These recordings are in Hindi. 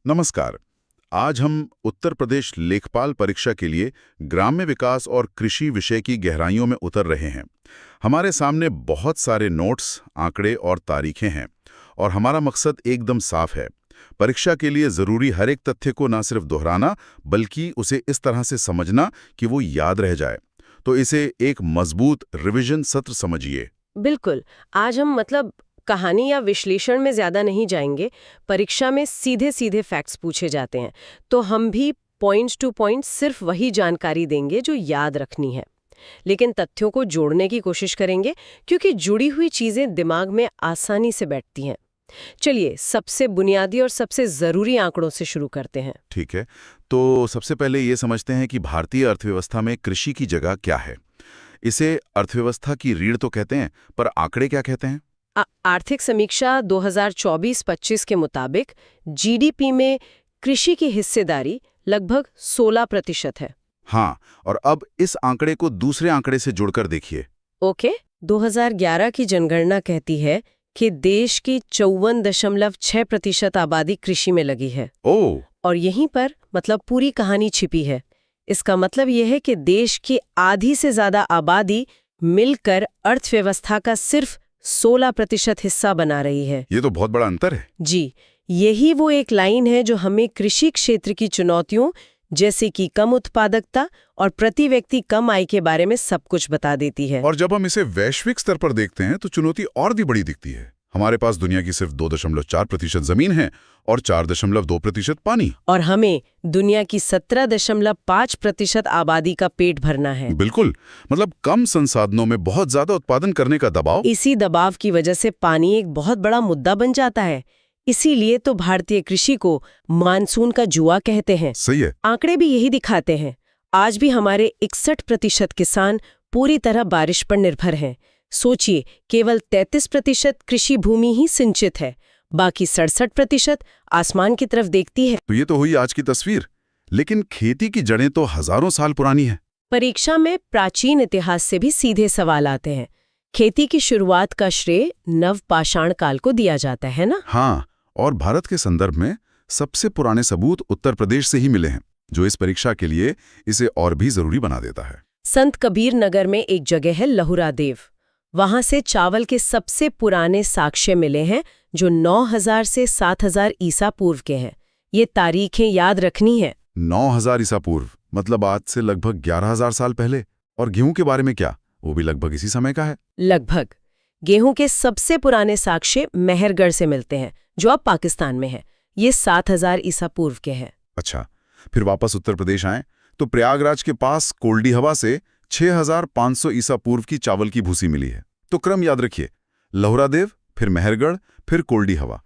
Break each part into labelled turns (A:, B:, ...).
A: नमस्कार। आज हम उत्तर प्रदेश लेखपाल परीक्षा के लिए ग्राम्य विकास और कृषि विषय की गहराइयों में उतर रहे हैं। हमारे सामने बहुत सारे नोट्स, आंकड़े और तारीखें हैं और हमारा मकसद एकदम साफ है। परीक्षा के लिए जरूरी हर एक तथ्य को न सिर्फ दोहराना बल्कि उसे इस तरह से समझना कि वो याद रह जाए। तो इसे एक मजबूत रिवीजन सत्र समझिए।
B: बिल्कुल। आज हम कहानी या विश्लेषण में ज्यादा नहीं जाएंगे। परीक्षा में सीधे सीधे फैक्ट्स पूछे जाते हैं, तो हम भी पॉइंट्स टू पॉइंट सिर्फ वही जानकारी देंगे जो याद रखनी है, लेकिन तथ्यों को जोड़ने की कोशिश करेंगे क्योंकि जुड़ी हुई चीजें दिमाग में आसानी से बैठती हैं। चलिए सबसे बुनियादी और सबसे जरूरी आंकड़ों से शुरू करते हैं।
A: ठीक है, तो सबसे पहले ये समझते हैं कि भारतीय अर्थव्यवस्था में कृषि की जगह क्या है। इसे अर्थव्यवस्था की रीढ़ तो कहते हैं, पर आंकड़े क्या कहते हैं?
B: आर्थिक समीक्षा 2024-25 के मुताबिक जीडीपी में कृषि की हिस्सेदारी लगभग 16% है।
A: हाँ, और अब इस आंकड़े को दूसरे आंकड़े से जुड़कर देखिए।
B: ओके, 2011 की जनगणना कहती है कि देश की 54.6% आबादी कृषि में लगी है।
A: ओह!
B: और यहीं पर पूरी कहानी छिपी है। इसका मतलब यह है कि देश की आधी से ज्यादा आबादी मिलकर अर्थव्यवस्था का सिर्फ 16% हिस्सा बना रही है।
A: ये तो बहुत बड़ा अंतर है।
B: जी, यही वो एक लाइन है जो हमें कृषि क्षेत्र की चुनौतियों जैसे कि कम उत्पादकता और प्रति व्यक्ति कम आय के बारे में सब कुछ बता देती है।
A: और जब हम इसे वैश्विक स्तर पर देखते हैं तो चुनौती और भी बड़ी दिखती है। हमारे पास दुनिया की सिर्फ 2.4% जमीन है और 4.2% पानी।
B: और हमें दुनिया की 17.5% आबादी का पेट भरना है।
A: बिल्कुल, कम संसाधनों में बहुत ज्यादा उत्पादन करने का दबाव।
B: इसी दबाव की वजह से पानी एक बहुत बड़ा मुद्दा बन जाता है। इसीलिए तो भारतीय कृषि को मानसून का जुआ कहते हैं।
A: सही है।
B: आंकड़े भी यही दिखाते हैं। आज भी हमारे 61% किसान पूरी तरह बारिश पर निर्भर हैं। सोचिए, केवल 33% कृषि भूमि ही सिंचित है, बाकी 67% आसमान की तरफ देखती है।
A: तो ये तो हुई आज की तस्वीर, लेकिन खेती की जड़ें तो हजारों साल पुरानी है।
B: परीक्षा में प्राचीन इतिहास से भी सीधे सवाल आते हैं। खेती की शुरुआत का श्रेय नवपाषाण काल को दिया जाता है ना?
A: हाँ, और भारत के संदर्भ में सबसे पुराने सबूत उत्तर प्रदेश से ही मिले हैं, जो इस परीक्षा के लिए इसे और भी जरूरी बना देता है।
B: संत कबीर नगर में एक जगह है लहुरा देव। वहां से चावल के सबसे पुराने साक्ष्य मिले हैं, जो 9000 से 7000 ईसा पूर्व के हैं। ये तारीखें याद रखनी है।
A: 9000 ईसा पूर्व आज से लगभग 11000 साल पहले। और गेहूं के बारे में क्या? वो भी लगभग इसी समय का है।
B: लगभग। गेहूं के सबसे पुराने साक्ष्य मेहरगढ़ से मिलते हैं, जो अब पाकिस्तान में है। ये 7000 ईसा पूर्व के हैं।
A: अच्छा, फिर वापस उत्तर प्रदेश आए तो प्रयागराज के पास कोल्डी हवा से 6500 ईसा पूर्व की चावल की भूसी मिली है। तो क्रम याद रखिए, लहुरादेव, फिर मेहरगढ़, फिर कोल्डी हवा।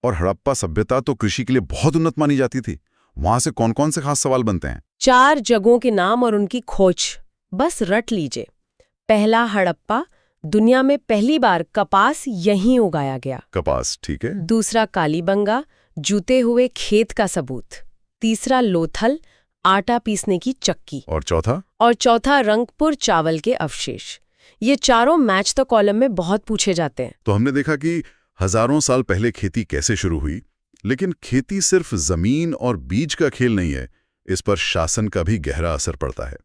A: और हड़प्पा सभ्यता तो कृषि के लिए बहुत उन्नत मानी जाती थी। वहां से कौन कौन से खास सवाल बनते हैं?
B: 4 जगहों के नाम और उनकी खोज बस रट लीजिए। पहला, हड़प्पा, दुनिया में पहली बार कपास यहीं उगाया गया।
A: कपास, ठीक है।
B: दूसरा, कालीबंगा, जूते हुए खेत का सबूत। तीसरा, लोथल, आटा पीसने की चक्की।
A: और चौथा?
B: रंगपुर, चावल के अवशेष। ये चारों मैच द कॉलम में बहुत पूछे जाते हैं।
A: तो हमने देखा कि हजारों साल पहले खेती कैसे शुरू हुई, लेकिन खेती सिर्फ जमीन और बीज का खेल नहीं है, इस पर शासन का भी गहरा असर पड़ता है।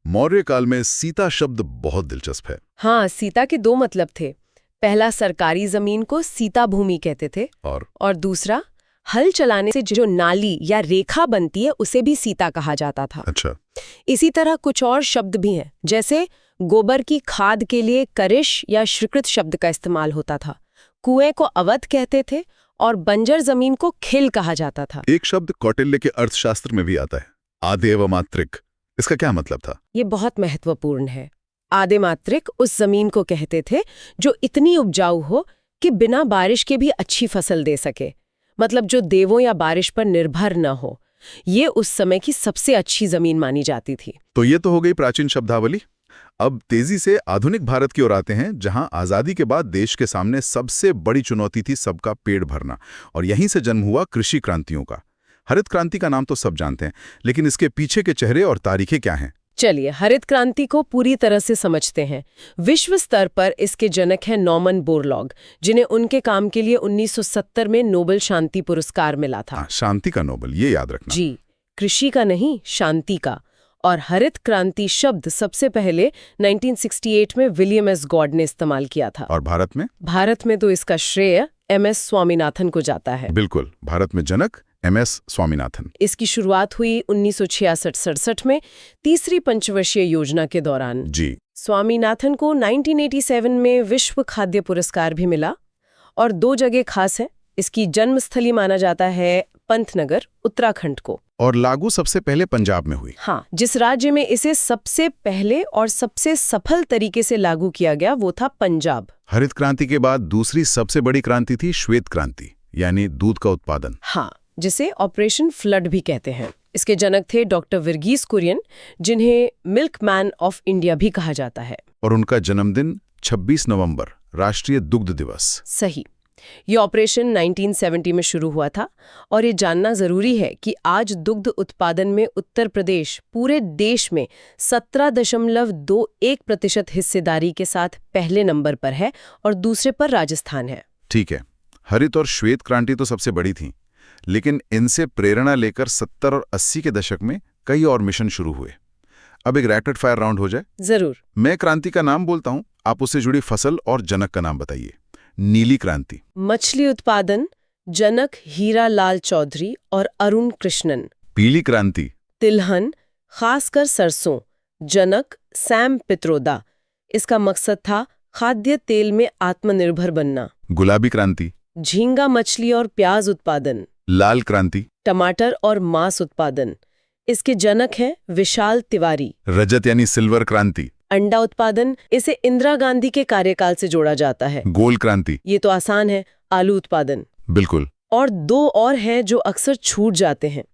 A: मौर्य काल में सीता शब्द बहुत दिलचस्प है।
B: हाँ, सीता के 2 मतलब थे। पहला, सरकारी जमीन को सीता भूमि कहते थे, और दूसरा, हल चलाने से जो नाली या रेखा बनती है उसे भी सीता कहा जाता था।
A: अच्छा।
B: इसी तरह कुछ और शब्द भी हैं, जैसे गोबर की खाद के लिए करिश या श्रीकृत शब्द का इस्तेमाल होता था। कुएं को अवध कहते थे और बंजर जमीन को खिल कहा जाता था।
A: एक शब्द कौटिल्य के अर्थशास्त्र में भी आता है, आदेव मात्रिक। इसका क्या मतलब था?
B: ये बहुत महत्वपूर्ण है। आदे मात्रिक उस जमीन को कहते थे जो इतनी उपजाऊ हो कि बिना बारिश के भी अच्छी फसल दे सके, जो देवों या बारिश पर निर्भर न हो। ये उस समय की सबसे अच्छी जमीन मानी जाती थी।
A: तो ये तो हो गई प्राचीन शब्दावली। अब तेजी से आधुनिक भारत की ओर आते हैं, जहां आजादी के बाद देश के सामने सबसे बड़ी चुनौती थी सबका पेट भरना, और यहीं से जन्म हुआ कृषि क्रांतियों का। हरित क्रांति का नाम तो सब जानते हैं, लेकिन इसके पीछे के चेहरे और तारीखें क्या हैं?
B: चलिए हरित क्रांति को पूरी तरह से समझते हैं। विश्व स्तर पर इसके जनक हैं नॉर्मन बोरलॉग, जिन्हें उनके काम के लिए 1970 में नोबेल शांति पुरस्कार मिला था।
A: शांति का नोबेल, ये याद रखना।
B: जी, कृषि का नहीं, शांति का। और हरित क्रांति शब्द सबसे पहले 1968 में विलियम एस गॉड ने इस्तेमाल किया था।
A: और भारत में?
B: भारत में तो इसका श्रेय MS स्वामीनाथन को जाता है।
A: बिल्कुल, भारत में जनक MS स्वामीनाथन।
B: इसकी शुरुआत हुई 1966-67 में तीसरी पंचवर्षीय योजना के दौरान।
A: जी।
B: स्वामीनाथन को 1987 में विश्व खाद्य पुरस्कार भी मिला। और 2 जगह खास है। इसकी जन्मस्थली माना जाता है पंतनगर, उत्तराखंड को।
A: और लागू सबसे पहले पंजाब में हुई।
B: हाँ, जिस राज्य में इसे सबसे पहले और सबसे सफल तरीके से लागू किया गया वो था पंजाब।
A: हरित क्रांति के बाद दूसरी सबसे बड़ी क्रांति थी श्वेत क्रांति, यानी दूध का उत्पादन।
B: हाँ, जिसे ऑपरेशन फ्लड भी कहते हैं। इसके जनक थे डॉक्टर वर्गीस कुरियन, जिन्हें मिल्कमैन ऑफ इंडिया भी कहा जाता है।
A: और उनका जन्मदिन 26 नवंबर, राष्ट्रीय दुग्ध दिवस।
B: सही। ये ऑपरेशन 1970 में शुरू हुआ था। और ये जानना जरूरी है कि आज दुग्ध उत्पादन में उत्तर प्रदेश पूरे देश में 17.21% हिस्सेदारी के साथ पहले नंबर पर है और दूसरे पर राजस्थान है।
A: ठीक है, हरित और श्वेत क्रांति तो सबसे बड़ी थी, लेकिन इनसे प्रेरणा लेकर 70 और 80 के दशक में कई और मिशन शुरू हुए। अब एक रैपिड फायर राउंड हो जाए।
B: जरूर।
A: मैं क्रांति का नाम बोलता हूं, आप उससे जुड़ी फसल और जनक का नाम बताइए। नीली क्रांति,
B: मछली उत्पादन, जनक हीरा लाल चौधरी और अरुण कृष्णन।
A: पीली क्रांति,
B: तिलहन, खासकर सरसों, जनक सैम पित्रोदा। इसका मकसद था खाद्य तेल में आत्मनिर्भर बनना।
A: गुलाबी क्रांति,
B: झींगा मछली और प्याज उत्पादन।
A: लाल क्रांति,
B: टमाटर और मांस उत्पादन। इसके जनक हैं विशाल तिवारी।
A: रजत यानी सिल्वर क्रांति,
B: अंडा उत्पादन, इसे इंदिरा गांधी के कार्यकाल से जोड़ा जाता है।
A: गोल क्रांति,
B: ये तो आसान है, आलू उत्पादन।
A: बिल्कुल।
B: और 2 और हैं जो अक्सर छूट जाते हैं।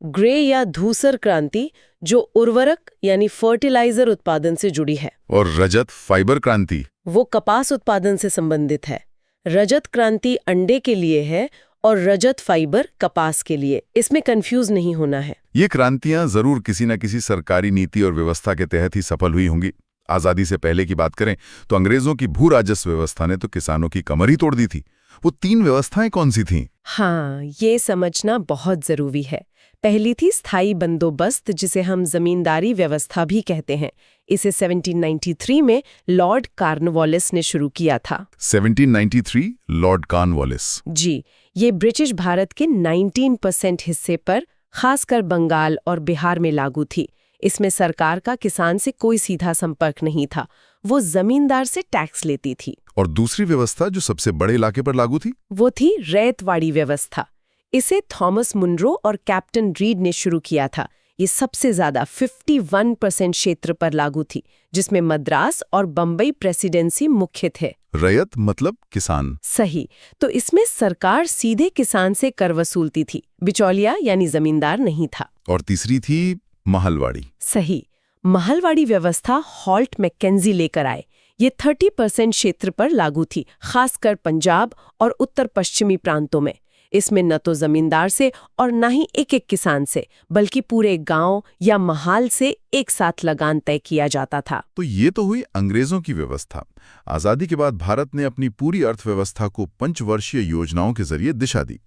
B: ग्रे या धूसर क्रांति, जो उर्वरक यानी फर्टिलाइजर उत्पादन से जुड़ी है।
A: और रजत फाइबर क्रांति,
B: वो कपास उत्पादन से संबंधित है। रजत क्रांति अंडे के लिए है और रजत फाइबर कपास के लिए। इसमें कंफ्यूज नहीं होना है।
A: ये क्रांतियां जरूर किसी न किसी सरकारी नीति और व्यवस्था के तहत ही सफल हुई होंगी। आजादी से पहले की बात करें तो अंग्रेजों की भू राजस्व व्यवस्था ने तो किसानों की कमर ही तोड़ दी थी। वो 3 व्यवस्थाएं कौन सी थीं?
B: हाँ, ये समझना बहुत जरूरी है। पहली थी स्थायी बंदोबस्त, जिसे हम जमींदारी व्यवस्था भी कहते हैं। इसे 1793 में लॉर्ड कॉर्नवालिस ने शुरू किया था।
A: 1793, लॉर्ड कॉर्नवालिस।
B: जी, ये ब्रिटिश भारत के 19% हिस्से पर, खासकर बंगाल और बिहार में लागू थी। इसमें सरकार का किसान से कोई सीधा संपर्क नहीं था, वो जमींदार से टैक्स लेती थी।
A: और दूसरी व्यवस्था जो सबसे बड़े इलाके पर लागू थी,
B: वो थी रैयतवाड़ी व्यवस्था। इसे थॉमस मुनरो और कैप्टन रीड ने शुरू किया था। ये सबसे ज्यादा 51% क्षेत्र पर लागू थी, जिसमें मद्रास और बंबई प्रेसिडेंसी मुख्य थे।
A: रैयत मतलब किसान।
B: सही। तो इसमें सरकार सीधे किसान से कर वसूलती थी, बिचौलिया यानी जमींदार नहीं था।
A: और तीसरी थी महलवाड़ी।
B: सही। महलवाड़ी व्यवस्था हॉल्ट मैकेंजी लेकर आए। ये 30% क्षेत्र पर लागू थी, खासकर पंजाब और उत्तर पश्चिमी प्रांतों में। इसमें न तो जमींदार से और न ही एक-एक किसान से, बल्कि पूरे गांव या महाल से एक साथ लगान तय किया जाता था।
A: तो ये तो हुई अंग्रेजों की व्यवस्था। आजादी के बाद भारत ने अपनी पूरी अर्थव्यवस्था को पंचवर्षीय योजनाओं के जरिए दिशा दी।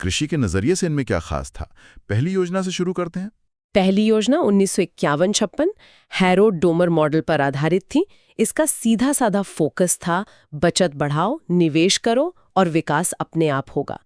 A: कृषि के नजरिए से इनमें क्या खास था? पहली योजना से शुरू करते हैं।
B: पहली योजना 1951-56 हैरो डोमर मॉडल पर आधारित थी। इसका सीधा साधा फोकस था बचत बढ़ाओ, निवेश करो और विकास अपने आप होगा।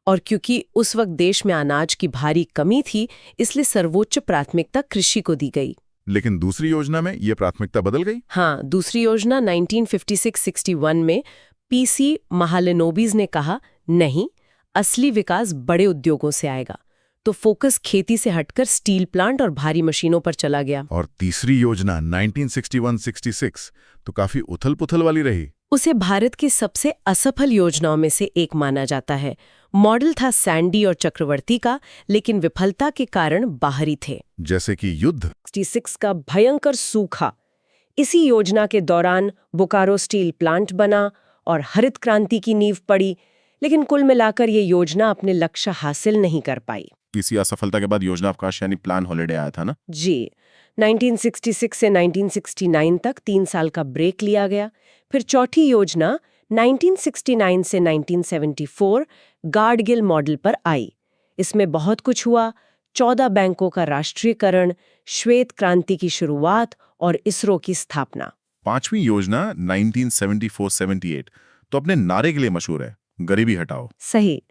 B: और क्योंकि उस वक्त देश में अनाज की भारी कमी थी, इसलिए सर्वोच्च प्राथमिकता कृषि को दी गई।
A: लेकिन दूसरी योजना में ये प्राथमिकता बदल गई।
B: हाँ, दूसरी योजना 1956-61 में पीसी महालेनोबिस ने कहा, नहीं, असली विकास बड़े उद्योगों से आएगा। तो फोकस खेती से हटकर स्टील प्लांट और भारी मशीनों पर चला गया।
A: और तीसरी योजना 1961-66 तो काफी उथल-पुथल वाली रही।
B: उसे भारत की सबसे असफल योजनाओं में से एक माना जाता है। मॉडल था सैंडी और चक्रवर्ती का, लेकिन विफलता के कारण बाहरी थे।
A: जैसे कि युद्ध,
B: 66 का भयंकर सूखा। इसी योजना के दौरान बोकारो स्टील प्लांट बना और हरित क्रांति की नींव पड़ी, लेकिन कुल मिलाकर ये योजना अपने लक्ष्य हासिल नहीं कर पाई।
C: इसी असफलता के बाद योजना अवकाश यानी प्लान हॉलिडे आया था ना?
B: जी, 1966 से 1969 तक 3 साल का ब्रेक लिया गया। फिर चौथी योजना 1969 से 1974 गार्डगिल मॉडल पर आई। इसमें बहुत कुछ हुआ, 14 बैंकों का राष्ट्रीयकरण, श्वेत क्रांति की शुरुआत और इसरो की स्थापना।
C: पांचवी योजना 1974-78 तो अपने नारे के लिए मशहूर है, गरीबी हटाओ।
B: सही,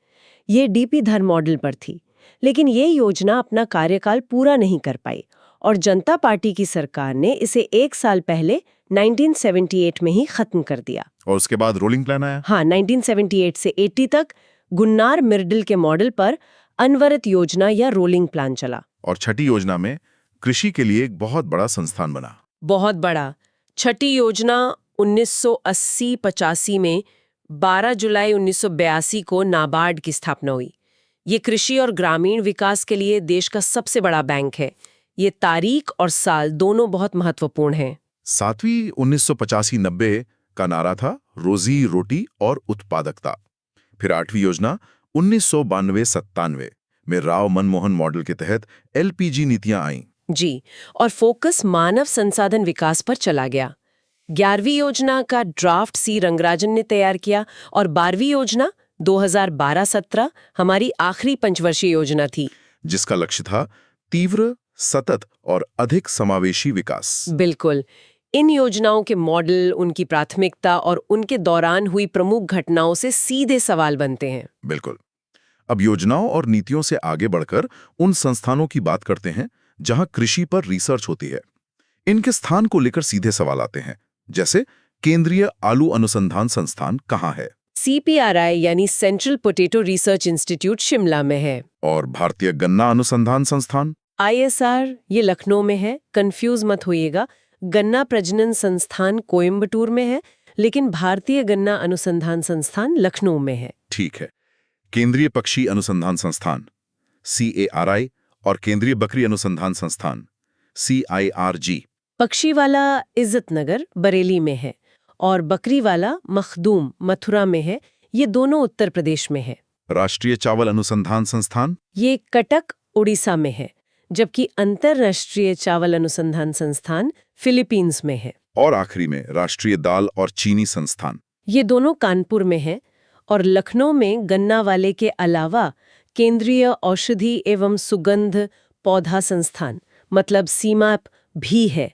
B: ये डीपी धर मॉडल पर थी, लेकिन ये योजना अपना कार्यकाल पूरा नहीं कर पाई और जनता पार्टी की सरकार ने इसे 1 साल पहले 1978 में ही खत्म कर दिया।
C: और उसके बाद रोलिंग प्लान आया।
B: हाँ, 1978 से 80 तक गुन्नार मिर्डल के मॉडल पर अनवरत योजना या रोलिंग प्लान चला।
C: और छठी योजना में कृषि के लिए एक बहुत बड़ा संस्थान बना।
B: बहुत बड़ा। छठी योजना 1980-85 में 12 जुलाई 1982 को नाबार्ड की स्थापना हुई। ये कृषि और ग्रामीण विकास के लिए देश का सबसे बड़ा बैंक है। ये तारीख और साल दोनों बहुत महत्वपूर्ण हैं।
C: सातवीं 1985-90 का नारा था रोजी रोटी और उत्पादकता। फिर आठवीं योजना 1992-97 में राव मनमोहन मॉडल के तहत एलपीजी नीतियां आईं।
B: जी, और फोकस मानव संसाधन विकास पर चला गया। 11वीं योजना का ड्राफ्ट सी रंगराजन ने तैयार किया और 12वीं योजना 2012-17 हमारी आखिरी पंचवर्षीय योजना थी,
C: जिसका लक्ष्य था तीव्र, सतत और अधिक समावेशी विकास।
B: बिल्कुल। इन योजनाओं के मॉडल, उनकी प्राथमिकता और उनके दौरान हुई प्रमुख घटनाओं से सीधे सवाल बनते हैं।
C: बिल्कुल। अब योजनाओं और नीतियों से आगे बढ़कर उन संस्थानों की बात करते हैं जहां कृषि पर रिसर्च होती है। इनके स्थान को लेकर सीधे सवाल आते हैं, जैसे केंद्रीय आलू अनुसंधान संस्थान कहाँ है?
B: CPRI यानी central potato research institute Shimla में है।
C: और भारतीय गन्ना अनुसंधान संस्थान?
B: ISR ये लखनऊ में है, कंफ्यूज मत होइएगा। गन्ना प्रजनन संस्थान कोयम्बटूर में है, लेकिन भारतीय गन्ना अनुसंधान संस्थान लखनऊ में है।
C: ठीक है। केंद्रीय पक्षी अनुसंधान संस्थान CARI और केंद्रीय बकरी अनुसंधान संस्थान CIRG।
B: पक्षी वाला इज्जत नगर बरेली में है और बकरी वाला मखदूम मथुरा में है। ये दोनों उत्तर प्रदेश में है।
C: राष्ट्रीय चावल अनुसंधान संस्थान?
B: ये कटक उड़ीसा में है, जबकि अंतर्राष्ट्रीय चावल अनुसंधान संस्थान फिलीपींस में है।
C: और आखिरी में राष्ट्रीय दाल और चीनी संस्थान?
B: ये दोनों कानपुर में है। और लखनऊ में गन्ना वाले के अलावा केंद्रीय औषधि एवं सुगंध पौधा संस्थान मतलब CMAP भी है।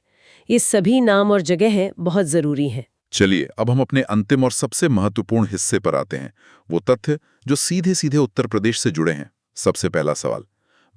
B: ये सभी नाम और जगहें बहुत जरूरी हैं।
C: चलिए अब हम अपने अंतिम और सबसे महत्वपूर्ण हिस्से पर आते हैं, वो तथ्य जो सीधे सीधे उत्तर प्रदेश से जुड़े हैं। सबसे पहला सवाल,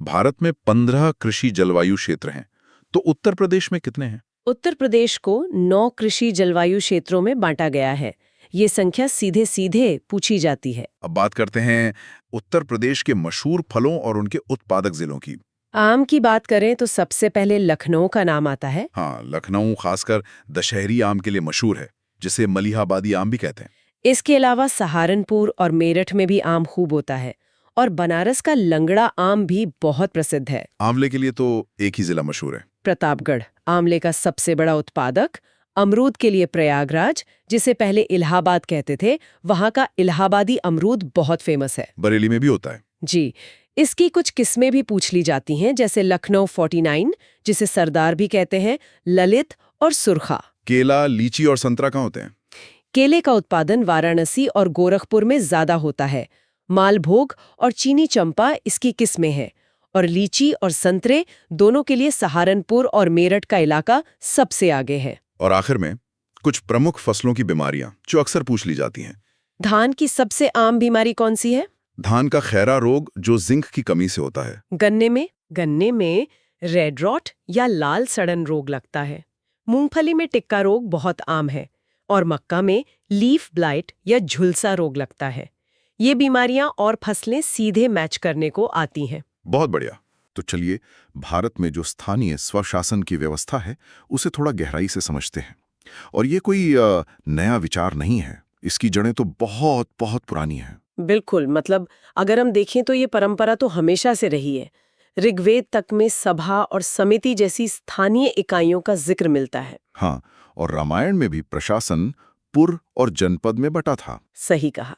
C: भारत में 15 कृषि जलवायु क्षेत्र हैं, तो उत्तर प्रदेश में कितने हैं?
B: उत्तर प्रदेश को 9 कृषि जलवायु क्षेत्रों में बांटा गया है। ये संख्या सीधे सीधे पूछी जाती है।
C: अब बात करते हैं उत्तर प्रदेश के मशहूर फलों और उनके उत्पादक जिलों की।
B: आम की बात करें तो सबसे पहले लखनऊ का नाम आता है।
C: हाँ, लखनऊ खासकर दशहरी आम के लिए मशहूर है, जिसे मलिहाबादी आम भी कहते हैं।
B: इसके अलावा सहारनपुर और मेरठ में भी आम खूब होता है और बनारस का लंगड़ा आम भी बहुत प्रसिद्ध है।
C: आंवले के लिए तो एक ही जिला मशहूर है,
B: प्रतापगढ़। आंवले का सबसे बड़ा उत्पादक। अमरूद के लिए प्रयागराज, जिसे पहले इलाहाबाद कहते थे, वहाँ का इलाहाबादी अमरूद बहुत फेमस है।
C: बरेली में भी होता है।
B: जी, इसकी कुछ किस्में भी पूछ ली जाती हैं, जैसे लखनऊ 49 जिसे सरदार भी कहते हैं, ललित और सुरखा।
C: केला, लीची और संतरा कहाँ होते हैं?
B: केले का उत्पादन वाराणसी और गोरखपुर में ज्यादा होता है। मालभोग और चीनी चंपा इसकी किस्में हैं और लीची और संतरे दोनों के लिए सहारनपुर और मेरठ का इलाका सबसे आगे है।
C: और आखिर में कुछ प्रमुख फसलों की बीमारियां जो अक्सर पूछ ली जाती हैं।
B: धान की सबसे आम बीमारी कौन सी है?
C: धान का खैरा रोग, जो जिंक की कमी से होता है।
B: गन्ने में रेड रॉट या लाल सड़न रोग लगता है। मूंगफली में टिक्का रोग बहुत आम है और मक्का में लीफ ब्लाइट या झुलसा रोग लगता है। ये बीमारियां और फसलें सीधे मैच करने को आती हैं।
C: बहुत बढ़िया। तो चलिए भारत में जो स्थानीय स्वशासन की व्यवस्था है उसे थोड़ा गहराई से समझते हैं। और ये कोई नया विचार नहीं है, इसकी जड़ें तो बहुत बहुत पुरानी हैं।
B: बिल्कुल, मतलब अगर हम देखें तो ये परंपरा तो हमेशा से रही है। ऋग्वेद तक में सभा और समिति जैसी स्थानीय इकाइयों का जिक्र मिलता है।
C: हाँ, और रामायण में भी प्रशासन पुर और जनपद में बटा था।
B: सही कहा।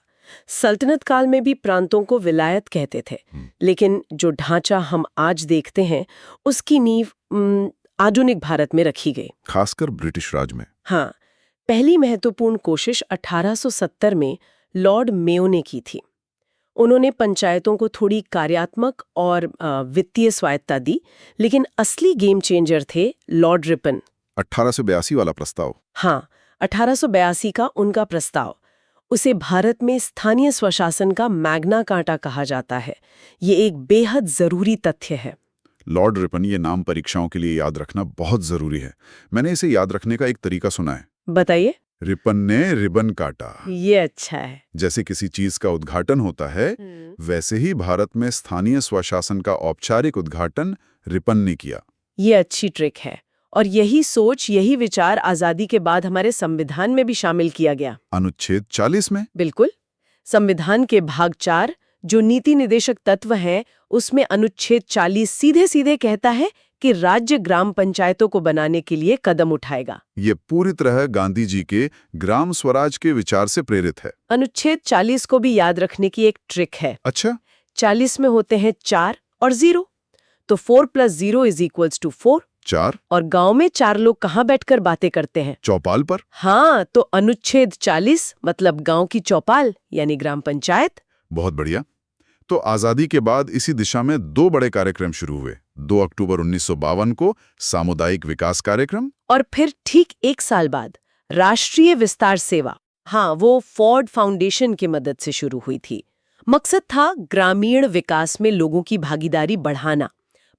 B: सल्तनत काल में भी प्रांतों को विलायत कहते थे, लेकिन जो ढांचा हम आज देखते हैं उसकी नींव आधुनिक भारत में रखी गई,
C: खासकर ब्रिटिश राज में।
B: हाँ, पहली महत्वपूर्ण कोशिश 1870 में लॉर्ड मेयो ने की थी। उन्होंने पंचायतों को थोड़ी कार्यात्मक और वित्तीय स्वायत्तता दी, लेकिन असली गेम चेंजर थे लॉर्ड रिपन।
C: 1882 वाला प्रस्ताव।
B: हाँ, 1882 का उनका प्रस्ताव। उसे भारत में स्थानीय स्वशासन का मैग्ना कार्टा कहा जाता है। ये एक बेहद जरूरी तथ्य है।
A: लॉर्ड रिपन, ये नाम परीक्षाओं के लिए याद रखना बहुत जरूरी है। मैंने इसे याद रखने का एक तरीका सुना है।
B: बताइए।
A: रिपन ने रिबन काटा।
B: ये अच्छा है।
A: जैसे किसी चीज का उद्घाटन होता है, वैसे ही भारत में स्थानीय स्वशासन का औपचारिक उद्घाटन रिपन ने किया।
B: ये अच्छी ट्रिक है, और यही सोच, यही विचार आजादी के बाद हमारे संविधान में भी शामिल किया गया।
A: अनुच्छेद 40 में?
B: बिल्कुल। संविधान के भाग 4 जो नीति निर्देशक तत्व हैं, उसमें अनुच्छेद 40 सीधे सीधे कहता है कि राज्य ग्राम पंचायतों को बनाने के लिए कदम उठाएगा।
A: ये पूरी तरह गांधी जी के ग्राम स्वराज के विचार से प्रेरित है।
B: अनुच्छेद 40 को भी याद रखने की एक ट्रिक है।
A: अच्छा?
B: 40 में होते हैं 4 और 0, तो 4 + 0 = 4।
A: 4?
B: और गांव में 4 लोग कहाँ बैठकर बातें करते हैं?
A: चौपाल पर।
B: हाँ, तो अनुच्छेद 40 मतलब गांव की चौपाल यानी ग्राम पंचायत।
A: बहुत बढ़िया। तो आजादी के बाद इसी दिशा में 2 बड़े कार्यक्रम शुरू हुए। 2 अक्टूबर 1952 को सामुदायिक विकास कार्यक्रम,
B: और फिर ठीक 1 साल बाद राष्ट्रीय विस्तार सेवा। हाँ, वो फोर्ड फाउंडेशन की मदद से शुरू हुई थी। मकसद था ग्रामीण विकास में लोगों की भागीदारी बढ़ाना।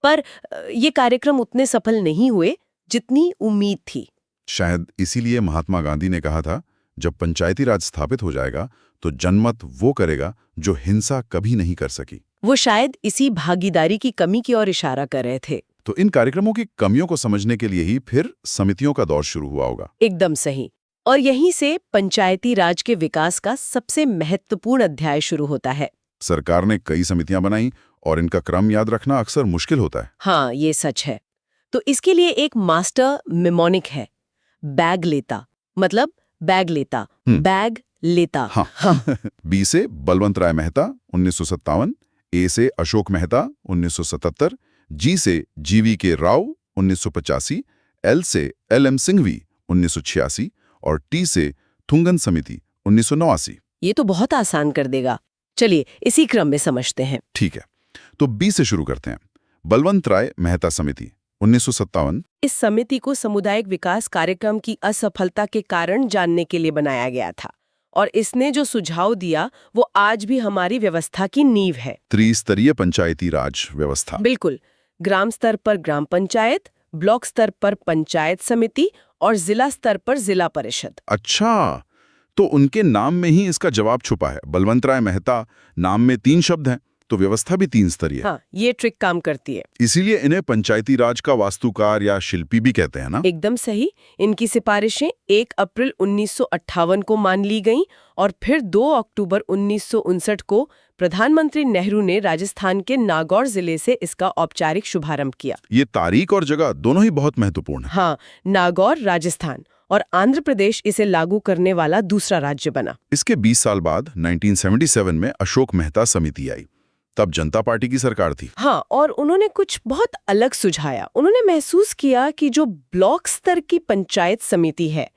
B: पर ये कार्यक्रम उतने सफल नहीं हुए जितनी उम्मीद थी।
A: शायद इसीलिए महात्मा गांधी ने कहा था, जब पंचायती राज स्थापित हो जाएगा तो जनमत वो करेगा जो हिंसा कभी नहीं कर सकी।
B: वो शायद इसी भागीदारी की कमी की ओर इशारा कर रहे थे।
A: तो इन कार्यक्रमों की कमियों को समझने के लिए ही फिर समितियों का दौर शुरू हुआ होगा।
B: एकदम सही। और यहीं से पंचायती राज के विकास का सबसे महत्वपूर्ण अध्याय शुरू होता है।
A: सरकार ने कई समितियां बनाई और इनका क्रम याद रखना अक्सर मुश्किल होता है।
B: हाँ, ये सच है। तो इसके लिए एक मास्टर निमोनिक है, बैग लेता, मतलब बैग लेता, बैग लेता।
A: हाँ। बी से बलवंत राय मेहता 1957, ए से अशोक मेहता 1977, जी से GVK राव 1985, एल से LM सिंघवी 1986 और टी से थुंगन समिति 1989।
B: ये तो बहुत आसान कर देगा। चलिए इसी क्रम में समझते हैं।
A: ठीक है, तो बी से शुरू करते हैं। बलवंत राय मेहता समिति 1957।
B: इस समिति को सामुदायिक विकास कार्यक्रम की असफलता के कारण जानने के लिए बनाया गया था, और इसने जो सुझाव दिया वो आज भी हमारी व्यवस्था की नींव है।
A: त्रिस्तरीय पंचायती राज व्यवस्था।
B: बिल्कुल। ग्राम स्तर पर ग्राम पंचायत, ब्लॉक स्तर पर पंचायत समिति और जिला स्तर पर जिला परिषद।
A: अच्छा, तो उनके नाम में ही इसका जवाब छुपा है। बलवंत राय मेहता नाम में 3 शब्द हैं, तो व्यवस्था भी 3 स्तरीय।
B: हाँ, ये ट्रिक काम करती है।
A: इसीलिए इन्हें पंचायती राज का वास्तुकार या शिल्पी भी कहते हैं ना?
B: एकदम सही। इनकी सिफारिशें 1 अप्रैल 1958 को मान ली गईं, और फिर 2 अक्टूबर 1959 को प्रधानमंत्री नेहरू ने राजस्थान के नागौर जिले से इसका औपचारिक शुभारंभ किया।
A: ये तारीख और जगह दोनों ही बहुत महत्वपूर्ण है।
B: हाँ, नागौर राजस्थान, और आंध्र प्रदेश इसे लागू करने वाला दूसरा राज्य बना।
A: इसके 20 साल बाद 1977 में अशोक मेहता समिति आई। तब जनता पार्टी की सरकार थी।
B: हाँ, और उन्होंने कुछ बहुत अलग सुझाया। उन्होंने महसूस किया कि जो ब्लॉक स्तर की पंचायत समिति है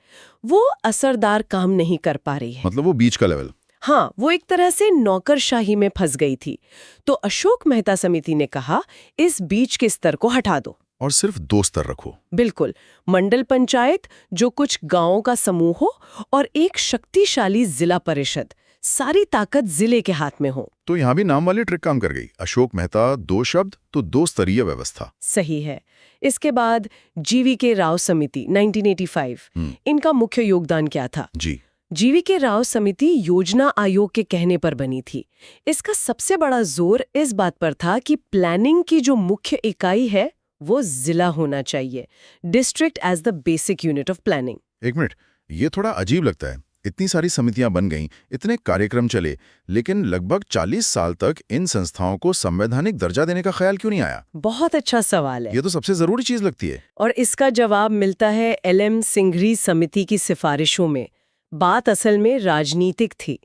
B: वो असरदार काम नहीं कर पा रही है।
A: मतलब वो बीच का लेवल।
B: हाँ, वो एक तरह से नौकरशाही में फंस गई थी। तो अशोक मेहता समिति ने कहा, इस बीच के स्तर को हटा दो
A: और सिर्फ 2 स्तर रखो।
B: बिल्कुल। मंडल पंचायत, जो कुछ गांवों का समूह हो, और एक शक्तिशाली जिला परिषद, सारी ताकत जिले के हाथ में हो।
A: तो यहाँ भी नाम वाली ट्रिक काम कर गई। अशोक मेहता 2 शब्द तो 2 स्तरीय व्यवस्था।
B: सही है। इसके बाद GVK राव समिति 1985। इनका मुख्य योगदान क्या था?
A: जी,
B: GVK राव समिति योजना आयोग के कहने पर बनी थी। इसका सबसे बड़ा जोर इस बात पर था कि प्लानिंग की जो मुख्य इकाई है वो जिला होना चाहिए, district as the basic unit of planning.
A: एक मिनट, ये थोड़ा अजीब लगता है। इतनी सारी समितियां बन गईं, इतने कार्यक्रम चले, लेकिन लगभग 40 साल तक इन संस्थाओं को संवैधानिक दर्जा देने का ख्याल क्यों नहीं आया?
B: बहुत अच्छा सवाल है।
A: ये तो सबसे जरूरी चीज लगती है।
B: और इसका जवाब मिलता है LM सिंघवी समिति की सिफारिशों में। बात असल में राजनीतिक थी।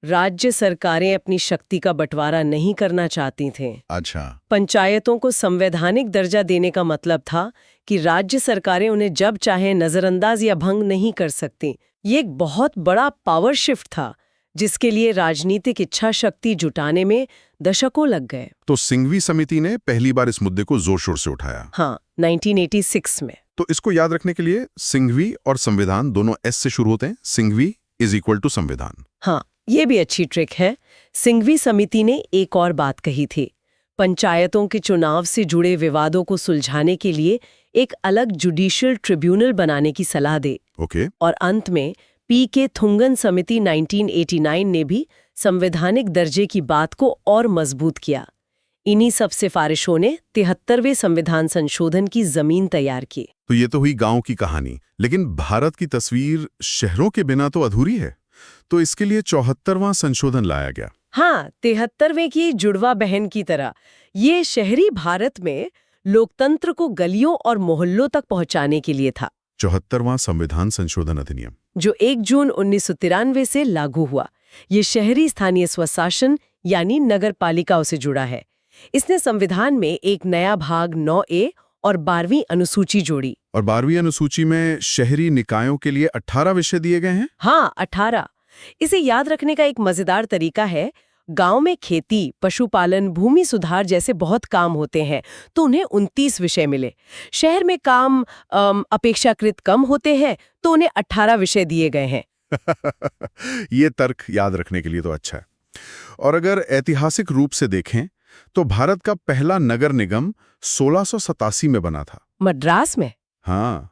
B: राज्य सरकारें अपनी शक्ति का बंटवारा नहीं करना चाहती थीं।
A: अच्छा।
B: पंचायतों को संवैधानिक दर्जा देने का मतलब था कि राज्य सरकारें उन्हें जब चाहे नजरअंदाज या भंग नहीं कर सकती। ये एक बहुत बड़ा पावर शिफ्ट था जिसके लिए राजनीतिक इच्छा शक्ति जुटाने में दशकों लग गए।
D: तो सिंघवी समिति ने पहली बार इस मुद्दे को जोर शोर से उठाया।
B: हाँ, 1986 में।
D: तो इसको याद रखने के लिए सिंघवी और संविधान दोनों एस से शुरू होते हैं। सिंघवी इज इक्वल टू संविधान।
B: हाँ, ये भी अच्छी ट्रिक है। सिंघवी समिति ने एक और बात कही थी, पंचायतों के चुनाव से जुड़े विवादों को सुलझाने के लिए एक अलग जुडिशियल ट्रिब्यूनल बनाने की सलाह दे।
D: ओके।
B: और अंत में पी.के. थुंगन समिति 1989 ने भी संवैधानिक दर्जे की बात को और मजबूत किया। इन्हीं सब सिफारिशों ने 73वें संविधान संशोधन की जमीन तैयार की।
D: तो ये तो हुई गांव की कहानी, लेकिन भारत की तस्वीर शहरों के बिना तो अधूरी है। तो इसके लिए 74वां संशोधन लाया गया।
B: हाँ, 73वें की जुड़वा बहन की तरह ये शहरी भारत में लोकतंत्र को गलियों और मोहल्लों तक पहुंचाने के लिए था।
D: 74वां संविधान संशोधन अधिनियम
B: जो 1 जून 1993 से लागू हुआ, ये शहरी स्थानीय स्वशासन यानी नगर पालिकाओं से जुड़ा है। इसने संविधान में एक नया भाग 9A और 12वीं अनुसूची जोड़ी।
D: और 12वीं अनुसूची में शहरी निकायों के लिए 18 विषय दिए गए हैं।
B: हाँ, 18। इसे याद रखने का एक मजेदार तरीका है, गांव में खेती, पशुपालन, भूमि सुधार जैसे बहुत काम होते हैं तो उन्हें 29 विषय मिले। शहर में काम अपेक्षाकृत कम होते हैं तो उन्हें 18 विषय दिए गए हैं।
D: ये तर्क याद रखने के लिए तो अच्छा है। और अगर ऐतिहासिक रूप से देखें तो भारत का पहला नगर निगम 1687 में बना था,
B: मद्रास में।
D: हाँ,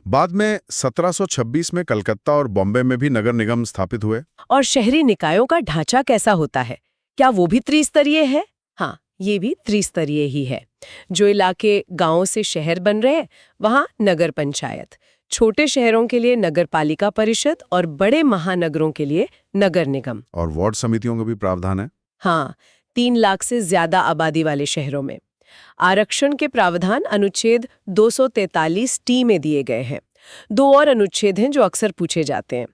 D: बाद में 1726 में कलकत्ता और बॉम्बे में भी नगर निगम स्थापित हुए।
B: और शहरी निकायों का ढांचा कैसा होता है? क्या वो भी त्रिस्तरीय है? हाँ, ये भी त्रिस्तरीय ही है। जो इलाके गांवों से शहर बन रहे हैं वहां नगर पंचायत, छोटे शहरों के लिए नगर पालिका परिषद और बड़े महानगरों के लिए नगर निगम।
D: और वार्ड समितियों का भी प्रावधान है।
B: हाँ, 3 लाख से ज्यादा आबादी वाले शहरों में। आरक्षण के प्रावधान अनुच्छेद 243T में दिए गए हैं। 2 और अनुच्छेद हैं जो अक्सर पूछे जाते हैं।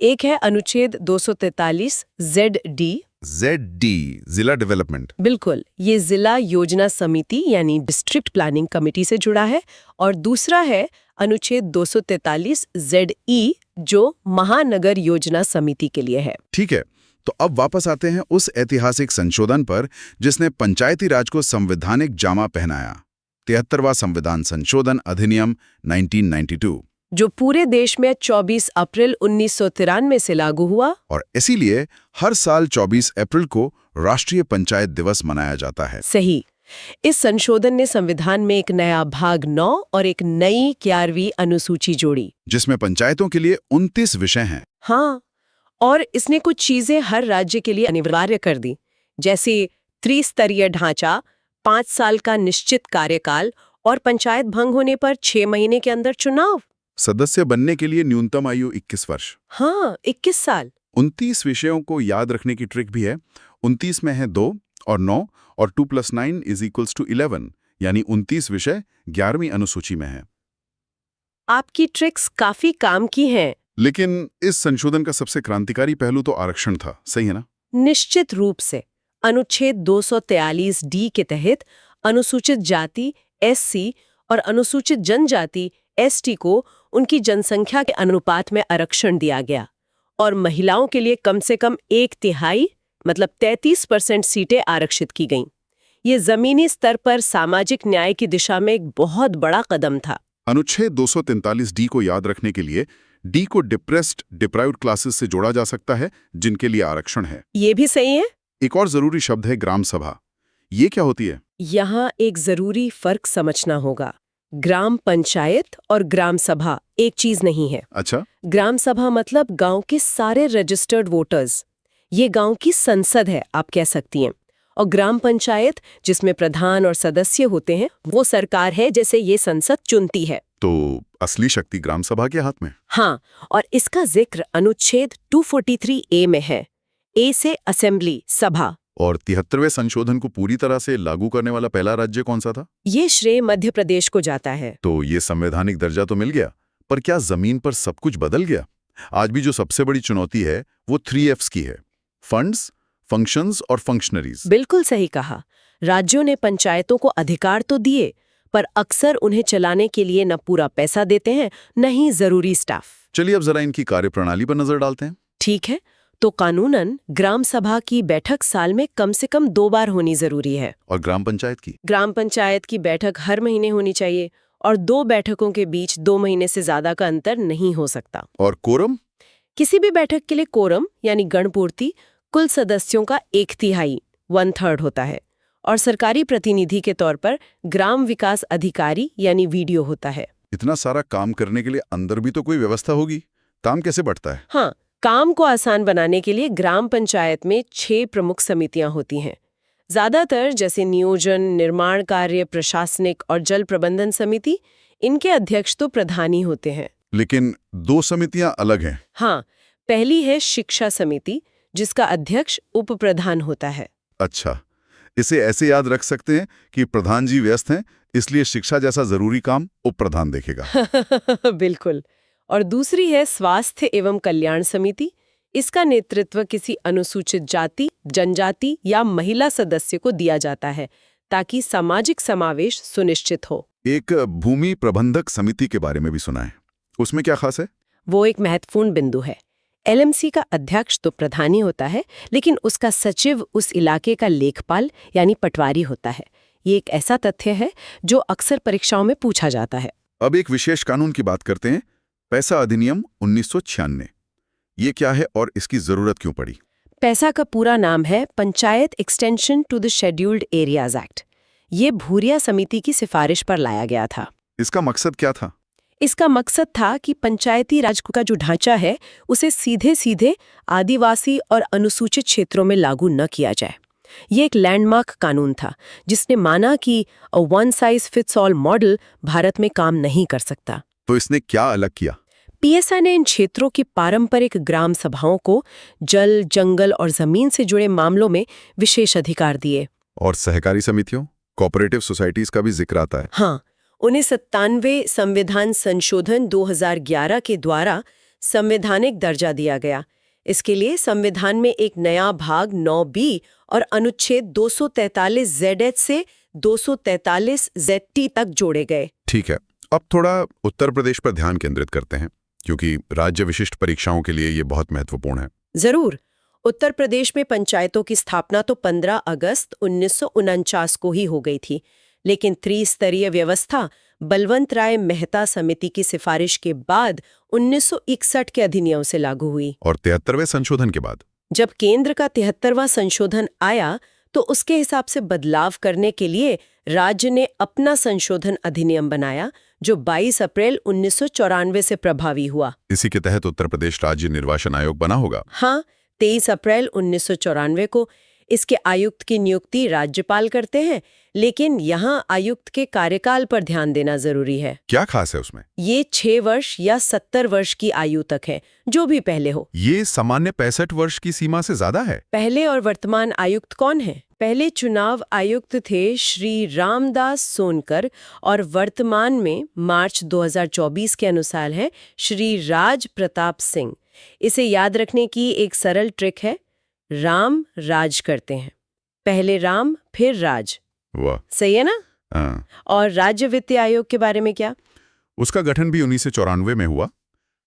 B: एक है अनुच्छेद 243ZD।
D: ZD जिला डेवलपमेंट।
B: बिल्कुल, ये जिला योजना समिति यानी डिस्ट्रिक्ट प्लानिंग कमेटी से जुड़ा है। और दूसरा है अनुच्छेद 243ZE जो महानगर योजना समिति के लिए है।
A: ठीक है, तो अब वापस आते हैं उस ऐतिहासिक संशोधन पर जिसने पंचायती राज को संवैधानिक जामा पहनाया, 73वां संविधान संशोधन अधिनियम 1992,
B: जो पूरे देश में 24 अप्रैल 1993 से लागू हुआ।
A: और इसीलिए हर साल 24 अप्रैल को राष्ट्रीय पंचायत दिवस मनाया जाता है।
B: सही। इस संशोधन ने संविधान में एक नया भाग 9 और एक नई 11वीं अनुसूची जोड़ी,
A: जिसमें पंचायतों के लिए 29 विषय हैं।
B: हाँ, और इसने कुछ चीजें हर राज्य के लिए अनिवार्य कर दी, जैसे त्रिस्तरीय ढांचा, 5 साल का निश्चित कार्यकाल और पंचायत भंग होने पर 6 महीने के अंदर चुनाव।
A: सदस्य बनने के लिए न्यूनतम आयु 21 वर्ष।
B: हाँ, 21 साल।
A: 29 विषयों को याद रखने की ट्रिक भी है। 29 में है 2 और 9 और 2 + 9 = 11, यानी 29 विषय 11वीं अनुसूची में है।
B: आपकी ट्रिक्स काफी काम की हैं।
A: लेकिन इस संशोधन का सबसे क्रांतिकारी पहलू तो आरक्षण था, सही है ना?
B: निश्चित रूप से। अनुच्छेद 243D के तहत अनुसूचित जाति SC और अनुसूचित जनजाति ST को उनकी जनसंख्या के अनुपात में आरक्षण दिया गया और महिलाओं के लिए कम से कम 1/3 मतलब 33% सीटें आरक्षित की गईं। ये जमीनी स्तर पर सामाजिक न्याय की दिशा में एक बहुत बड़ा कदम था।
A: अनुच्छेद 243D को याद रखने के लिए D को डिप्राइव्ड क्लासेस से जोड़ा जा सकता है जिनके लिए आरक्षण है।
B: ये भी सही है।
A: एक और जरूरी शब्द है ग्राम सभा। ये क्या होती है?
B: यहाँ एक जरूरी फर्क समझना होगा। ग्राम पंचायत और ग्राम सभा एक चीज नहीं है।
A: अच्छा।
B: ग्राम सभा मतलब गांव के सारे रजिस्टर्ड वोटर्स। ये गांव की संसद है, आप कह सकती हैं। और ग्राम पंचायत, जिसमें प्रधान और सदस्य होते हैं, वो सरकार है जैसे ये संसद चुनती है।
A: तो असली शक्ति ग्राम सभा के हाथ में।
B: हाँ, और इसका जिक्र अनुच्छेद 243A में है। ए से असेंबली, सभा।
A: और 73वें संशोधन को पूरी तरह से लागू करने वाला पहला राज्य कौन सा था?
B: ये श्रेय मध्य प्रदेश को जाता है।
A: तो ये संवैधानिक दर्जा तो मिल गया, पर क्या जमीन पर सब कुछ बदल गया? आज भी जो सबसे बड़ी चुनौती है वो 3 Fs की है। फंड्स, फंक्शंस और फंक्शनरीज।
B: बिल्कुल सही कहा। राज्यों ने पंचायतों को अधिकार तो दिए, पर अक्सर उन्हें चलाने के लिए न पूरा पैसा देते हैं, न ही जरूरी स्टाफ।
A: चलिए अब जरा इनकी कार्यप्रणाली पर नजर डालते हैं।
B: ठीक है, तो कानूनन ग्राम सभा की बैठक साल में कम से कम 2 बार होनी जरूरी है।
A: और ग्राम पंचायत की?
B: ग्राम पंचायत की बैठक हर महीने होनी चाहिए और 2 बैठकों के बीच 2 महीने से ज्यादा का अंतर नहीं हो सकता।
A: और कोरम?
B: किसी भी बैठक के लिए कोरम यानी गणपूर्ति कुल सदस्यों का 1/3 1/3 होता है और सरकारी प्रतिनिधि के तौर पर ग्राम विकास अधिकारी यानी वीडीओ होता है।
A: इतना सारा काम करने के लिए अंदर भी तो कोई व्यवस्था होगी। काम कैसे बढ़ता है?
B: हाँ, काम को आसान बनाने के लिए ग्राम पंचायत में 6 प्रमुख समितियां होती हैं। ज्यादातर जैसे नियोजन, निर्माण कार्य, प्रशासनिक और जल प्रबंधन समिति, इनके अध्यक्ष तो प्रधान ही होते हैं।
A: लेकिन 2 समितियां अलग हैं।
B: हाँ, पहली है शिक्षा समिति, जिसका अध्यक्ष उप प्रधान होता है।
A: अच्छा, इसे ऐसे याद रख सकते हैं कि प्रधान जी व्यस्त हैं, इसलिए शिक्षा जैसा जरूरी काम उप प्रधान देखेगा।
B: बिल्कुल। और दूसरी है स्वास्थ्य एवं कल्याण समिति। इसका नेतृत्व किसी अनुसूचित जाति, जनजाति या महिला सदस्य को दिया जाता है ताकि सामाजिक समावेश सुनिश्चित हो।
A: एक भूमि प्रबंधक समिति के बारे में भी सुना है, उसमें क्या खास है?
B: वो एक महत्वपूर्ण बिंदु है। एलएमसी का अध्यक्ष तो प्रधान ही होता है, लेकिन उसका सचिव उस इलाके का लेखपाल यानी पटवारी होता है। ये एक ऐसा तथ्य है जो अक्सर परीक्षाओं में पूछा जाता है।
A: अब एक विशेष कानून की बात करते हैं, पैसा अधिनियम 1996। ये क्या है और इसकी जरूरत क्यों पड़ी?
B: पैसा का पूरा नाम है panchayat extension to the scheduled areas act. ये भूरिया समिति की सिफारिश पर लाया गया था।
A: इसका मकसद क्या था?
B: इसका मकसद था कि पंचायती राज का जो ढांचा है उसे सीधे सीधे आदिवासी और अनुसूचित क्षेत्रों में लागू न किया जाए। ये एक लैंडमार्क कानून था जिसने माना कि one size fits all model Bharat में काम नहीं कर सकता।
A: तो इसने क्या अलग किया?
B: पीएसआई ने इन क्षेत्रों की पारंपरिक ग्राम सभाओं को जल, जंगल और जमीन से जुड़े मामलों में विशेष अधिकार दिए।
A: और सहकारी समितियों, कोऑपरेटिव सोसाइटीज का भी जिक्र आता है।
B: हाँ, 1997 संविधान संशोधन 2011 के द्वारा संवैधानिक दर्जा दिया गया। इसके लिए संविधान में एक नया भाग 9B और अनुच्छेद 243 ZH से 243 ZT तक जोड़े गए।
A: ठीक है, अब थोड़ा उत्तर प्रदेश पर ध्यान केंद्रित करते हैं, क्योंकि राज्य विशिष्ट परीक्षाओं के लिए ये बहुत महत्वपूर्ण है।
B: जरूर। उत्तर प्रदेश में पंचायतों की स्थापना तो 15 अगस्त 1949 को ही हो गई थी, लेकिन त्रिस्तरीय व्यवस्था बलवंत राय मेहता समिति की सिफारिश के बाद 1961 के अधिनियम से लागू हुई।
A: और 73वें संशोधन के बाद
B: जब केंद्र का 73वां संशोधन आया तो उसके हिसाब से बदलाव करने के लिए राज्य ने अपना संशोधन अधिनियम बनाया, जो 22 अप्रैल 1994 से प्रभावी हुआ।
A: इसी के तहत उत्तर प्रदेश राज्य निर्वाचन आयोग बना होगा।
B: हाँ, 23 अप्रैल 1994 को। इसके आयुक्त की नियुक्ति राज्यपाल करते हैं, लेकिन यहाँ आयुक्त के कार्यकाल पर ध्यान देना जरूरी है।
A: क्या खास है उसमें?
B: ये 6 वर्ष या 70 वर्ष की आयु तक है, जो भी पहले हो।
A: ये सामान्य 65 वर्ष की सीमा से ज्यादा है।
B: पहले और वर्तमान आयुक्त कौन है? पहले चुनाव आयुक्त थे श्री रामदास सोनकर और वर्तमान में मार्च 2024 के अनुसार है श्री राज प्रताप सिंह। इसे याद रखने की एक सरल ट्रिक है, राम राज करते हैं, पहले राम फिर राज।
A: वाह,
B: सही है ना?
A: हाँ।
B: और राज्य वित्त आयोग के बारे में क्या?
A: उसका गठन भी 1994 में हुआ।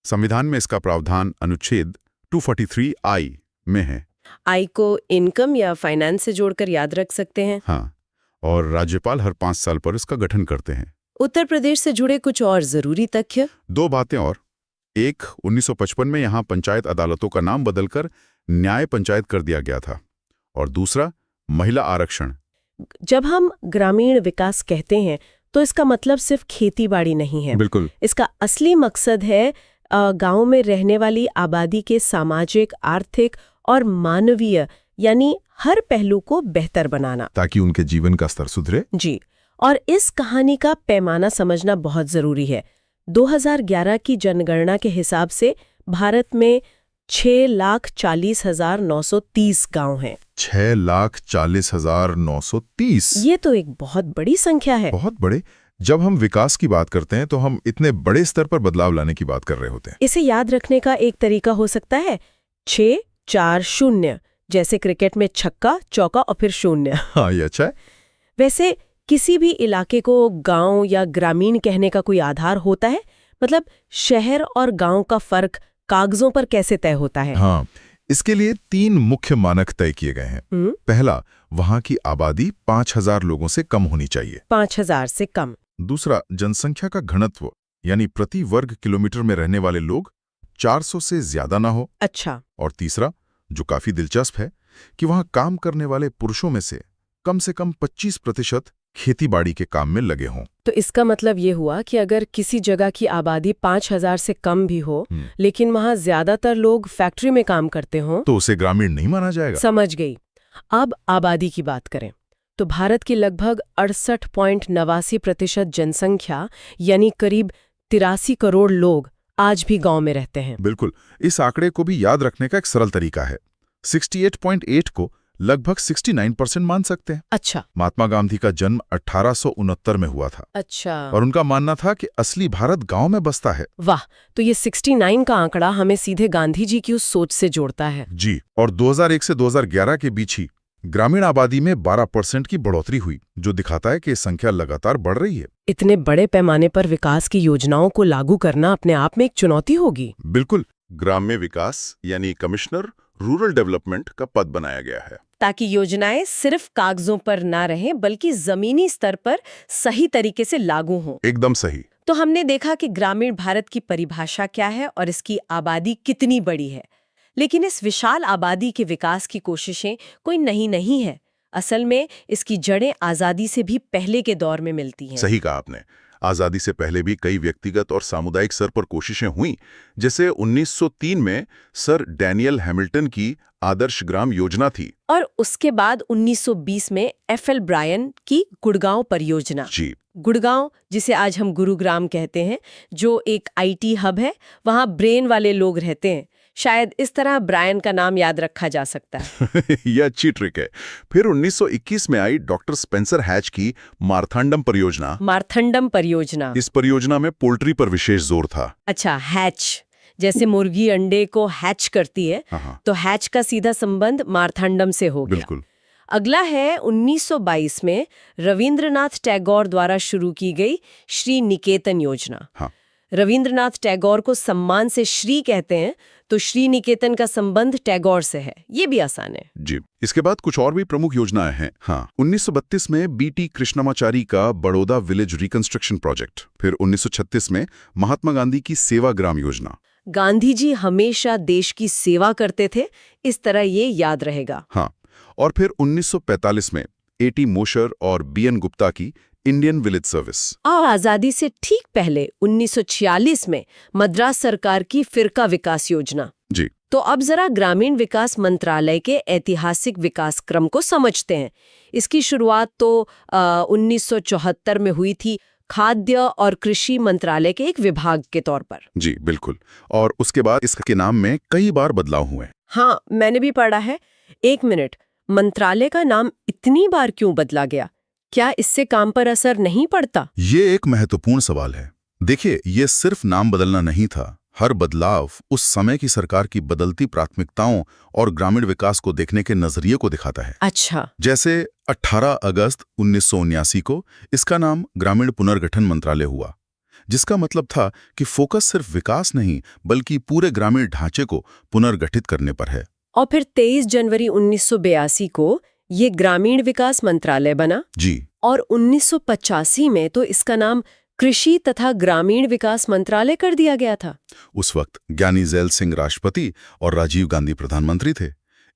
A: संविधान में इसका प्रावधान अनुच्छेद 243I में है।
B: आई को इनकम या फाइनेंस से जोड़कर याद रख सकते हैं।
A: हाँ, और राज्यपाल हर 5 साल पर इसका गठन करते हैं।
B: उत्तर प्रदेश से जुड़े कुछ और जरूरी तथ्य।
A: 2 बातें और। एक, 1955 में यहाँ पंचायत अदालतों का नाम बदलकर न्याय पंचायत कर दिया गया था। और दूसरा, महिला आरक्षण।
B: जब हम ग्रामीण विकास कहते हैं तो इसका मतलब सिर्फ खेती-बाड़ी नहीं है।
A: बिल्कुल।
B: इसका असली मकसद है गांव में रहने वाली आबादी के सामाजिक, आर्थिक और मानवीय यानी हर पहलू को बेहतर बनाना,
A: ताकि उनके जीवन का स्तर सुधरे।
B: जी। और इस कहानी का पैमाना समझना बहुत जरूरी है। 2011 की जनगणना के हिसाब से भारत में 6,40,930 गांव हैं।
C: 6,40,930।
B: ये तो एक बहुत बड़ी संख्या है।
C: बहुत बड़े। जब हम विकास की बात करते हैं तो हम इतने बड़े स्तर पर बदलाव लाने की बात कर रहे होते हैं।
B: इसे याद रखने का एक तरीका हो सकता है 640, जैसे क्रिकेट में छक्का, चौका और फिर शून्य।
D: हाँ, ये अच्छा है।
B: वैसे किसी भी इलाके को गांव या ग्रामीण कहने का कोई आधार होता है? मतलब शहर और गांव का फर्क कागजों पर कैसे तय होता है?
C: हाँ, इसके लिए 3 मुख्य मानक तय किए गए हैं। पहला, वहां की आबादी 5000 लोगों से कम होनी चाहिए।
B: 5000 से कम।
C: दूसरा, जनसंख्या का घनत्व यानी प्रति वर्ग किलोमीटर में रहने वाले लोग 400 से ज्यादा ना हो।
B: अच्छा।
C: और तीसरा, जो काफी दिलचस्प है, कि वहां काम करने वाले पुरुषों में से कम 25% खेतीबाड़ी के काम में लगे हों।
B: तो इसका मतलब ये हुआ कि अगर किसी जगह की आबादी 5000 से कम भी हो, लेकिन वहां ज्यादातर लोग फैक्ट्री में काम करते हों,
C: तो उसे ग्रामीण नहीं माना जाएगा।
B: समझ गई। अब आबादी की बात करें तो भारत की लगभग 68.89% जनसंख्या यानी करीब 83 करोड़ लोग आज भी गांव में रहते हैं।
C: बिल्कुल। इस आंकड़े को भी याद रखने का एक सरल तरीका है। 68.8 को लगभग 69% मान सकते हैं।
B: अच्छा।
C: महात्मा गांधी का जन्म 1869 में हुआ था।
B: अच्छा।
C: और उनका मानना था कि असली भारत गांव में बसता है।
B: वाह, तो ये 69 का आंकड़ा हमें सीधे गांधी जी की उस सोच से जोड़ता है।
C: जी। और 2001 से 2011 के बीच ही ग्रामीण आबादी में 12% की बढ़ोतरी हुई, जो दिखाता है कि संख्या लगातार बढ़ रही है।
B: इतने बड़े पैमाने पर विकास की योजनाओं को लागू करना अपने आप में एक चुनौती होगी।
C: बिल्कुल। ग्राम्य विकास यानी कमिश्नर रूरल डेवलपमेंट का पद बनाया गया है,
B: ताकि योजनाएं सिर्फ कागजों पर ना रहें बल्कि जमीनी स्तर पर सही तरीके से लागू हों।
C: एकदम सही।
B: तो हमने देखा कि ग्रामीण भारत की परिभाषा क्या है और इसकी आबादी कितनी बड़ी है। लेकिन इस विशाल आबादी के विकास की कोशिशें कोई नई नहीं है। असल में इसकी जड़ें आज़ादी से भी पहले के दौर में मिलती हैं।
C: सही कहा आपने। आज़ादी से पहले भी कई व्यक्तिगत और सामुदायिक स्तर पर कोशिशें हुईं, जैसे 1903 में सर डैनियल हैमिल्टन की आदर्श ग्राम योजना थी।
B: और उसके बाद 1920 में एफएल ब्रायन की गुड़गांव परियोजना।
C: जी।
B: गुड़गांव, जिसे आज हम गुरुग्राम कहते हैं, जो एक आईटी हब है, वहाँ ब्रेन वाले लोग रहते हैं। शायद इस तरह ब्रायन का नाम याद रखा जा सकता है।
C: यह अच्छी ट्रिक है। फिर 1921 में आई डॉक्टर स्पेंसर हैच की मार्थांडम परियोजना।
B: मार्थांडम परियोजना।
C: इस परियोजना में पोल्ट्री पर विशेष जोर था।
B: अच्छा, हैच, जैसे मुर्गी अंडे को हैच करती है, तो हैच का सीधा संबंध मार्थांडम से हो गया।
C: बिल्कुल।
B: अगला है 1922 में रविंद्रनाथ टैगोर द्वारा शुरू की गई श्री निकेतन योजना।
C: हाँ।
B: रविंद्रनाथ टैगोर को सम्मान से श्री कहते हैं, तो श्री निकेतन का संबंध टैगोर से है। ये भी आसान है।
C: जी। इसके बाद कुछ और भी प्रमुख योजनाएं हैं। हाँ, 1932 में बीटी कृष्णमाचारी का बड़ौदा विलेज रिकंस्ट्रक्शन प्रोजेक्ट। फिर 1936 में महात्मा गांधी की सेवा ग्राम योजना।
B: गांधी जी हमेशा देश की सेवा करते थे, इस तरह ये याद रहेगा।
C: हाँ। और फिर 1945 में एटी मोशर और बीएन गुप्ता की इंडियन विलेज सर्विस।
B: और आजादी से ठीक पहले 1946 में मद्रास सरकार की फिरका विकास योजना।
C: जी।
B: तो अब जरा ग्रामीण विकास मंत्रालय के ऐतिहासिक विकास क्रम को समझते हैं। इसकी शुरुआत तो 1974 में हुई थी, खाद्य और कृषि मंत्रालय के एक विभाग के तौर पर।
C: जी बिल्कुल। और उसके बाद इसके नाम में कई बार बदलाव हुए।
B: हाँ, मैंने भी पढ़ा है। एक मिनट, मंत्रालय का नाम इतनी बार क्यों बदला गया? क्या इससे काम पर असर नहीं पड़ता?
A: ये एक महत्वपूर्ण सवाल है। देखिए, ये सिर्फ नाम बदलना नहीं था। हर बदलाव उस समय की सरकार की बदलती प्राथमिकताओं और ग्रामीण विकास को देखने के नजरिए को दिखाता है।
B: अच्छा।
A: जैसे 18 अगस्त 1979 को इसका नाम ग्रामीण पुनर्गठन मंत्रालय हुआ, जिसका मतलब था कि फोकस सिर्फ विकास नहीं बल्कि पूरे ग्रामीण ढांचे को पुनर्गठित करने पर है।
B: और फिर 23 जनवरी 1982 को ये ग्रामीण विकास मंत्रालय बना।
A: जी।
B: और 1985 में तो इसका नाम कृषि तथा ग्रामीण विकास मंत्रालय कर दिया गया था।
A: उस वक्त ज्ञानी ज़ैल सिंह राष्ट्रपति और राजीव गांधी प्रधानमंत्री थे।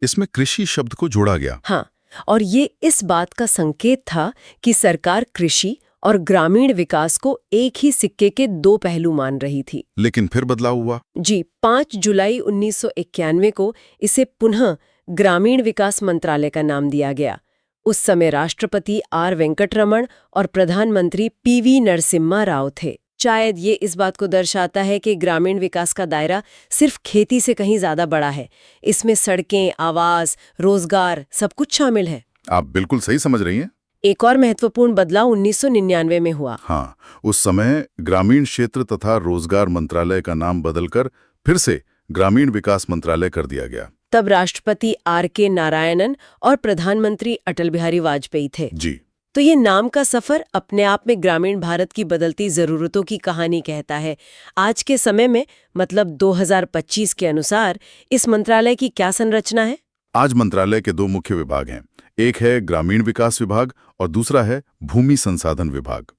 A: इसमें कृषि शब्द को जोड़ा गया।
B: हाँ, और ये इस बात का संकेत था कि सरकार कृषि और ग्रामीण विकास को एक ही सिक्के के दो पहलू मान रही थी।
A: लेकिन फिर बदलाव हुआ।
B: जी, 5 जुलाई 1991 को इसे पुनः ग्रामीण विकास मंत्रालय का नाम दिया गया। उस समय राष्ट्रपति आर वेंकटरमण और प्रधानमंत्री पीवी नरसिम्हा राव थे। शायद ये इस बात को दर्शाता है कि ग्रामीण विकास का दायरा सिर्फ खेती से कहीं ज्यादा बड़ा है। इसमें सड़कें, आवास, रोजगार सब कुछ शामिल है।
A: आप बिल्कुल सही समझ रही हैं।
B: एक और महत्वपूर्ण बदलाव 1999 में हुआ।
A: हाँ, उस समय ग्रामीण क्षेत्र तथा रोजगार मंत्रालय का नाम बदलकर फिर से ग्रामीण विकास मंत्रालय कर दिया गया।
B: तब राष्ट्रपति R.K. नारायणन और प्रधानमंत्री अटल बिहारी वाजपेयी थे।
A: जी।
B: तो ये नाम का सफर अपने आप में ग्रामीण भारत की बदलती जरूरतों की कहानी कहता है। आज के समय में मतलब 2025 के अनुसार इस मंत्रालय की क्या संरचना है?
A: आज मंत्रालय के 2 मुख्य विभाग हैं। एक है ग्रामीण विकास विभाग और दूसरा है भूमि संसाधन विभाग।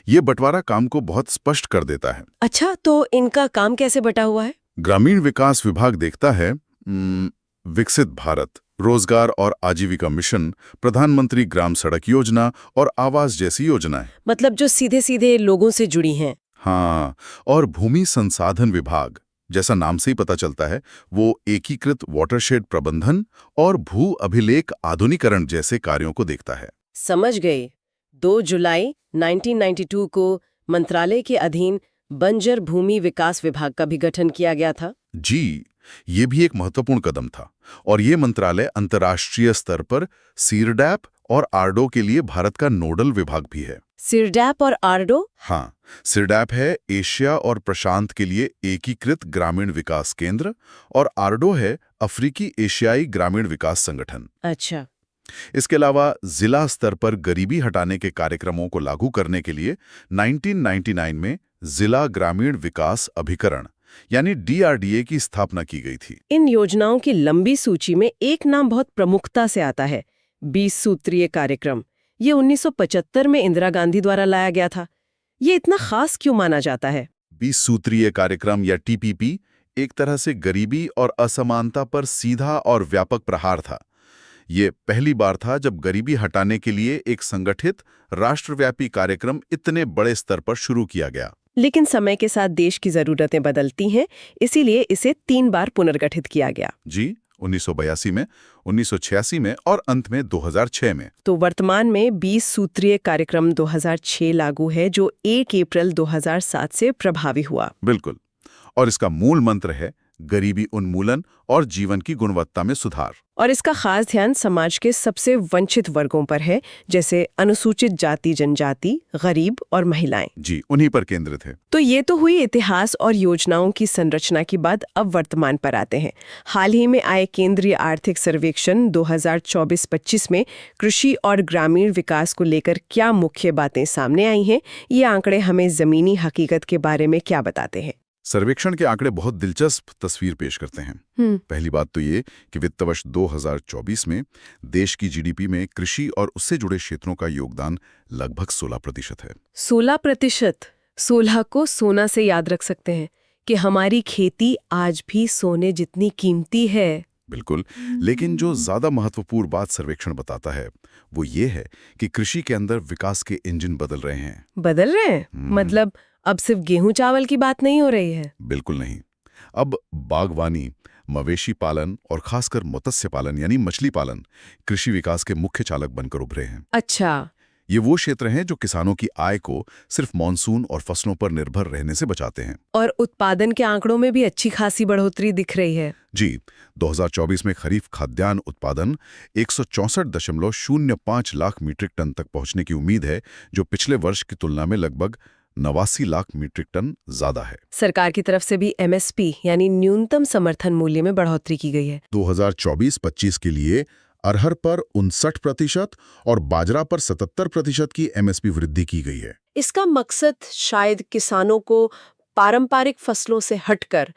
A: ये बंटवारा काम को बहुत स्पष्ट कर देता है।
B: अच्छा, तो इनका काम कैसे बटा हुआ है?
A: ग्रामीण विकास विभाग देखता है विकसित भारत, रोजगार और आजीविका मिशन, प्रधानमंत्री ग्राम सड़क योजना और आवास जैसी योजनाएं।
B: मतलब जो सीधे सीधे लोगों से जुड़ी हैं।
A: हाँ, और भूमि संसाधन विभाग, जैसा नाम से ही पता चलता है, वो एकीकृत वाटरशेड प्रबंधन और भू अभिलेख आधुनिकीकरण जैसे कार्यों को देखता है।
B: समझ गए। 2 जुलाई 1992 को मंत्रालय के अधीन बंजर भूमि विकास विभाग का भी गठन किया गया था।
A: जी, ये भी एक महत्वपूर्ण कदम था और ये मंत्रालय अंतर्राष्ट्रीय स्तर पर सीरडैप और आरडो के लिए भारत का नोडल विभाग भी है।
B: सीरडैप और आरडो?
A: हाँ, सीरडैप है एशिया और प्रशांत के लिए एकीकृत ग्रामीण विकास केंद्र और आरडो है अफ्रीकी एशियाई ग्रामीण विकास संगठन।
B: अच्छा।
A: इसके अलावा जिला स्तर पर गरीबी हटाने के कार्यक्रमों को लागू करने के लिए 1999 में जिला ग्रामीण विकास अभिकरण यानी DRDA की स्थापना की गई थी।
B: इन योजनाओं की लंबी सूची में एक नाम बहुत प्रमुखता से आता है, 20 सूत्रीय कार्यक्रम। ये 1975 में इंदिरा गांधी द्वारा लाया गया था। ये इतना खास क्यों माना जाता है?
A: 20 सूत्रीय कार्यक्रम या TPP एक तरह से गरीबी और असमानता पर सीधा और व्यापक प्रहार था। ये पहली बार था जब गरीबी हटाने के लिए एक संगठित राष्ट्रव्यापी कार्यक्रम इतने बड़े स्तर पर शुरू किया गया।
B: लेकिन समय के साथ देश की जरूरतें बदलती हैं, इसीलिए इसे 3 बार पुनर्गठित किया गया।
A: जी, 1982 में, 1986 में और अंत में 2006 में।
B: तो वर्तमान में 20 सूत्रीय कार्यक्रम 2006 लागू है, जो 1 अप्रैल 2007 से प्रभावी हुआ।
A: बिल्कुल। और इसका मूल मंत्र है गरीबी उन्मूलन और जीवन की गुणवत्ता में सुधार।
B: और इसका खास ध्यान समाज के सबसे वंचित वर्गों पर है, जैसे अनुसूचित जाति जनजाति, गरीब और महिलाएं।
A: जी, उन्हीं पर केंद्रित है।
B: तो ये तो हुई इतिहास और योजनाओं की संरचना की बात। अब वर्तमान पर आते हैं। हाल ही में आए केंद्रीय आर्थिक सर्वेक्षण 2024-25 में कृषि और ग्रामीण विकास को लेकर क्या मुख्य बातें सामने आई हैं? ये आंकड़े हमें जमीनी हकीकत के बारे में क्या बताते हैं?
A: सर्वेक्षण के आंकड़े बहुत दिलचस्प तस्वीर पेश करते हैं। पहली बात तो ये कि वित्त वर्ष 2024 में देश की GDP में कृषि और उससे जुड़े क्षेत्रों का योगदान लगभग 16% है।
B: 16%? 16 को सोना से याद रख सकते हैं कि हमारी खेती आज भी सोने जितनी कीमती है।
A: बिल्कुल, लेकिन जो ज्यादा महत्वपूर्ण बात सर्वेक्षण बताता है वो ये है कि कृषि के अंदर विकास के इंजन बदल रहे हैं।
B: बदल रहे हैं? मतलब अब सिर्फ गेहूं चावल की बात नहीं हो रही है?
A: बिल्कुल नहीं। अब बागवानी, मवेशी पालन और खासकर मत्स्य पालन यानी मछली पालन कृषि विकास के मुख्य चालक बनकर उभरे हैं।
B: अच्छा।
A: ये वो क्षेत्र हैं जो किसानों की आय को सिर्फ मानसून और फसलों पर निर्भर रहने से बचाते हैं।
B: और उत्पादन के आंकड़ों में भी अच्छी खासी बढ़ोतरी दिख रही है।
A: जी, 2024 में खरीफ खाद्यान्न उत्पादन 164.05 लाख मीट्रिक टन तक पहुंचने की उम्मीद है, जो पिछले वर्ष की तुलना में लगभग 89 लाख मीट्रिक टन ज्यादा है।
B: सरकार की तरफ से भी MSP यानी न्यूनतम समर्थन मूल्य में बढ़ोतरी की गई है।
A: 2024-25 के लिए अरहर पर 59% और बाजरा पर 77% की MSP वृद्धि की गई है।
B: इसका मकसद शायद किसानों को पारंपरिक फसलों से हटकर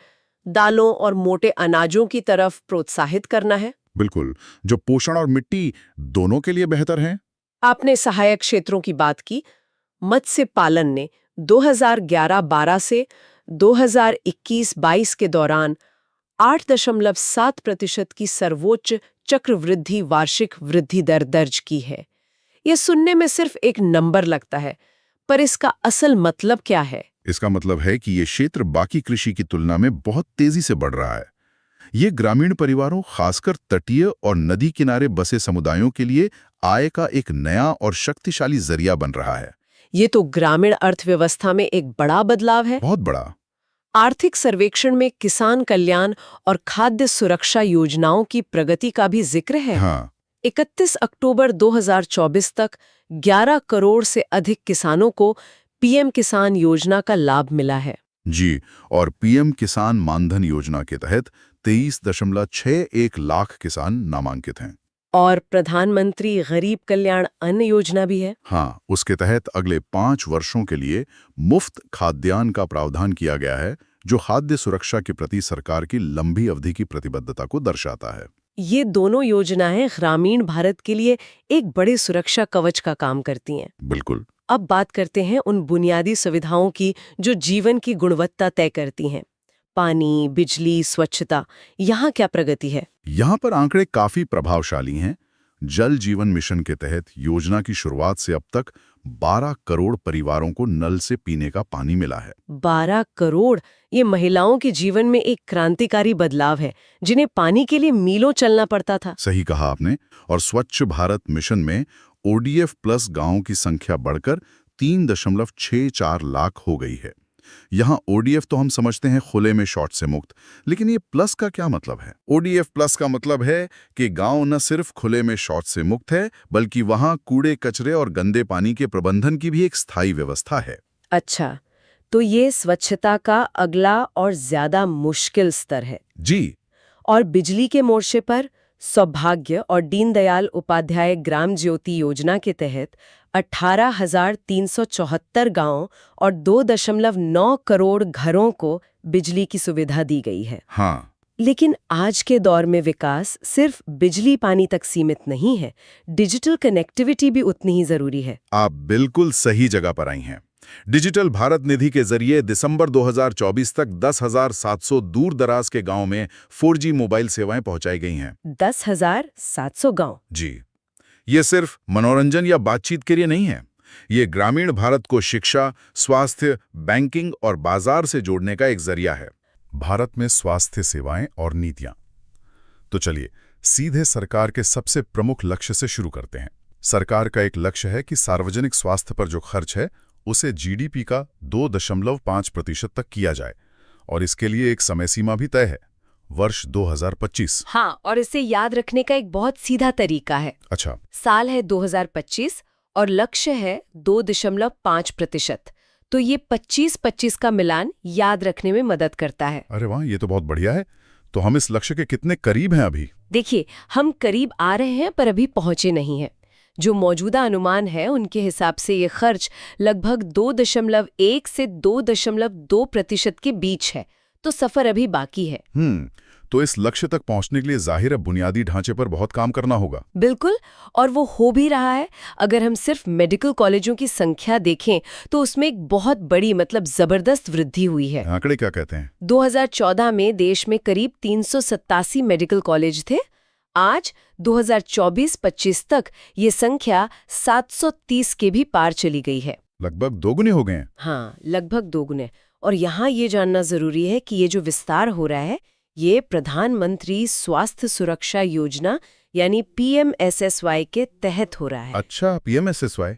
B: दालों और मोटे अनाजों की तरफ प्रोत्साहित करना है।
A: बिल्कुल, जो पोषण और मिट्टी दोनों के लिए बेहतर हैं।
B: आपने सहायक क्षेत्रों की बात की। मत्स्य पालन ने 2011-12 से 2021-22 के दौरान 8.7% की सर्वोच्च चक्रवृद्धि वार्षिक वृद्धि दर दर्ज की है। यह सुनने में सिर्फ एक नंबर लगता है, पर इसका असल मतलब क्या है?
A: इसका मतलब है कि ये क्षेत्र बाकी कृषि की तुलना में बहुत तेजी से बढ़ रहा है। ये ग्रामीण परिवारों, खासकर तटीय और नदी किनारे बसे समुदायों के लिए आय का एक नया और शक्तिशाली जरिया बन रहा है।
B: ये तो ग्रामीण अर्थव्यवस्था में एक बड़ा बदलाव है।
A: बहुत बड़ा।
B: आर्थिक सर्वेक्षण में किसान कल्याण और खाद्य सुरक्षा योजनाओं की प्रगति का भी जिक्र है।
A: हाँ।
B: 31 अक्टूबर 2024 तक 11 करोड़ से अधिक किसानों को PM किसान योजना का लाभ मिला है।
A: जी, और पीएम किसान मानधन योजना के तहत 23.61 लाख किसान नामांकित हैं।
B: और प्रधानमंत्री गरीब कल्याण अन्न योजना भी है।
A: हाँ, उसके तहत अगले 5 वर्षों के लिए मुफ्त खाद्यान्न का प्रावधान किया गया है, जो खाद्य सुरक्षा के प्रति सरकार की लंबी अवधि की प्रतिबद्धता को दर्शाता है।
B: ये दोनों योजनाएं ग्रामीण भारत के लिए एक बड़े सुरक्षा कवच का काम करती हैं।
A: बिल्कुल।
B: अब बात करते हैं उन बुनियादी सुविधाओं की जो जीवन की गुणवत्ता तय करती हैं। पानी, बिजली, स्वच्छता, यहाँ क्या प्रगति है?
A: यहाँ पर आंकड़े काफी प्रभावशाली हैं। जल जीवन मिशन के तहत योजना की शुरुआत से अब तक 12 करोड़ परिवारों को नल से पीने का पानी मिला है।
B: 12 करोड़! ये महिलाओं के जीवन में एक क्रांतिकारी बदलाव है, जिन्हें पानी के लिए मीलों चलना पड़ता था।
A: सही कहा आपने। और स्वच्छ भारत मिशन में ओडीएफ प्लस गांवों की संख्या बढ़कर 3.64 लाख हो गई है। यहाँ ओडीएफ तो हम समझते हैं खुले में शौच से मुक्त, लेकिन ये प्लस का क्या मतलब है? ओडीएफ प्लस का मतलब है कि गांव न सिर्फ खुले में शौच से मुक्त है, बल्कि वहाँ कूड़े कचरे और गंदे पानी के प्रबंधन की भी एक स्थायी व्यवस्था है।
B: अच्छा, तो ये स्वच्छता का अगला और ज्यादा मुश्किल स्तर है।
A: जी।
B: और बिजली के मोर्चे पर सौभाग्य और दीनदयाल उपाध्याय ग्राम ज्योति योजना के तहत 18,374 गांवों और 2.9 करोड़ घरों को बिजली की सुविधा दी गई है।
A: हाँ।
B: लेकिन आज के दौर में विकास सिर्फ बिजली पानी तक सीमित नहीं है, डिजिटल कनेक्टिविटी भी उतनी ही जरूरी है।
A: आप बिल्कुल सही जगह पर आई हैं। डिजिटल भारत निधि के जरिए दिसंबर 2024 तक 10,700 दूर दराज के गांव में 4G मोबाइल सेवाएं पहुंचाई गई हैं।
B: 10,700 गांव?
A: जी। ये सिर्फ मनोरंजन या बातचीत के लिए नहीं है। ये ग्रामीण भारत को शिक्षा, स्वास्थ्य, बैंकिंग और बाजार से जोड़ने का एक जरिया है। भारत में स्वास्थ्य सेवाएं और नीतियां। तो चलिए सीधे सरकार के सबसे प्रमुख लक्ष्य से शुरू करते हैं। सरकार का एक लक्ष्य है कि सार्वजनिक स्वास्थ्य पर जो खर्च है उसे जीडीपी का 2.5% तक किया जाए, और इसके लिए एक समय सीमा भी तय है, वर्ष 2025।
B: हाँ, और इसे याद रखने का एक बहुत सीधा तरीका है।
A: अच्छा।
B: साल है 2025 और लक्ष्य है 2.5%। तो ये 25-25 का मिलान याद रखने में मदद करता है।
A: अरे वाह, ये तो बहुत बढ़िया है। तो हम इस लक्ष्य के कितने करीब हैं अभी?
B: देखिए, हम करीब आ रहे हैं पर अभी पहुंचे नहीं हैं। जो मौजूदा अनुमान है उनके हिसाब से ये खर्च लगभग 2.1 से 2.2% के बीच है, तो सफर अभी बाकी है।
A: तो इस लक्ष्य तक पहुंचने के लिए जाहिर है बुनियादी ढांचे पर बहुत काम करना होगा।
B: बिल्कुल, और वो हो भी रहा है। अगर हम सिर्फ मेडिकल कॉलेजों की संख्या देखें तो उसमें एक बहुत बड़ी जबरदस्त वृद्धि हुई है।
A: आंकड़े क्या कहते हैं?
B: 2014 में देश में करीब 387 मेडिकल कॉलेज थे। आज 2024-25 तक ये संख्या 730 के भी पार चली गई है।
A: लगभग दोगुने हो गए हैं।
B: हाँ, लगभग दोगुने। और यहाँ ये जानना जरूरी है कि ये जो विस्तार हो रहा है ये प्रधानमंत्री स्वास्थ्य सुरक्षा योजना यानी PMSSY के तहत हो रहा है।
A: अच्छा, PMSSY।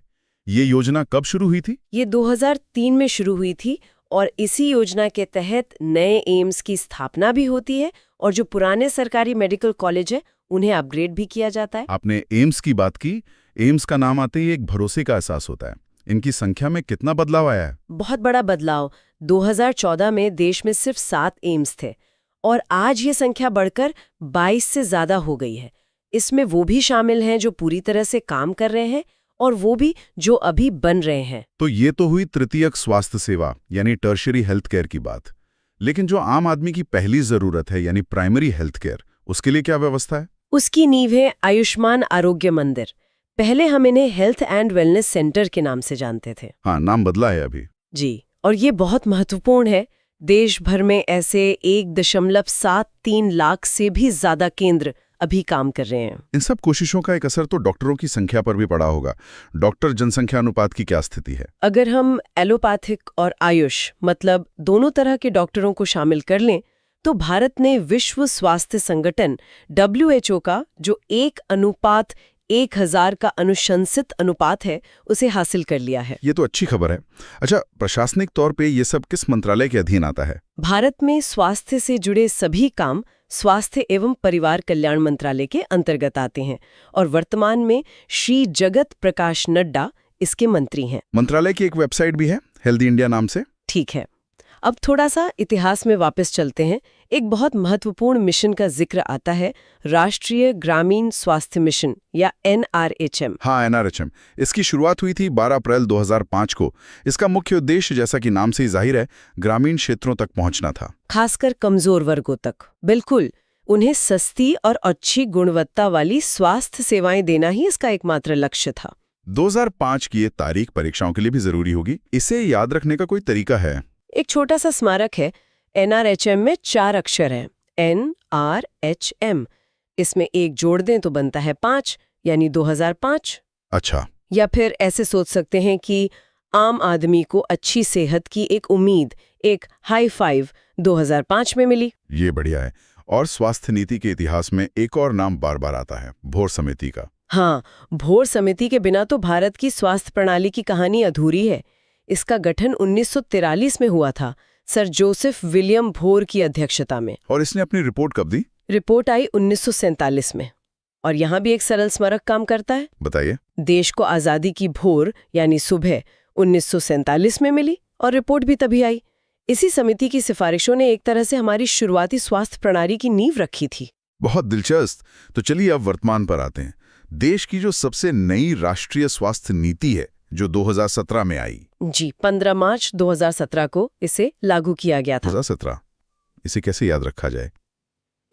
A: ये योजना कब शुरू हुई थी?
B: ये 2003 में शुरू हुई थी और इसी योजना के तहत नए एम्स की स्थापना भी होती है और जो पुराने सरकारी मेडिकल कॉलेज है उन्हें अपग्रेड भी किया जाता है।
A: आपने एम्स की बात की। एम्स का नाम आते ही एक भरोसे का एहसास होता है। इनकी संख्या में कितना बदलाव आया है?
B: बहुत बड़ा बदलाव। 2014 में देश में सिर्फ 7 एम्स थे और आज ये संख्या बढ़कर 22 से ज्यादा हो गई है। इसमें वो भी शामिल हैं जो पूरी तरह से काम कर रहे हैं और वो भी जो अभी बन रहे हैं।
A: तो ये तो हुई तृतीयक स्वास्थ्य सेवा यानी टर्शियरी हेल्थ केयर की बात। लेकिन जो आम आदमी की पहली जरूरत है यानी प्राइमरी हेल्थ केयर, उसके लिए क्या व्यवस्था है?
B: उसकी नींव है आयुष्मान आरोग्य मंदिर। पहले हम इन्हें हेल्थ एंड वेलनेस सेंटर के नाम से जानते थे।
A: हाँ, नाम बदला है अभी।
B: जी, और ये बहुत महत्वपूर्ण है। देश भर में ऐसे 1.73 लाख से भी ज्यादा केंद्र अभी काम कर रहे हैं।
A: इन सब कोशिशों का एक असर तो डॉक्टरों की संख्या पर भी पड़ा होगा। डॉक्टर जनसंख्या अनुपात की क्या स्थिति है?
B: अगर हम एलोपैथिक और आयुष दोनों तरह के डॉक्टरों को शामिल कर लें तो भारत ने विश्व स्वास्थ्य संगठन WHO का जो 1:1000 का अनुशंसित अनुपात है उसे हासिल कर लिया है।
A: ये तो अच्छी खबर है। अच्छा, प्रशासनिक तौर पे ये सब किस मंत्रालय के अधीन आता है?
B: भारत में स्वास्थ्य से जुड़े सभी काम स्वास्थ्य एवं परिवार कल्याण मंत्रालय के अंतर्गत आते हैं और वर्तमान में श्री जगत प्रकाश नड्डा इसके मंत्री हैं।
A: मंत्रालय की एक वेबसाइट भी है, हेल्दी इंडिया नाम से।
B: ठीक है। अब थोड़ा सा इतिहास में वापस चलते हैं। एक बहुत महत्वपूर्ण मिशन का जिक्र आता है, राष्ट्रीय ग्रामीण स्वास्थ्य मिशन या NRHM।
A: हाँ, NRHM। इसकी शुरुआत हुई थी 12 अप्रैल 2005 को। इसका मुख्य उद्देश्य, जैसा कि नाम से ही जाहिर है, ग्रामीण क्षेत्रों तक पहुंचना था,
B: खासकर कमजोर वर्गों तक। बिल्कुल, उन्हें सस्ती और अच्छी गुणवत्ता वाली स्वास्थ्य सेवाएं देना ही इसका एकमात्र लक्ष्य था।
A: 2005 की ये तारीख परीक्षाओं के लिए भी जरूरी होगी। इसे याद रखने का कोई तरीका है?
B: एक छोटा सा स्मारक है। NRHM में 4 अक्षर हैं, NRHM। इसमें एक जोड़ दें तो बनता है 5, यानी 2005।
A: अच्छा।
B: या फिर ऐसे सोच सकते हैं कि आम आदमी को अच्छी सेहत की एक उम्मीद, एक हाई फाइव 2005 में मिली।
A: ये बढ़िया है। और स्वास्थ्य नीति के इतिहास में एक और नाम बार बार आता है, भोर समिति का।
B: हाँ, भोर समिति के बिना तो भारत की स्वास्थ्य प्रणाली की कहानी अधूरी है। इसका गठन 1943 में हुआ था, सर जोसेफ विलियम भोर की अध्यक्षता में।
A: और इसने अपनी रिपोर्ट कब दी?
B: रिपोर्ट आई 1947 में। और यहाँ भी एक सरल स्मारक काम करता है।
A: बताइए।
B: देश को आज़ादी की भोर यानी सुबह 1947 में मिली और रिपोर्ट भी तभी आई। इसी समिति की सिफारिशों ने एक तरह से हमारी शुरुआती स्वास्थ्य प्रणाली की नींव रखी थी।
A: बहुत दिलचस्प। तो चलिए अब वर्तमान पर आते हैं। देश की जो सबसे नई राष्ट्रीय स्वास्थ्य नीति है, जो 2017 में आई।
B: जी, 15 मार्च 2017 को इसे लागू किया गया था।
A: 2017, इसे कैसे याद रखा जाए?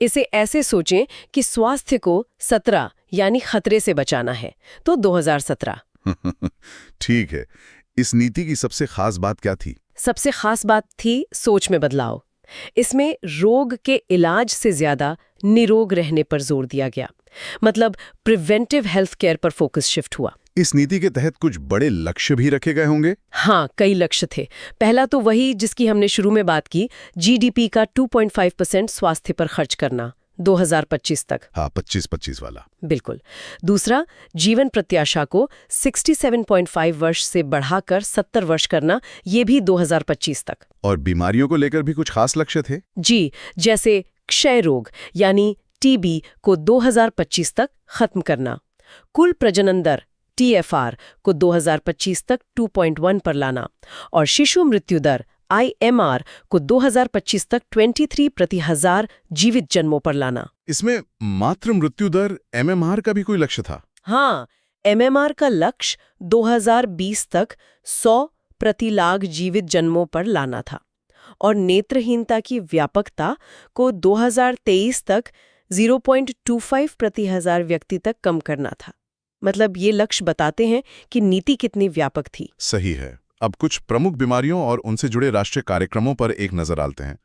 B: इसे ऐसे सोचें कि स्वास्थ्य को 17 यानी खतरे से बचाना है, तो 2017।
A: ठीक है। इस नीति की सबसे खास बात क्या थी?
B: सबसे खास बात थी सोच में बदलाव। इसमें रोग के इलाज से ज्यादा निरोग रहने पर जोर दिया गया। मतलब प्रिवेंटिव हेल्थ केयर पर फोकस शिफ्ट हुआ।
A: इस नीति के तहत कुछ बड़े लक्ष्य भी रखे गए होंगे?
B: हाँ, कई लक्ष्य थे। पहला तो वही जिसकी हमने शुरू में बात की, GDP का 2.5% स्वास्थ्य पर खर्च करना 2025 तक।
A: हाँ, 25-25 वाला।
B: बिल्कुल। दूसरा, जीवन प्रत्याशा को 67.5 वर्ष से बढ़ाकर 70 वर्ष करना, ये भी 2025 तक।
A: और बीमारियों को लेकर भी कुछ खास लक्ष्य थे?
B: जी, जैसे क्षय रोग यानी TB को 2025 तक खत्म करना, कुल प्रजनन दर TFR को 2025 तक 2.1 पर लाना और शिशु मृत्यु दर IMR को 2025 तक 23 प्रति हजार जीवित जन्मों पर लाना।
A: इसमें मातृ मृत्यु दर MMR का भी कोई लक्ष्य था?
B: हाँ, MMR का लक्ष्य 2020 तक 100 प्रति लाख जीवित जन्मों पर लाना था और नेत्रहीनता की व्यापकता को 2023 तक 0.25 प्रति हजार व्यक्ति तक कम करना था। मतलब ये लक्ष्य बताते हैं कि नीति कितनी व्यापक थी।
A: सही है। अब कुछ प्रमुख बीमारियों और उनसे जुड़े राष्ट्रीय कार्यक्रमों पर एक नजर डालते हैं।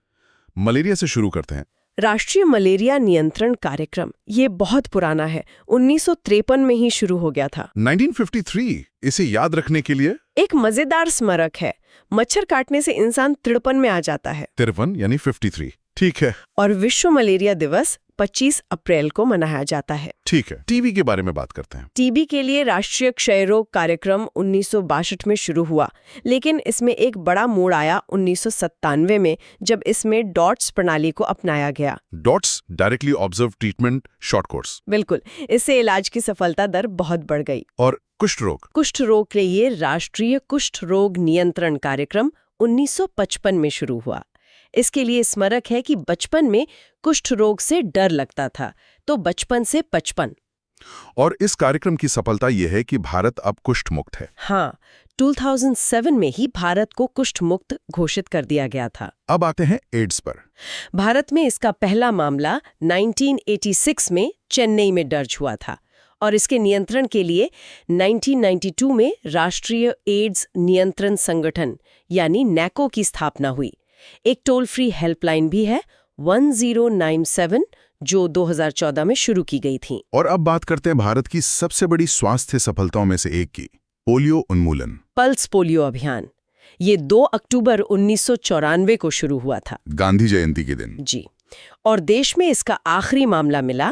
A: मलेरिया से शुरू करते हैं।
B: राष्ट्रीय मलेरिया नियंत्रण कार्यक्रम ये बहुत पुराना है, 1953 में ही शुरू हो गया था।
A: 1953, इसे याद रखने के लिए
B: एक मजेदार स्मारक है। मच्छर काटने से इंसान 53 में आ जाता है।
A: 53 यानी 53, ठीक है।
B: और विश्व मलेरिया दिवस 25 अप्रैल को मनाया जाता है।
A: ठीक है। टीबी के बारे में बात करते हैं।
B: टीबी के लिए राष्ट्रीय क्षय रोग कार्यक्रम 1962 में शुरू हुआ, लेकिन इसमें एक बड़ा मोड़ आया 1997 में, जब इसमें डॉट्स प्रणाली को अपनाया गया।
A: Dots, directly observe treatment short course.
B: बिल्कुल, इससे इलाज की सफलता दर बहुत बढ़ गई।
A: और कुष्ठ रोग
B: के लिए राष्ट्रीय कुष्ठ रोग नियंत्रण कार्यक्रम 1955 में शुरू हुआ। इसके लिए स्मारक है कि बचपन में कुष्ठ रोग से डर लगता था, तो बचपन से 55।
A: और इस कार्यक्रम की सफलता यह है कि भारत अब कुष्ठ मुक्त है।
B: हाँ, 2007 में ही भारत को कुष्ठ मुक्त घोषित कर दिया गया था।
A: अब आते हैं एड्स पर।
B: भारत में इसका पहला मामला 1986 में चेन्नई में दर्ज हुआ था और इसके नियंत्रण के लिए 1992 में राष्ट्रीय एड्स नियंत्रण संगठन यानी NACO की स्थापना हुई। एक टोल फ्री हेल्पलाइन भी है 1097 जो 2014 में शुरू की गई थी।
A: और अब बात करते हैं भारत की सबसे बड़ी स्वास्थ्य सफलताओं में से एक की, पोलियो उन्मूलन।
B: पल्स पोलियो अभियान ये 2 अक्टूबर 1994 को शुरू हुआ था,
A: गांधी जयंती के दिन।
B: जी, और देश में इसका आखिरी मामला मिला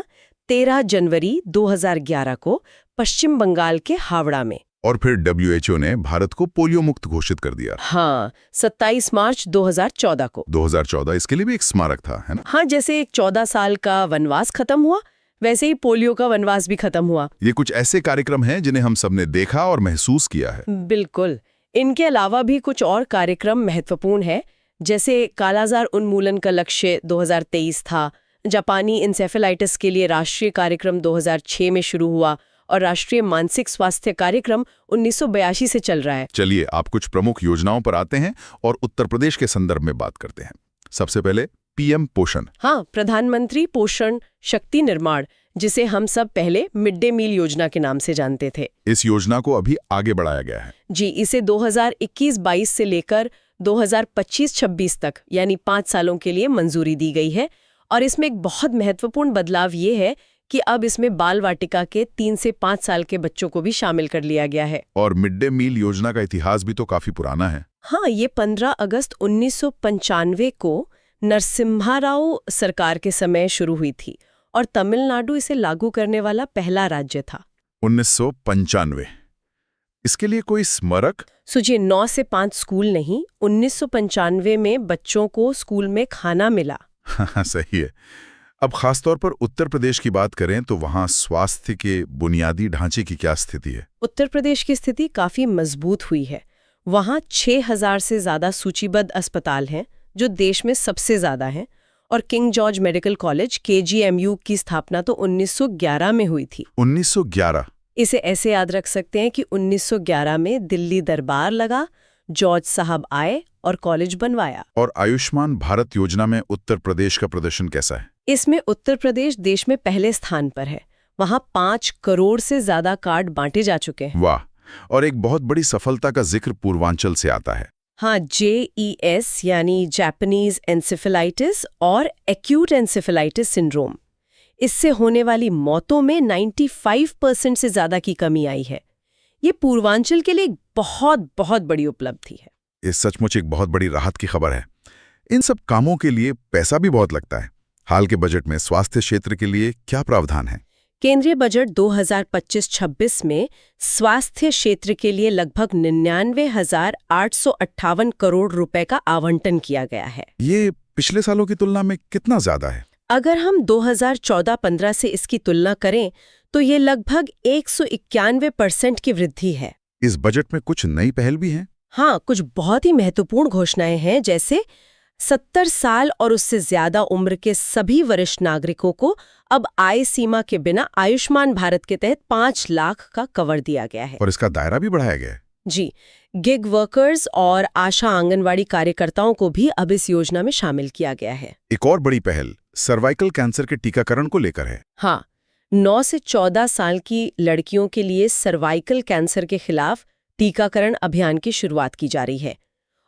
B: 13 जनवरी 2011 को पश्चिम बंगाल के हावड़ा में।
A: और फिर WHO ने भारत को पोलियो मुक्त घोषित कर दिया।
B: हाँ, 27 मार्च 2014 को।
A: 2014, इसके लिए भी एक स्मारक था, है ना?
B: हाँ, जैसे एक 14 साल का वनवास खत्म हुआ, वैसे ही पोलियो का वनवास भी खत्म हुआ।
A: ये कुछ ऐसे कार्यक्रम हैं जिन्हें हम सबने देखा और महसूस किया है।
B: बिल्कुल। इनके अलावा भी कुछ और कार्यक्रम महत्वपूर्ण है, जैसे कालाजार उन्मूलन का लक्ष्य 2023 था, जापानी इंसेफेलाइटिस के लिए राष्ट्रीय कार्यक्रम 2006 में शुरू हुआ और राष्ट्रीय मानसिक स्वास्थ्य कार्यक्रम 1982 से चल रहा है।
C: चलिए आप कुछ प्रमुख योजनाओं पर आते हैं और उत्तर प्रदेश के संदर्भ में बात करते हैं। सबसे पहले पीएम पोषण।
B: हाँ, प्रधानमंत्री पोषण शक्ति निर्माण, जिसे हम सब पहले मिड डे मील योजना के नाम से जानते थे।
C: इस योजना को अभी आगे बढ़ाया गया है।
B: जी, इसे 2021-22 से लेकर 2025-26 तक यानी 5 सालों के लिए मंजूरी दी गई है। और इसमें एक बहुत महत्वपूर्ण बदलाव ये है कि अब इसमें बाल वाटिका के 3 से 5 साल के बच्चों को भी शामिल कर लिया गया है।
C: और मिड डे मील योजना का इतिहास भी तो काफी पुराना है।
B: हाँ, ये 15 अगस्त 1995 को नरसिम्हा राव सरकार के समय शुरू हुई थी और तमिलनाडु इसे लागू करने वाला पहला राज्य था।
C: 1995। इसके लिए कोई स्मारक?
B: सोचिए, 9 से 5 स्कूल नहीं, 1995 में बच्चों को स्कूल में खाना मिला।
C: हाँ, सही है। अब खासतौर पर उत्तर प्रदेश की बात करें तो वहाँ स्वास्थ्य के बुनियादी ढांचे की क्या स्थिति है?
B: उत्तर प्रदेश की स्थिति काफी मजबूत हुई है। वहाँ 6000 से ज्यादा सूचीबद्ध अस्पताल हैं, जो देश में सबसे ज्यादा हैं, और king George medical college KGMU की स्थापना तो 1911 में हुई थी।
C: 1911?
B: इसे ऐसे याद रख सकते हैं कि 1911 में दिल्ली दरबार लगा, जॉर्ज साहब आए और कॉलेज बनवाया।
C: और आयुष्मान भारत योजना में उत्तर प्रदेश का प्रदर्शन कैसा है?
B: इसमें उत्तर प्रदेश देश में पहले स्थान पर है। वहाँ 5 करोड़ से ज्यादा कार्ड बांटे जा चुके हैं।
C: वाह! और एक बहुत बड़ी सफलता का जिक्र पूर्वांचल से आता है।
B: हाँ, JES यानी जापानीज एन्सेफेलाइटिस और एक्यूट एन्सेफेलाइटिस सिंड्रोम, इससे होने वाली मौतों में 95% से ज्यादा की कमी आई है। ये पूर्वांचल के लिए एक बहुत बहुत बड़ी उपलब्धि है।
C: ये सचमुच एक बहुत बड़ी राहत की खबर है। इन सब कामों के लिए पैसा भी बहुत लगता है। हाल के बजट में स्वास्थ्य क्षेत्र के लिए क्या प्रावधान है?
B: केंद्रीय बजट 2025-26 में स्वास्थ्य क्षेत्र के लिए लगभग 99,858 करोड़ रुपए का आवंटन किया गया है।
C: ये पिछले सालों की तुलना में कितना ज्यादा है?
B: अगर हम 2014-15 से इसकी तुलना करें तो ये लगभग 191% की वृद्धि है।
C: इस बजट में कुछ नई पहल भी हैं?
B: हाँ, कुछ बहुत ही महत्वपूर्ण घोषणाएं हैं, जैसे 70 साल और उससे ज्यादा उम्र के सभी वरिष्ठ नागरिकों को अब आय सीमा के बिना आयुष्मान भारत के तहत 5 लाख का कवर दिया गया है।
C: और इसका दायरा भी बढ़ाया गया है।
B: जी, गिग वर्कर्स और आशा आंगनवाड़ी कार्यकर्ताओं को भी अब इस योजना में शामिल किया गया है।
C: एक और बड़ी पहल सर्वाइकल कैंसर के टीकाकरण को लेकर है।
B: हाँ, 9 से 14 साल की लड़कियों के लिए सर्वाइकल कैंसर के खिलाफ टीकाकरण अभियान की शुरुआत की जा रही है।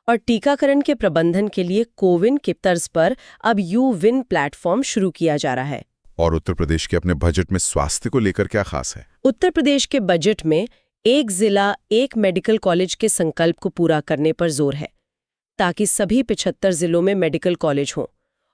B: और टीकाकरण के प्रबंधन के लिए कोविन की तर्ज पर अब यूविन प्लेटफॉर्म शुरू किया जा रहा है।
C: और उत्तर प्रदेश के अपने बजट में स्वास्थ्य को लेकर क्या खास है?
B: उत्तर प्रदेश के बजट में एक जिला एक मेडिकल कॉलेज के संकल्प को पूरा करने पर जोर है, ताकि सभी 75 जिलों में मेडिकल कॉलेज हों।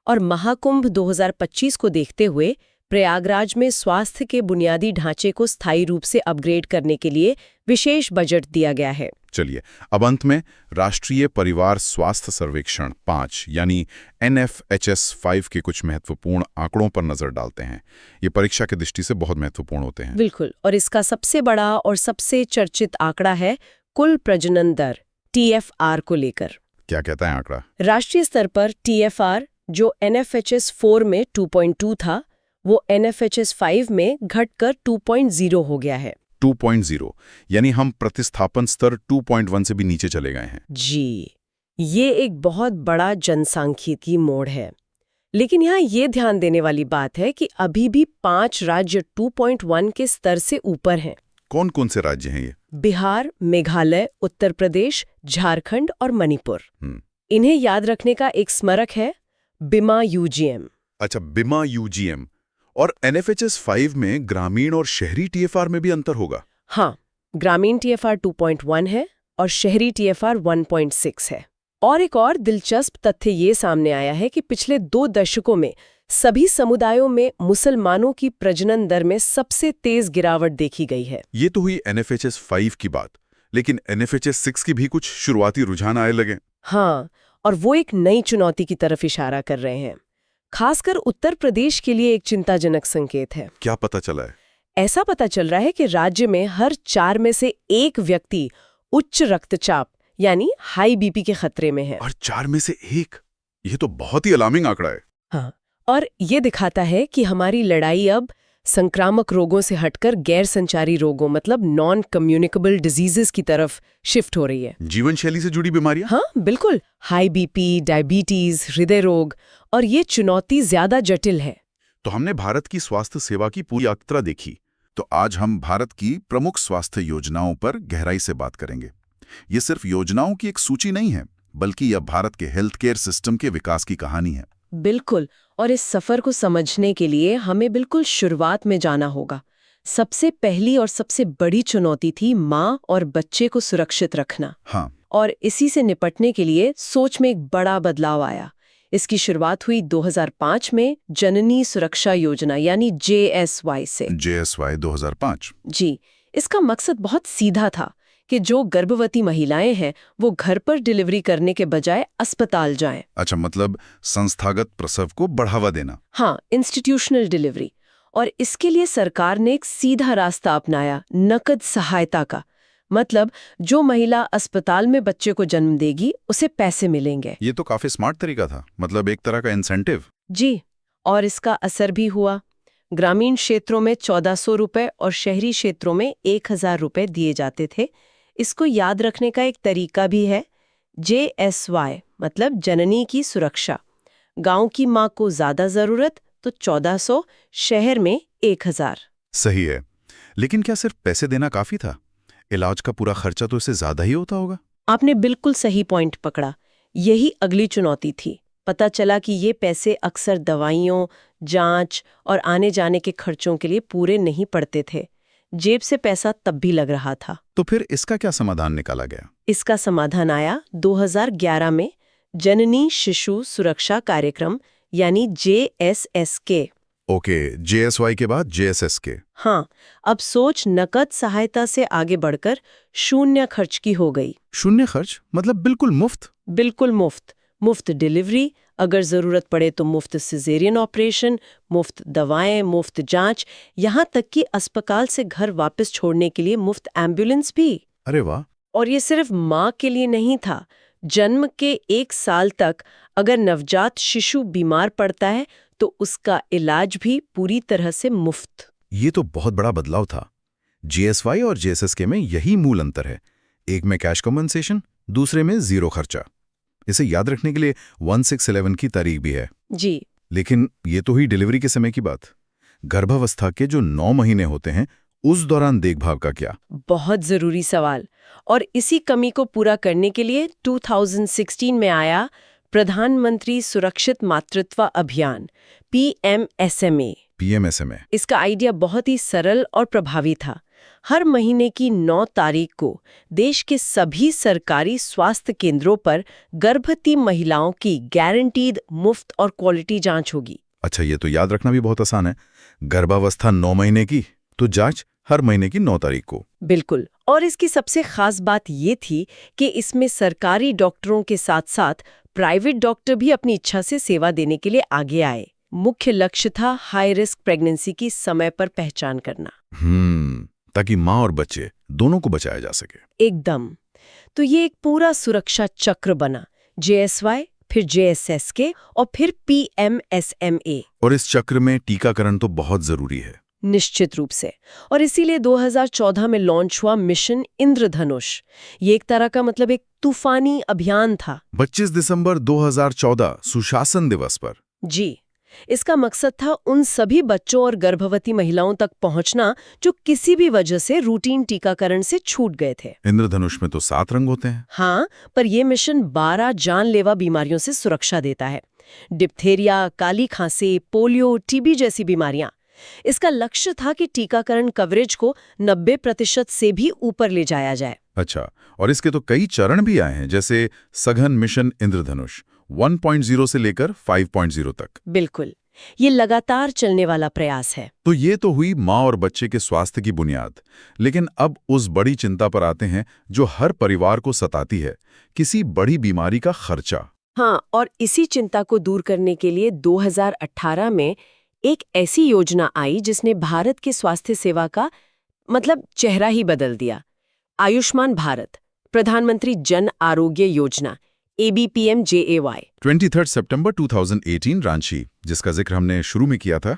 B: और महाकुंभ 2025 को देखते हुए प्रयागराज में स्वास्थ्य के बुनियादी ढांचे को स्थायी रूप से अपग्रेड करने के लिए विशेष बजट दिया गया है।
C: चलिए अब अंत में राष्ट्रीय परिवार स्वास्थ्य सर्वेक्षण 5 यानी NFHS 5 के कुछ महत्वपूर्ण आंकड़ों पर नजर डालते हैं। ये परीक्षा की दृष्टि से बहुत महत्वपूर्ण होते हैं।
B: बिल्कुल, और इसका सबसे बड़ा और सबसे चर्चित आंकड़ा है कुल प्रजनन दर TFR को लेकर।
C: क्या कहता है आंकड़ा?
B: राष्ट्रीय स्तर पर TFR जो NFHS 4 में 2.2 था, वो NFHS 5 में घटकर 2.0 हो गया है।
C: 2.0 यानी हम प्रतिस्थापन स्तर 2.1 से भी नीचे चले गए हैं।
B: जी, ये एक बहुत बड़ा जनसांख्यिकी मोड़ है। लेकिन यहाँ ये ध्यान देने वाली बात है कि अभी भी 5 राज्य 2.1 के स्तर से ऊपर हैं।
C: कौन कौन से राज्य हैं ये?
B: बिहार, मेघालय, उत्तर प्रदेश, झारखंड और मणिपुर। इन्हें याद रखने का एक स्मारक है बिमा UGM।
C: अच्छा, बिमा UGM। और NFHS 5 में ग्रामीण और शहरी TFR में भी अंतर होगा?
B: हाँ, ग्रामीण TFR 2.1 है और शहरी TFR 1.6 है। और एक और दिलचस्प तथ्य ये सामने आया है कि पिछले 2 दशकों में सभी समुदायों में मुसलमानों की प्रजनन दर में सबसे तेज गिरावट देखी गई है।
C: ये तो हुई NFHS 5 की बात, लेकिन NFHS 6 की भी कुछ शुरुआती रुझान आए लगे।
B: हाँ, और वो एक नई चुनौती की तरफ इशारा कर रहे हैं। खासकर उत्तर प्रदेश के लिए एक चिंताजनक संकेत है।
C: क्या पता चला है?
B: ऐसा पता चल रहा है कि राज्य में हर 4 में से 1 व्यक्ति उच्च रक्तचाप यानी हाई बीपी के खतरे में है।
A: और 4 में से 1, ये तो बहुत ही अलार्मिंग आंकड़ा है।
B: हाँ, और ये दिखाता है कि हमारी लड़ाई अब संक्रामक रोगों से हटकर गैर संचारी रोगों मतलब नॉन कम्युनिकेबल डिजीजेस की तरफ शिफ्ट हो रही है।
A: जीवन शैली से जुड़ी बीमारियां?
B: हाँ बिल्कुल, हाई बीपी, डायबिटीज, हृदय रोग, और ये चुनौती ज्यादा जटिल है।
A: तो हमने भारत की स्वास्थ्य सेवा की पूरी यात्रा देखी, तो आज हम भारत की प्रमुख स्वास्थ्य योजनाओं पर गहराई से बात करेंगे। ये सिर्फ योजनाओं की एक सूची नहीं है, बल्कि यह भारत के हेल्थ केयर सिस्टम के विकास की कहानी है।
B: बिल्कुल, और इस सफर को समझने के लिए हमें बिल्कुल शुरुआत में जाना होगा। सबसे पहली और सबसे बड़ी चुनौती थी माँ और बच्चे को सुरक्षित रखना।
A: हाँ,
B: और इसी से निपटने के लिए सोच में एक बड़ा बदलाव आया। इसकी शुरुआत हुई 2005 में जननी सुरक्षा योजना यानी JSY से।
A: JSY 2005।
B: जी, इसका मकसद बहुत सीधा था कि जो गर्भवती महिलाएं हैं वो घर पर डिलीवरी करने के बजाय अस्पताल जाएं।
A: अच्छा, मतलब संस्थागत प्रसव को बढ़ावा देना।
B: हाँ, इंस्टीट्यूशनल डिलीवरी। और इसके लिए सरकार ने एक सीधा रास्ता अपनाया, नकद सहायता का। मतलब जो महिला अस्पताल में बच्चे को जन्म देगी उसे पैसे मिलेंगे।
A: ये तो काफी स्मार्ट तरीका था, मतलब एक तरह का इंसेंटिव।
B: जी, और इसका असर भी हुआ। ग्रामीण क्षेत्रों में 1400 रुपए और शहरी क्षेत्रों में 1000 रुपए दिए जाते थे। इसको याद रखने का एक तरीका भी है, JSY मतलब जननी की सुरक्षा। गांव की माँ को ज्यादा जरूरत तो 1400, शहर में 1000।
A: सही है, लेकिन क्या सिर्फ पैसे देना काफी था? इलाज का पूरा खर्चा तो इससे ज्यादा ही होता होगा।
B: आपने बिल्कुल सही पॉइंट पकड़ा। यही अगली चुनौती थी। पता चला कि ये पैसे अक्सर दवाइयों, जांच और आने जाने के खर्चों के लिए पूरे नहीं पड़ते थे। जेब से पैसा तब भी लग रहा था।
A: तो फिर इसका क्या समाधान निकाला गया?
B: इसका समाधान आया 2011 में जननी शिशु सुरक्षा कार्यक्रम यानी JSSK।
A: ओके, JSY के बाद JSSK।
B: हाँ, अब सोच नकद सहायता से आगे बढ़कर शून्य खर्च की हो गई।
A: शून्य खर्च मतलब बिल्कुल मुफ्त?
B: बिल्कुल मुफ्त। मुफ्त डिलीवरी, अगर जरूरत पड़े तो मुफ्त सिजेरियन ऑपरेशन, मुफ्त दवाएं, मुफ्त जांच, यहाँ तक कि अस्पताल से घर वापस छोड़ने के लिए मुफ्त एम्बुलेंस भी।
A: अरे वाह!
B: और ये सिर्फ माँ के लिए नहीं था। जन्म के 1 साल तक अगर नवजात शिशु बीमार पड़ता है तो उसका इलाज भी पूरी तरह से मुफ्त।
A: ये तो बहुत बड़ा बदलाव था। JSY और JSSK में यही मूल अंतर है। एक में कैश कॉम्पनसेशन, दूसरे में जीरो खर्चा। इसे याद रखने के लिए 1611 की तारीख भी है।
B: जी,
A: लेकिन ये तो हुई डिलीवरी के समय की बात। गर्भावस्था के जो 9 महीने होते हैं, उस दौरान देखभाल का क्या?
B: बहुत जरूरी सवाल। और इसी कमी को पूरा करने के लिए 2016 में आया प्रधानमंत्री सुरक्षित मातृत्व अभियान PMSMA।
A: PMSMA।
B: इसका आइडिया बहुत ही सरल और प्रभावी था। हर महीने की 9 तारीख को देश के सभी सरकारी स्वास्थ्य केंद्रों पर गर्भवती महिलाओं की गारंटीड मुफ्त और क्वालिटी जांच होगी।
A: अच्छा, ये तो याद रखना भी बहुत आसान है। गर्भावस्था 9 महीने की, तो जांच हर महीने की 9 तारीख को।
B: बिल्कुल। और इसकी सबसे खास बात ये थी कि इसमें सरकारी डॉक्टरों के साथ साथ प्राइवेट डॉक्टर भी अपनी इच्छा से सेवा देने के लिए आगे आए। मुख्य लक्ष्य था हाई रिस्क प्रेगनेंसी की समय पर पहचान करना।
A: ताकि माँ और बच्चे दोनों को बचाया जा सके।
B: एकदम। तो ये एक पूरा सुरक्षा चक्र बना, JSY, फिर JSSK और फिर PMSMA।
A: और इस चक्र में टीकाकरण तो बहुत जरूरी है।
B: निश्चित रूप से। और इसीलिए 2014 में लॉन्च हुआ मिशन इंद्रधनुष। ये एक तरह का मतलब एक तूफानी अभियान था।
A: 25 दिसंबर 2014 सुशासन दिवस पर।
B: जी, इसका मकसद था उन सभी बच्चों और गर्भवती महिलाओं तक पहुंचना जो किसी भी वजह से रूटीन टीकाकरण से छूट गए थे।
A: इंद्रधनुष में तो 7 रंग होते हैं।
B: हाँ, पर यह मिशन 12 जानलेवा बीमारियों से सुरक्षा देता है। डिप्थेरिया, काली खांसी, पोलियो, TB जैसी बीमारियां। इसका लक्ष्य था कि टीकाकरण कवरेज को 90% से भी ऊपर ले जाया जाए।
A: अच्छा, और इसके तो कई चरण भी आए हैं, जैसे सघन मिशन इंद्रधनुष 1.0 से लेकर 5.0 तक।
B: बिल्कुल, ये लगातार चलने वाला प्रयास है।
A: तो ये तो हुई माँ और बच्चे के स्वास्थ्य की बुनियाद। लेकिन अब उस बड़ी चिंता पर आते हैं जो हर परिवार को सताती है, किसी बड़ी बीमारी का खर्चा।
B: हाँ, और इसी चिंता को दूर करने के लिए 2018 में एक ऐसी योजना आई जिसने भारत के स्वास्थ्य सेवा का मतलब चेहरा ही बदल दिया। आयुष्मान भारत, प्रधानमंत्री जन आरोग्य योजना ABPMJAY।
D: 23 सितंबर 2018 रांची, जिसका जिक्र हमने शुरू में किया था।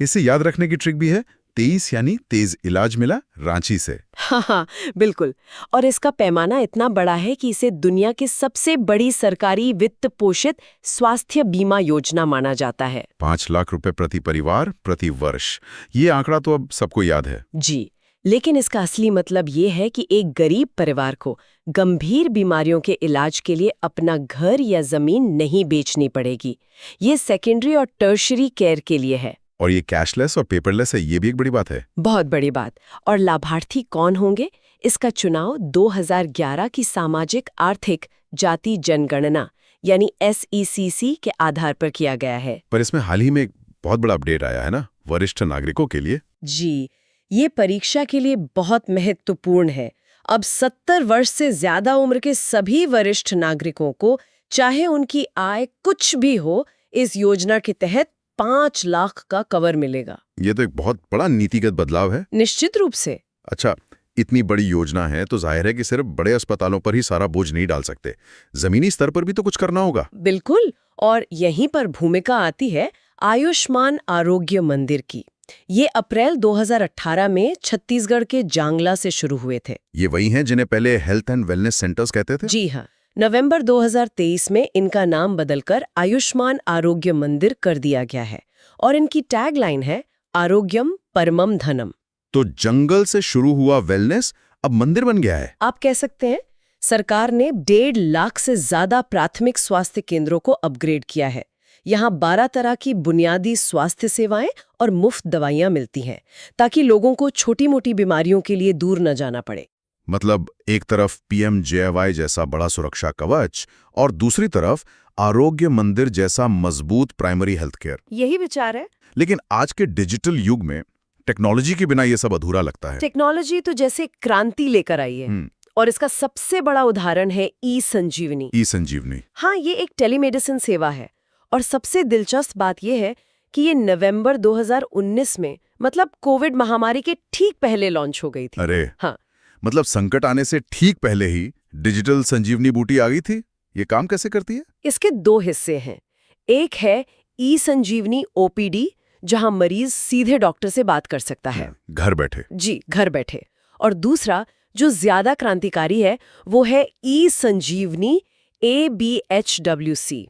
D: इसे याद रखने की ट्रिक भी है, 23 यानी तेज इलाज मिला रांची से।
B: हाँ, बिल्कुल। और इसका पैमाना इतना बड़ा है कि इसे दुनिया की सबसे बड़ी सरकारी वित्त पोषित स्वास्थ्य बीमा योजना माना जाता है।
D: 5 लाख रुपए प्रति परिवार प्रति वर्ष, ये आंकड़ा तो अब सबको याद है।
B: जी, लेकिन इसका असली मतलब ये है कि एक गरीब परिवार को गंभीर बीमारियों के इलाज के लिए अपना घर या जमीन नहीं बेचनी पड़ेगी। ये सेकेंडरी और टर्शरी केयर के लिए है।
D: और ये कैशलेस और पेपरलेस है, ये भी एक बड़ी बात है।
B: बहुत बड़ी बात। और लाभार्थी कौन होंगे? इसका चुनाव 2011 की सामाजिक आर्थिक जाति जनगणना यानी SECC के आधार पर किया गया है।
D: पर इसमें हाल ही में एक बहुत बड़ा अपडेट आया है ना, वरिष्ठ नागरिकों के लिए।
B: जी, ये परीक्षा के लिए बहुत महत्वपूर्ण है। अब 70 वर्ष से ज्यादा उम्र के सभी वरिष्ठ नागरिकों को, चाहे उनकी आय कुछ भी हो, इस योजना के तहत 5 लाख का कवर मिलेगा।
D: ये तो एक बहुत बड़ा नीतिगत बदलाव है।
B: निश्चित रूप से।
D: अच्छा, इतनी बड़ी योजना है तो जाहिर है कि सिर्फ बड़े अस्पतालों पर ही सारा बोझ नहीं डाल सकते, जमीनी स्तर पर भी तो कुछ करना होगा।
B: बिल्कुल, और यहीं पर भूमिका आती है आयुष्मान आरोग्य मंदिर की। ये अप्रैल 2018 में छत्तीसगढ़ के जांगला से शुरू हुए थे।
D: ये वही हैं जिन्हें पहले हेल्थ एंड वेलनेस सेंटर्स कहते थे?
B: जी हाँ। नवंबर 2023 में इनका नाम बदलकर आयुष्मान आरोग्य मंदिर कर दिया गया है और इनकी टैगलाइन है आरोग्यम परमम धनम।
D: तो जंगल से शुरू हुआ वेलनेस अब मंदिर बन गया है।
B: आप कह सकते हैं सरकार ने 1.5 लाख से ज्यादा प्राथमिक स्वास्थ्य केंद्रों को अपग्रेड किया है। यहाँ 12 तरह की बुनियादी स्वास्थ्य सेवाएं और मुफ्त दवाइयां मिलती हैं ताकि लोगों को छोटी मोटी बीमारियों के लिए दूर न जाना पड़े।
D: मतलब एक तरफ PMJAY जैसा बड़ा सुरक्षा कवच और दूसरी तरफ आरोग्य मंदिर जैसा मजबूत प्राइमरी हेल्थ केयर।
B: यही विचार है।
D: लेकिन आज के डिजिटल युग में टेक्नोलॉजी के बिना ये सब अधूरा लगता है।
B: टेक्नोलॉजी तो जैसे क्रांति लेकर आई है और इसका सबसे बड़ा उदाहरण है ई-संजीवनी।
D: ई-संजीवनी,
B: हाँ, ये एक टेलीमेडिसिन सेवा है और सबसे दिलचस्प बात यह है कि ये नवंबर 2019 में, मतलब कोविड महामारी के ठीक पहले लॉन्च हो गई थी।
D: अरे
B: हाँ,
D: मतलब संकट आने से ठीक पहले ही डिजिटल संजीवनी बूटी आ गई थी। ये काम कैसे करती है?
B: इसके 2 हिस्से हैं। एक है ई-संजीवनी OPD, जहां मरीज सीधे डॉक्टर से बात कर सकता है,
D: घर बैठे।
B: जी, घर बैठे। और दूसरा जो ज्यादा क्रांतिकारी है वो है ई-संजीवनी ABHWC।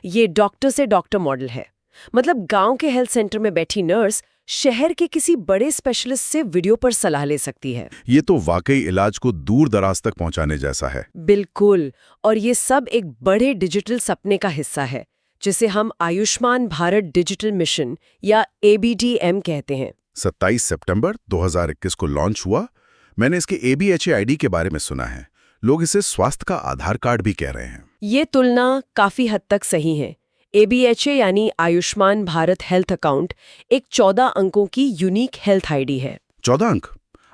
B: ये डॉक्टर से डॉक्टर मॉडल है। मतलब गांव के हेल्थ सेंटर में बैठी नर्स शहर के किसी बड़े स्पेशलिस्ट से वीडियो पर सलाह ले सकती है।
D: ये तो वाकई इलाज को दूर दराज तक पहुंचाने जैसा है।
B: बिल्कुल, और ये सब एक बड़े डिजिटल सपने का हिस्सा है जिसे हम आयुष्मान भारत डिजिटल मिशन या ABDM कहते हैं।
D: 27 सितंबर 2021 को लॉन्च हुआ। मैंने इसके ABHA-ID के बारे में सुना है। लोग इसे स्वास्थ्य का आधार कार्ड भी कह रहे हैं।
B: ये तुलना काफी हद तक सही है। ABHA यानी आयुष्मान भारत हेल्थ अकाउंट एक 14 अंकों की यूनिक हेल्थ ID है।
D: 14 अंक?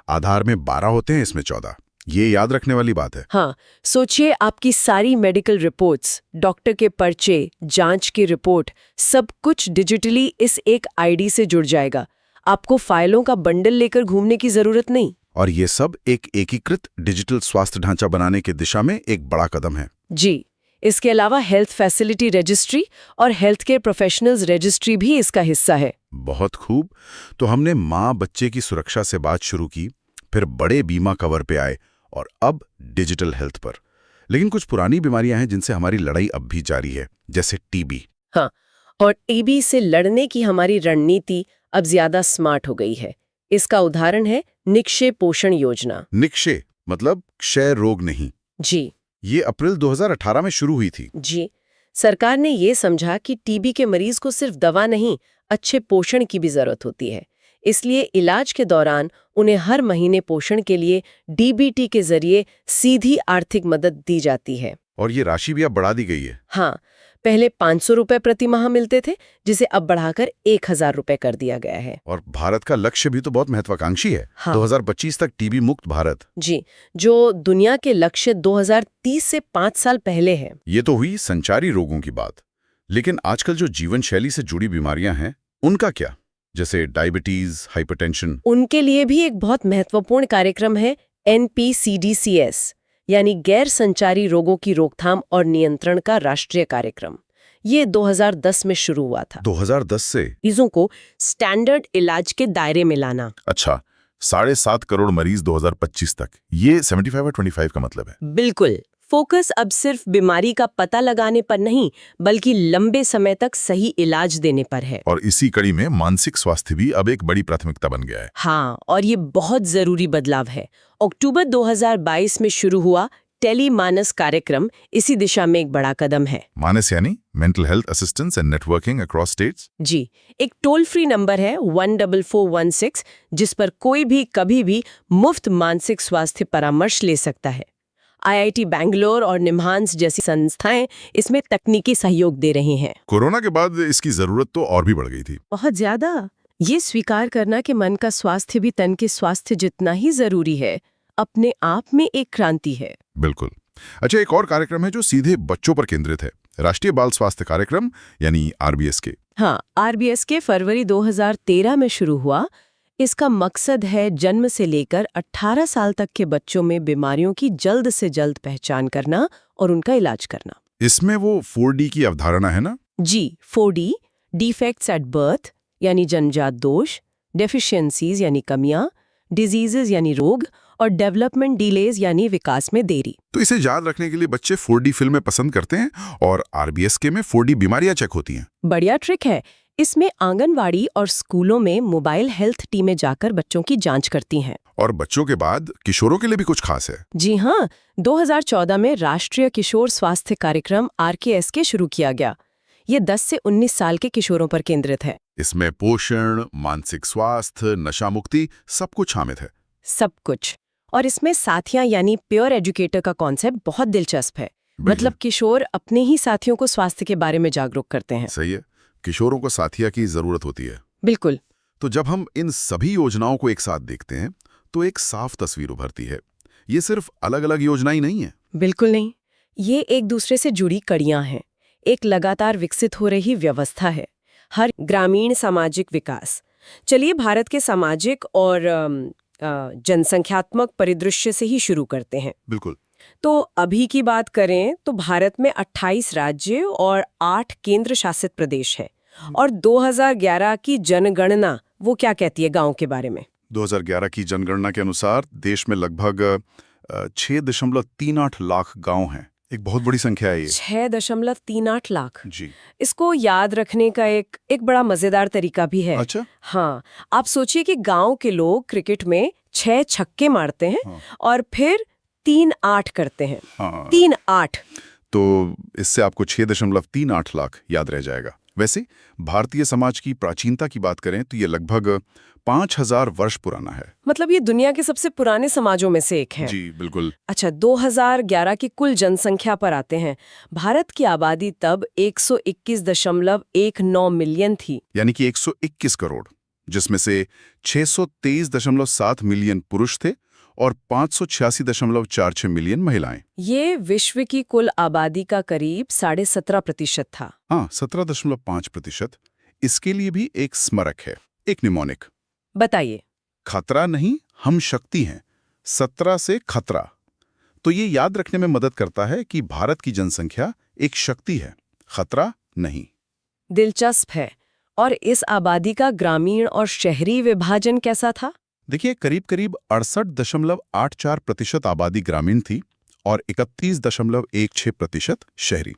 D: आधार में 12 होते हैं, इसमें 14। ये याद रखने वाली बात है।
B: हाँ, सोचिए आपकी सारी मेडिकल रिपोर्ट्स, डॉक्टर के पर्चे, जांच की रिपोर्ट, सब कुछ डिजिटली इस एक ID से जुड़ जाएगा। आपको फाइलों का बंडल लेकर घूमने की जरूरत नहीं।
D: और ये सब एक एकीकृत डिजिटल स्वास्थ्य ढांचा बनाने की दिशा में एक बड़ा कदम है।
B: जी, इसके अलावा हेल्थ फैसिलिटी रजिस्ट्री और हेल्थ केयर प्रोफेशनल्स रजिस्ट्री भी इसका हिस्सा है।
D: बहुत खूब। तो हमने माँ बच्चे की सुरक्षा से बात शुरू की, फिर बड़े बीमा कवर पे आए और अब डिजिटल हेल्थ पर। लेकिन कुछ पुरानी बीमारियां हैं जिनसे हमारी लड़ाई अब भी जारी है, जैसे TB।
B: हाँ, और TB से लड़ने की हमारी रणनीति अब ज्यादा स्मार्ट हो गई है। इसका उदाहरण है निक्षय पोषण योजना।
D: निक्षय मतलब क्षय रोग नहीं?
B: जी,
D: ये अप्रैल 2018 में शुरू हुई थी।
B: जी, सरकार ने ये समझा कि TB के मरीज को सिर्फ दवा नहीं, अच्छे पोषण की भी जरूरत होती है। इसलिए इलाज के दौरान उन्हें हर महीने पोषण के लिए DBT के जरिए सीधी आर्थिक मदद दी जाती है।
D: और ये राशि भी अब बढ़ा दी गई है।
B: हाँ, पहले 500 रुपए प्रति माह मिलते थे, जिसे अब बढ़ाकर 1000 रुपए कर दिया गया है।
D: और भारत का लक्ष्य भी तो बहुत महत्वाकांक्षी है।
B: हाँ।
D: 2025 तक TB मुक्त भारत।
B: जी, जो दुनिया के लक्ष्य 2030 से 5 साल पहले है।
D: ये तो हुई संचारी रोगों की बात। लेकिन आजकल जो जीवन शैली से जुड़ी बीमारियां हैं, उनका क्या? जैसे डायबिटीज, हाइपरटेंशन।
B: उनके लिए भी एक बहुत महत्वपूर्ण कार्यक्रम है NPCDCS, यानी गैर संचारी रोगों की रोकथाम और नियंत्रण का राष्ट्रीय कार्यक्रम। ये 2010 में शुरू हुआ था।
A: 2010 से?
B: मरीजों को स्टैंडर्ड इलाज के दायरे में लाना।
A: अच्छा, 7.5 करोड़ मरीज 2025 तक। ये 75/25 का मतलब है?
B: बिल्कुल। फोकस अब सिर्फ बीमारी का पता लगाने पर नहीं, बल्कि लंबे समय तक सही इलाज देने पर है।
A: और इसी कड़ी में मानसिक स्वास्थ्य भी अब एक बड़ी प्राथमिकता बन गया है।
B: हाँ, और ये बहुत जरूरी बदलाव है। अक्टूबर 2022 में शुरू हुआ टेली मानस कार्यक्रम इसी दिशा में एक बड़ा कदम है।
A: मानस यानी mental health assistance and networking across states?
B: जी, एक टोल फ्री नंबर है 14416, जिस पर कोई भी कभी भी मुफ्त मानसिक स्वास्थ्य परामर्श ले सकता है। IIT बैंगलोर और निम्हांस जैसी संस्थाएं इसमें तकनीकी सहयोग दे रही हैं।
A: कोरोना के बाद इसकी जरूरत तो और भी बढ़ गई थी।
B: बहुत ज्यादा। ये स्वीकार करना कि मन का स्वास्थ्य भी तन के स्वास्थ्य जितना ही जरूरी है, अपने आप में एक क्रांति है।
A: बिल्कुल। अच्छा, एक और कार्यक्रम है जो सीधे बच्चों पर केंद्रित है, राष्ट्रीय बाल स्वास्थ्य कार्यक्रम यानी RBSK।
B: हाँ, RBSK फरवरी 2013 में शुरू हुआ। इसका मकसद है जन्म से लेकर 18 साल तक के बच्चों में बीमारियों की जल्द से जल्द पहचान करना और उनका इलाज करना।
A: इसमें वो 4D की अवधारणा है ना?
B: जी, 4D, डिफेक्ट्स एट बर्थ यानी जन्मजात दोष, डेफिशिएंसीज यानी कमियां, डिजीजेज यानी रोग, और डेवलपमेंट डिलेज यानी विकास में देरी।
A: तो इसे याद रखने के लिए बच्चे 4D फिल्में पसंद करते हैं और RBSK में 4D बीमारियां चेक होती हैं।
B: बढ़िया ट्रिक है। इसमें आंगनवाड़ी और स्कूलों में मोबाइल हेल्थ टीमें जाकर बच्चों की जांच करती हैं।
A: और बच्चों के बाद किशोरों के लिए भी कुछ खास है।
B: जी हाँ, 2014 में राष्ट्रीय किशोर स्वास्थ्य कार्यक्रम RKSK शुरू किया गया। ये 10 से 19 साल के किशोरों पर केंद्रित है।
A: इसमें पोषण, मानसिक स्वास्थ्य, नशा मुक्ति सब कुछ शामिल है।
B: सब कुछ। और इसमें साथियां यानी पेयर एजुकेटर का कॉन्सेप्ट बहुत दिलचस्प है। मतलब किशोर अपने ही साथियों को स्वास्थ्य के बारे में जागरूक करते हैं।
A: सही है, किशोरों को साथिया की जरूरत होती है।
B: बिल्कुल।
A: तो जब हम इन सभी योजनाओं को एक साथ देखते हैं तो एक साफ तस्वीर उभरती है। ये सिर्फ अलग अलग योजनाएं नहीं है।
B: बिल्कुल नहीं, ये एक दूसरे से जुड़ी कड़ियां हैं। एक लगातार विकसित हो रही व्यवस्था है। हर ग्रामीण सामाजिक विकास। चलिए भारत के सामाजिक और जनसंख्यात्मक परिदृश्य से ही शुरू करते हैं।
A: बिल्कुल।
B: तो अभी की बात करें तो भारत में 28 राज्य और 8 केंद्र शासित प्रदेश है। और 2011 की जनगणना वो क्या कहती है गांव के बारे में?
A: 2011 की जनगणना के अनुसार देश में लगभग 6.38 लाख गांव हैं। एक बहुत बड़ी संख्या है ये।
B: 6.38 लाख।
A: जी।
B: इसको याद रखने का एक बड़ा मजेदार तरीका भी है।
A: अच्छा।
B: हाँ, आप सोचिए कि गांव के लोग क्रिकेट में 6 छक्के मारते हैं।
A: हाँ।
B: और फिर 3-8 करते हैं।
A: हाँ।
B: 3-8।
A: तो इससे आपको 6.38 लाख याद रह जाएगा। वैसे भारतीय समाज की प्राचीनता की बात करें तो ये लगभग 5000 वर्ष पुराना है।
B: मतलब ये दुनिया के सबसे पुराने समाजों में से एक है।
A: जी बिल्कुल।
B: अच्छा, 2011 की कुल जनसंख्या पर आते हैं। भारत की आबादी तब 121.19 मिलियन थी।
A: यानी कि 121 करोड़, जिसमें से 623.7 मिलियन पुरुष थे और 586.46 मिलियन महिलाएं।
B: ये विश्व की कुल आबादी का करीब 17.5% था।
A: हाँ, 17.5%। इसके लिए भी एक स्मारक है, एक निमोनिक।
B: बताइए।
A: खतरा नहीं, हम शक्ति हैं। 17 से खतरा। तो ये याद रखने में मदद करता है कि भारत की जनसंख्या एक शक्ति है, खतरा नहीं।
B: दिलचस्प है। और इस आबादी का ग्रामीण और शहरी विभाजन कैसा था?
A: देखिए, करीब 68.84% आबादी ग्रामीण थी और 31.16% शहरी।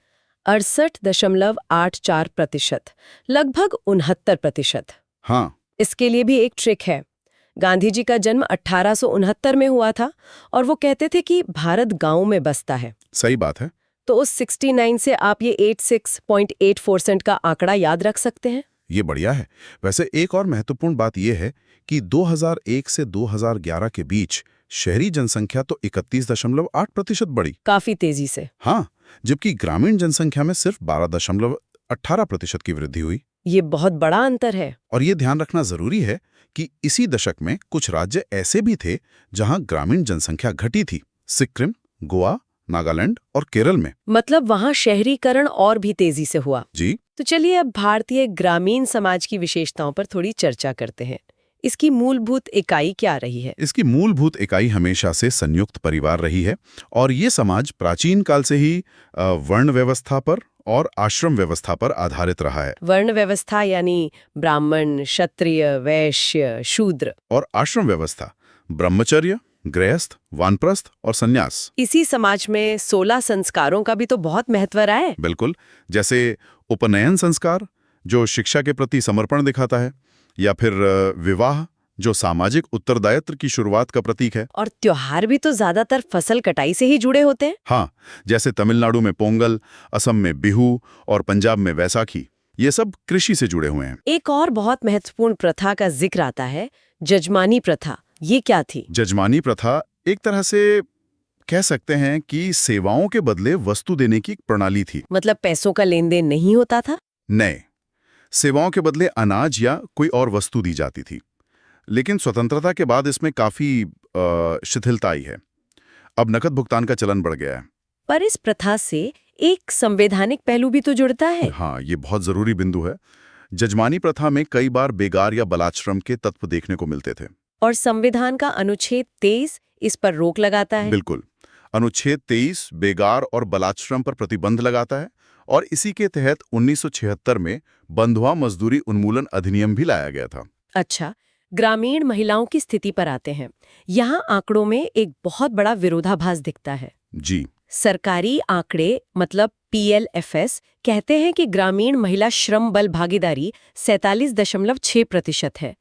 B: 68.84%, लगभग 69%।
A: हाँ।
B: इसके लिए भी एक ट्रिक है। गांधी जी का जन्म 1869 में हुआ था और वो कहते थे कि भारत गांव में बसता है।
A: सही बात है।
B: तो उस 69 से आप ये 86.8% का आंकड़ा याद रख सकते हैं।
A: ये बढ़िया है। वैसे एक और महत्वपूर्ण बात यह है कि 2001 से 2011 के बीच शहरी जनसंख्या तो 31.8% बढ़ी।
B: काफी तेजी से।
A: हाँ, जबकि ग्रामीण जनसंख्या में सिर्फ 12.18% की वृद्धि हुई।
B: ये बहुत बड़ा अंतर है।
A: और ये ध्यान रखना जरूरी है कि इसी दशक में कुछ राज्य ऐसे भी थे जहां ग्रामीण जनसंख्या घटी थी। सिक्किम, गोवा, नागालैंड और केरल में।
B: मतलब वहां शहरीकरण और भी तेजी से हुआ।
A: जी।
B: तो चलिए अब भारतीय ग्रामीण समाज की विशेषताओं पर थोड़ी चर्चा करते हैं। इसकी मूलभूत इकाई क्या रही है?
D: इसकी मूलभूत इकाई हमेशा से संयुक्त परिवार रही है और ये समाज प्राचीन काल से ही वर्ण व्यवस्था पर और आश्रम व्यवस्था पर आधारित रहा है।
B: वर्ण व्यवस्था यानी ब्राह्मण, क्षत्रिय, वैश्य, शूद्र।
D: और आश्रम व्यवस्था ब्रह्मचर्य, गृहस्थ, वानप्रस्थ और संन्यास।
B: इसी समाज में 16 संस्कारों का भी तो बहुत महत्व रहा है।
D: बिल्कुल, जैसे उपनयन संस्कार जो शिक्षा के प्रति समर्पण दिखाता है, या फिर विवाह जो सामाजिक उत्तरदायित्व की शुरुआत का प्रतीक है।
B: और त्योहार भी तो ज्यादातर फसल कटाई से ही जुड़े होते हैं।
D: हाँ, जैसे तमिलनाडु में पोंगल, असम में बिहू और पंजाब में वैसाखी, ये सब कृषि से जुड़े हुए हैं।
B: एक और बहुत महत्वपूर्ण प्रथा का जिक्र आता है, जजमानी प्रथा। ये क्या थी?
D: जजमानी प्रथा एक तरह से कह सकते हैं कि सेवाओं के बदले वस्तु देने की एक प्रणाली थी।
B: मतलब पैसों का लेन देन नहीं होता था?
D: नए सेवाओं के बदले अनाज या कोई और वस्तु दी जाती थी। लेकिन स्वतंत्रता के बाद इसमें काफी शिथिलता आई है। अब नकद भुगतान का चलन बढ़ गया है।
B: पर इस प्रथा से एक संवैधानिक पहलू भी तो जुड़ता है।
D: हाँ, ये बहुत जरूरी बिंदु है। जजमानी प्रथा में कई बार बेगार या बलाश्रम के तत्व देखने को मिलते थे।
B: और संविधान का अनुच्छेद 23 इस पर रोक लगाता है।
D: बिल्कुल, अनुच्छेद 23 बेगार और बलाश्रम पर प्रतिबंध लगाता है और इसी के तहत 1976 में बंधुआ मजदूरी उन्मूलन अधिनियम भी लाया गया था।
B: अच्छा, ग्रामीण महिलाओं की स्थिति पर आते हैं। यहाँ आंकड़ों में एक बहुत बड़ा विरोधाभास दिखता है।
D: जी,
B: सरकारी आंकड़े मतलब PLFS कहते हैं कि ग्रामीण महिला श्रम बल भागीदारी 47.6% है,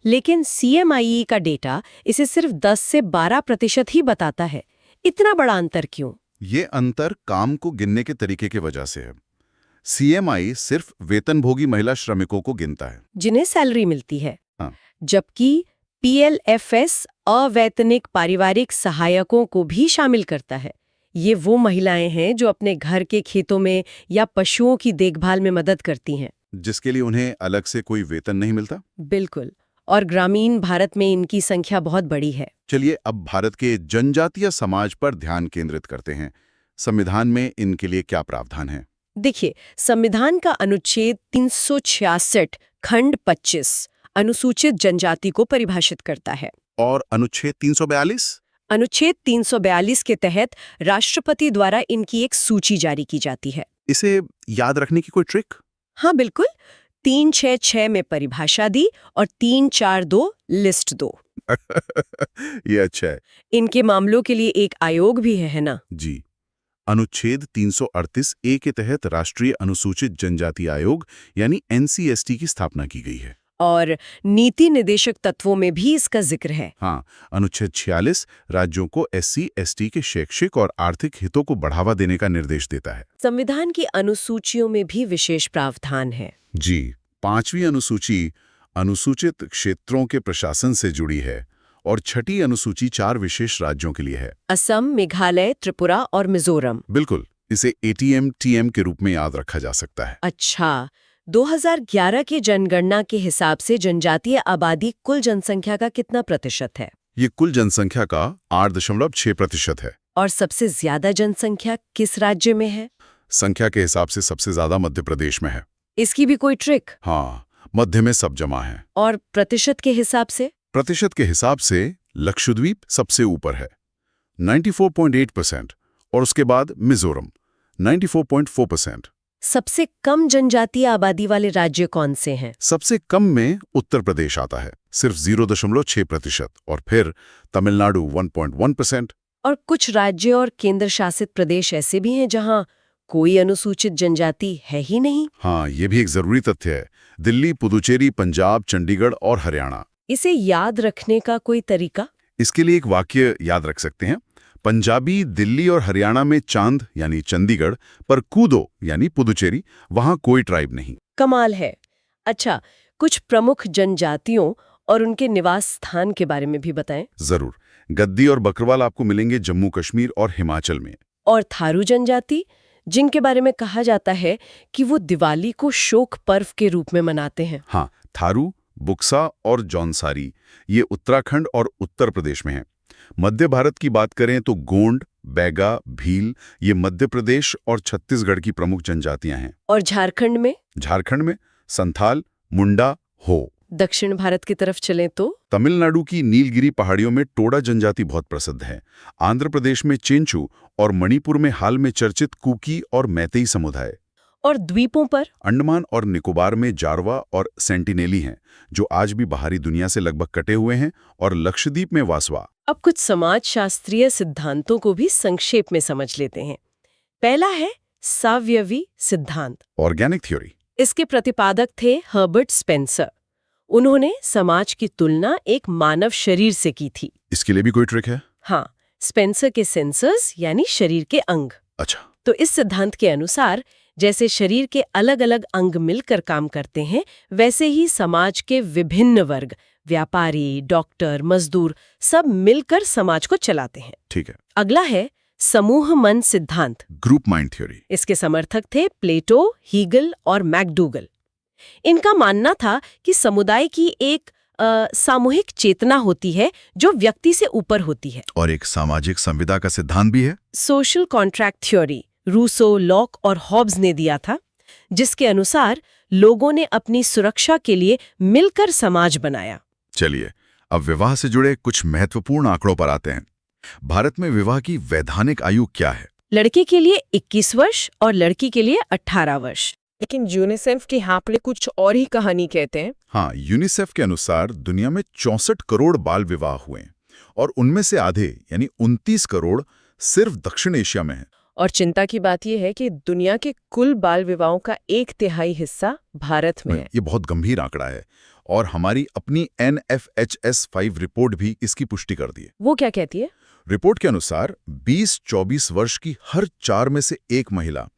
B: लेकिन CMIE का डेटा इसे सिर्फ 10 से 12% ही बताता है। इतना बड़ा अंतर क्यों?
D: ये अंतर काम को गिनने के तरीके की वजह से है। CMI सिर्फ वेतनभोगी महिला श्रमिकों को गिनता है,
B: जिन्हें सैलरी मिलती है।
D: हाँ।
B: जबकि PLFS अवैतनिक पारिवारिक सहायकों को भी शामिल करता है। ये वो महिलाएं हैं जो अपने घर के खेतों में या पशुओं की देखभाल में मदद करती हैं।
D: जिसके लिए उन्हें अलग से कोई वेतन नहीं मिलता।
B: बिल्कुल, और ग्रामीण भारत में इनकी संख्या बहुत बड़ी है।
D: चलिए अब भारत के जनजातीय समाज पर ध्यान केंद्रित करते हैं। संविधान में इनके लिए क्या प्रावधान है?
B: देखिए, संविधान का अनुच्छेद 366 खंड 25 अनुसूचित जनजाति को परिभाषित करता है।
D: और अनुच्छेद 342?
B: अनुच्छेद 342 के तहत राष्ट्रपति द्वारा इनकी एक सूची जारी की जाती है।
D: इसे याद रखने की कोई ट्रिक?
B: हाँ बिल्कुल, 366 में परिभाषा दी और 342 लिस्ट दो।
D: ये अच्छा है।
B: इनके मामलों के लिए एक आयोग भी है ना?
D: जी, अनुच्छेद 338 ए के तहत राष्ट्रीय अनुसूचित जनजाति आयोग यानी NCST की स्थापना की गई है।
B: और नीति निर्देशक तत्वों में भी इसका जिक्र है।
D: हाँ, अनुच्छेद 46 राज्यों को SC/ST के शैक्षिक और आर्थिक हितों को बढ़ावा देने का निर्देश देता है।
B: संविधान की अनुसूचियों में भी विशेष प्रावधान है।
D: जी, 5वीं अनुसूची अनुसूचित क्षेत्रों के प्रशासन से जुड़ी है और 6ठी अनुसूची 4 विशेष राज्यों के लिए है।
B: असम, मेघालय, त्रिपुरा और मिजोरम।
D: बिल्कुल, इसे ATM-TM के रूप में याद रखा जा सकता है।
B: अच्छा, 2011 की जनगणना के हिसाब से जनजातीय आबादी कुल जनसंख्या का कितना प्रतिशत है?
D: ये कुल जनसंख्या का 8.6% है।
B: और सबसे ज्यादा जनसंख्या किस राज्य में है?
D: संख्या के हिसाब से सबसे ज्यादा मध्य प्रदेश में है।
B: इसकी भी कोई ट्रिक?
D: हाँ, मध्य में सब जमा है।
B: और प्रतिशत के हिसाब से?
D: प्रतिशत के हिसाब से लक्षद्वीप सबसे ऊपर है 94.8% और उसके बाद मिजोरम 94.4%।
B: सबसे कम जनजातीय आबादी वाले राज्य कौन से हैं?
D: सबसे कम में उत्तर प्रदेश आता है, सिर्फ 0.6%, और फिर तमिलनाडु 1.1%।
B: और कुछ राज्य और केंद्र शासित प्रदेश ऐसे भी हैं जहां कोई अनुसूचित जनजाति है ही नहीं।
D: हाँ, ये भी एक जरूरी तथ्य है। दिल्ली, पुदुचेरी, पंजाब, चंडीगढ़ और हरियाणा।
B: इसे याद रखने का कोई तरीका?
D: इसके लिए एक वाक्य याद रख सकते हैं। पंजाबी दिल्ली और हरियाणा में चांद यानी चंडीगढ़, पर कूदो यानी पुदुचेरी, वहां कोई ट्राइब नहीं।
B: कमाल है। अच्छा, कुछ प्रमुख जनजातियों और उनके निवास स्थान के बारे में भी बताएं।
D: जरूर। गद्दी और बकरवाल आपको मिलेंगे जम्मू कश्मीर और हिमाचल में।
B: और थारू जनजाति, जिनके बारे में कहा जाता है कि वो दिवाली को शोक पर्व के रूप में मनाते हैं।
D: हाँ, थारू, बुक्सा और जौनसारी ये उत्तराखंड और उत्तर प्रदेश में हैं। मध्य भारत की बात करें तो गोंड, बैगा, भील ये मध्य प्रदेश और छत्तीसगढ़ की प्रमुख जनजातियां हैं।
B: और झारखंड में?
D: झारखंड में संथाल, मुंडा, हो।
B: दक्षिण भारत की तरफ चलें तो
A: तमिलनाडु की नीलगिरी पहाड़ियों में टोडा जनजाति बहुत प्रसिद्ध है। आंध्र प्रदेश में चेंचू और मणिपुर में हाल में चर्चित कुकी और मैतेई समुदाय।
B: और द्वीपों पर
A: अंडमान और निकोबार में जारवा और सेंटिनेली हैं, जो आज भी बाहरी दुनिया से लगभग कटे हुए हैं, और लक्षद्वीप में वासवा।
B: अब कुछ समाजशास्त्रीय सिद्धांतों को भी संक्षेप में समझ लेते हैं। पहला है सावयवी सिद्धांत,
A: ऑर्गेनिक थ्योरी।
B: इसके प्रतिपादक थे हर्बर्ट स्पेंसर। उन्होंने समाज की तुलना एक मानव शरीर से की थी।
A: इसके लिए भी कोई ट्रिक है?
B: हाँ, स्पेंसर के सेंसर्स यानी शरीर के अंग।
A: अच्छा।
B: तो इस सिद्धांत के अनुसार जैसे शरीर के अलग अलग अंग मिलकर काम करते हैं, वैसे ही समाज के विभिन्न वर्ग, व्यापारी, डॉक्टर, मजदूर, सब मिलकर समाज को चलाते हैं।
A: ठीक है।
B: अगला है समूह मन सिद्धांत,
A: ग्रुप माइंड थ्योरी।
B: इसके समर्थक थे प्लेटो, हीगल और मैकडूगल। इनका मानना था कि समुदाय की एक सामूहिक चेतना होती है जो व्यक्ति से ऊपर होती है।
A: और एक सामाजिक संविदा का सिद्धांत भी है।
B: Social contract theory Rousseau, Locke और हॉब्स ने दिया था, जिसके अनुसार लोगों ने अपनी सुरक्षा के लिए मिलकर समाज बनाया।
A: चलिए, अब विवाह से जुड़े कुछ महत्वपूर्ण आंकड़ों पर आते हैं। भारत में विवाह की वैधानिक आयु क्या है?
B: लड़के के लिए 21 वर्ष और लड़की के लिए 18 वर्ष।
E: लेकिन यूनिसेफ के यहाँ पे कुछ और ही कहानी कहते हैं।
A: हाँ, यूनिसेफ के अनुसार दुनिया में 64 करोड़ बाल विवाह हुए, और उनमें से आधे यानी 29 करोड़ सिर्फ दक्षिण एशिया में है।
E: और चिंता की बात यह है कि दुनिया के कुल बाल विवाहों का 1/3 हिस्सा भारत में है।
A: ये बहुत गंभीर आंकड़ा है, और हमारी अपनी NFHS 5 रिपोर्ट भी इसकी पुष्टि कर दी है।
E: वो क्या कहती है?
A: रिपोर्ट के अनुसार 20-24 वर्ष की हर 4 में से एक महिला